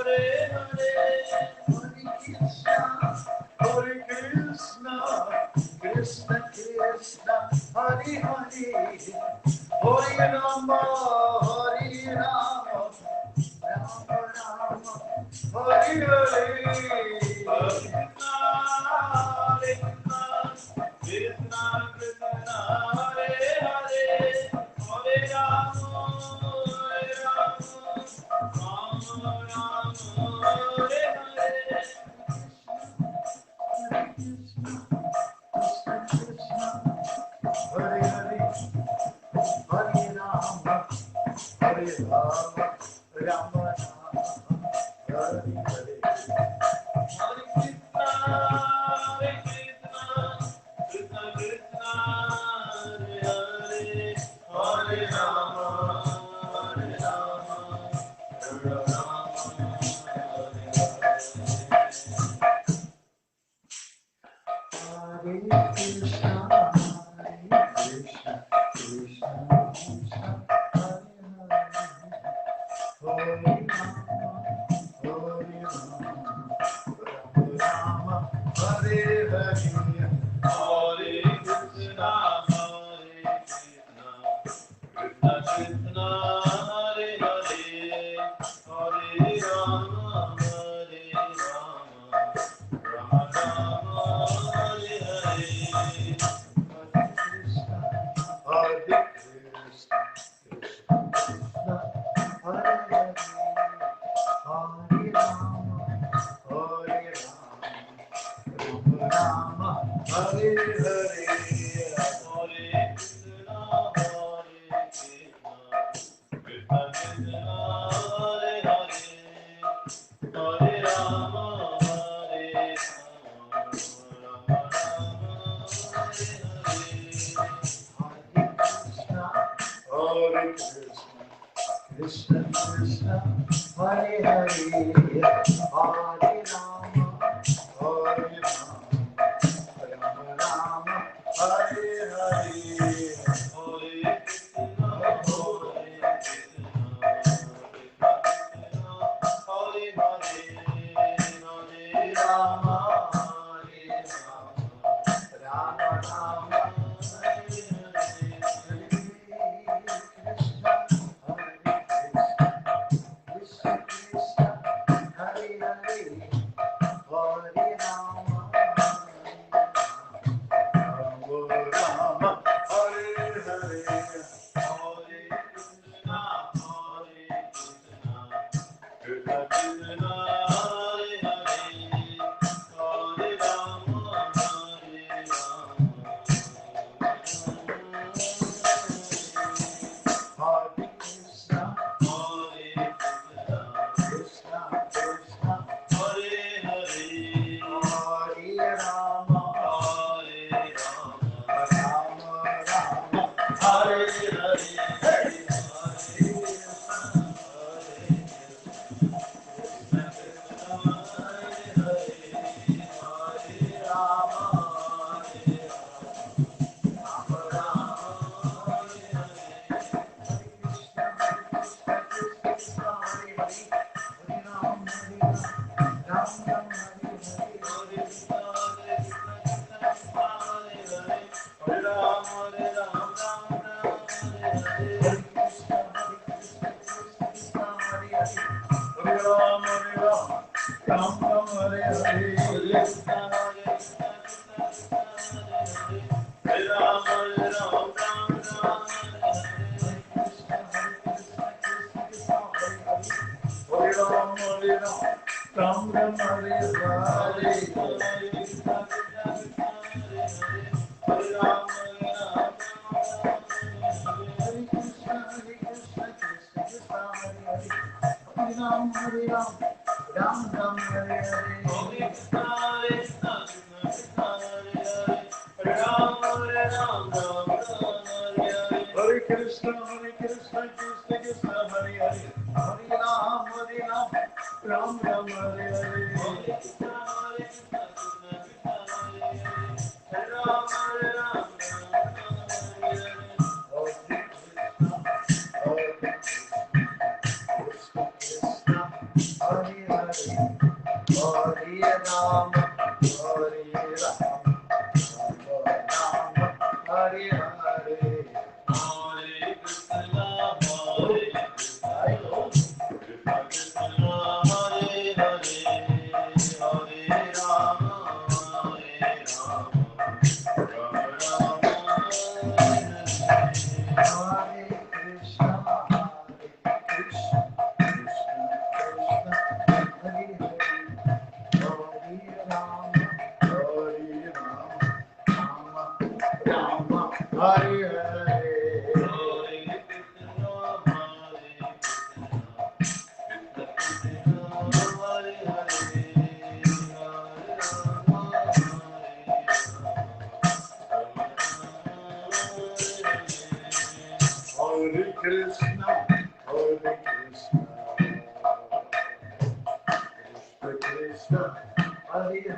Hare Hare Krishna, Hare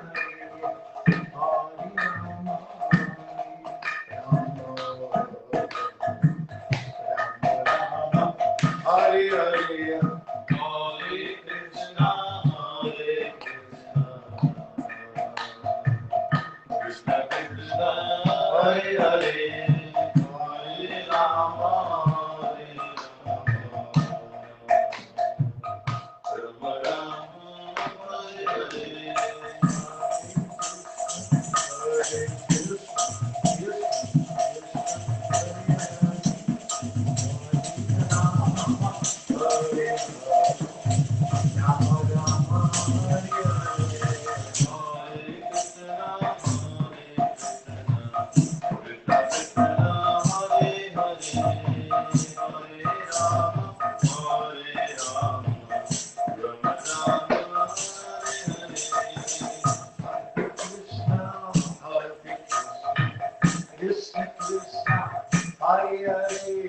Hare,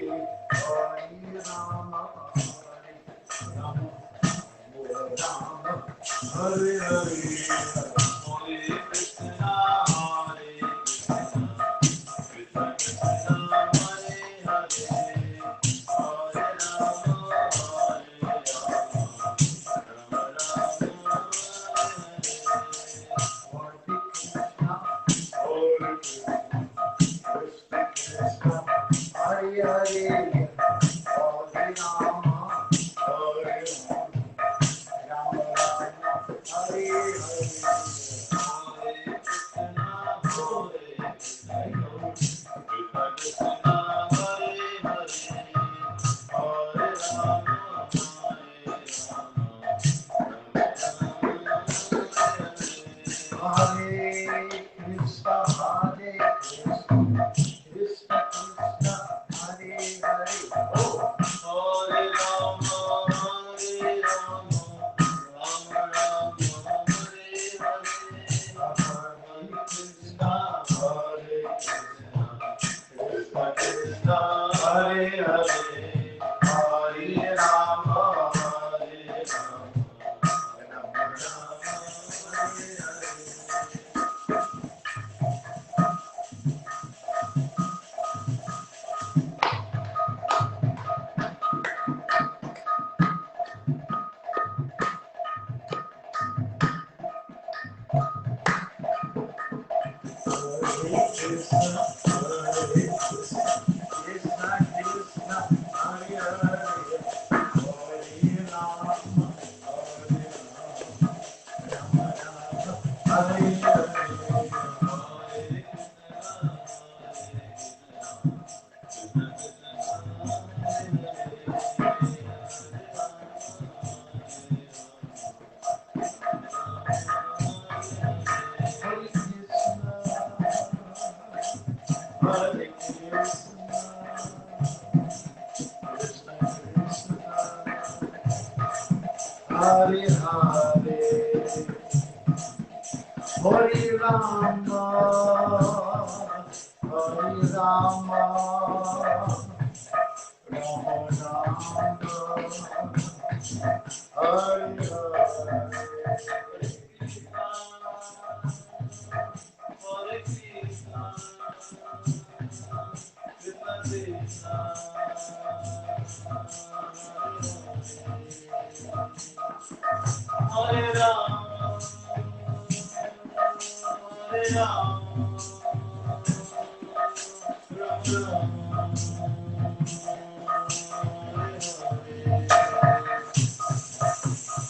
Hare Rama, Rama Rama, Hare Hare,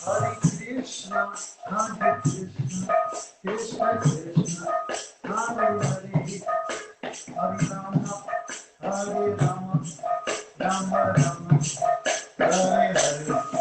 Hare Krishna, Krishna Krishna, Hare Hare, Hare Rama, Rama Rama, Hare Hare.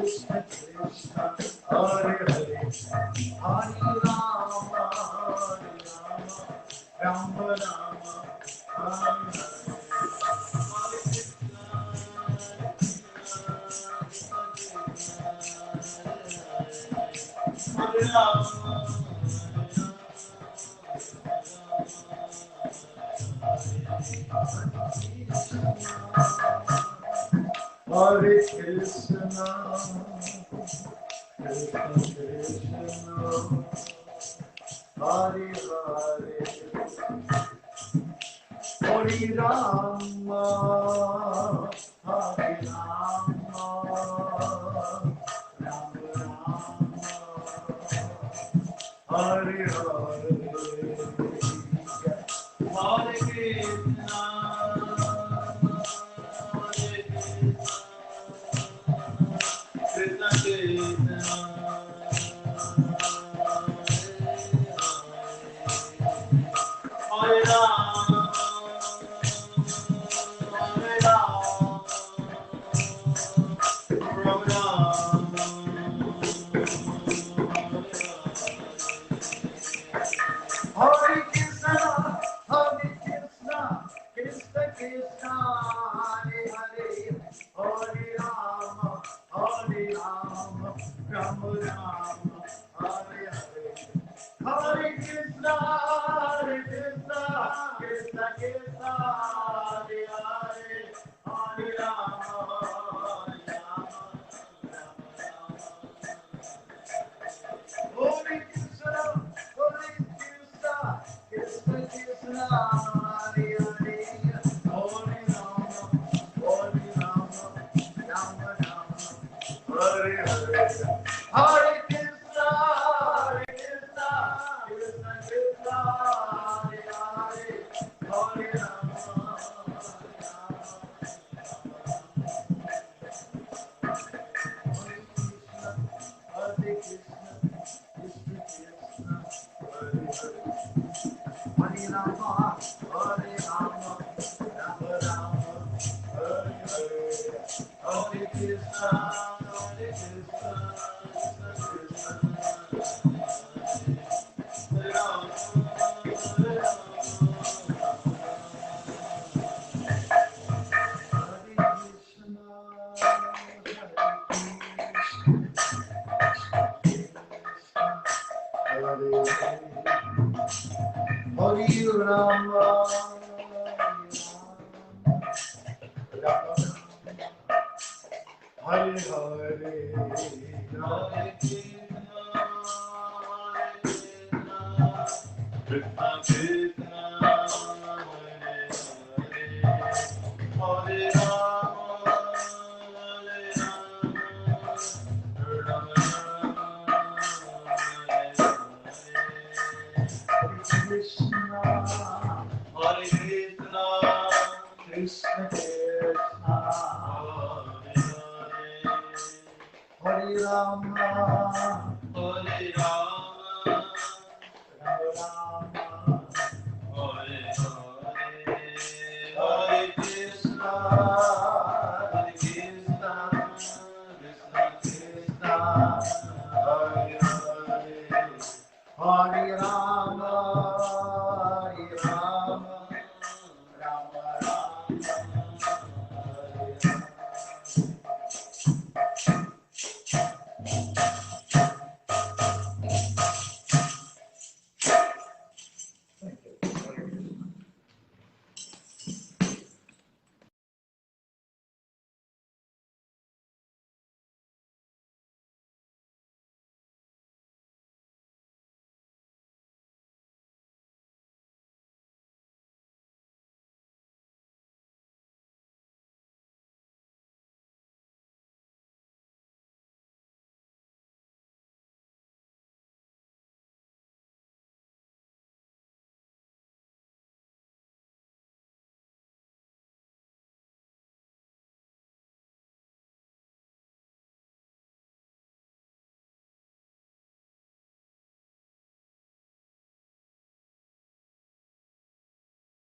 Krishna Krishna, Hare Hare, Hare Rama, Hare Rama, Rama Hare Hare. Hare Krishna, Krishna Krishna, Hare Hare, Hare Rama, Hare Rama, Rama Rama, Hare Hare, Hare Krishna. Krishna Krishna, Hare Rama, Hare Rama, Rama Rama, Hare Krishna, Krishna Krishna, Hare Hare, Hare Rama, Hare Rama, Rama Rama, Hare Hare, Hare Krishna, Krishna Krishna, Hare Hare, Hare Rama, Hare Rama, Rama Rama, Hare Krishna, Krishna Krishna, Hare Hare, Hare Rama, Hare Rama, Rama Rama, Hare Hare, Hare Krishna, Krishna Krishna, Hare Hare, Hare Rama, Hare Krishna, Krishna Krishna, Hare Hare, Hare Rama, Hare Rama, Rama Rama, Hare Hare, Hare Krishna, Krishna Krishna, Hare Rama, Hare Rama, Hare Krishna, Hare Rama, Hare Hare, Hare Krishna, Krishna, Hare Rama, Hare Rama, Krishna, Hare Krishna, Krishna Krishna, Hare Rama,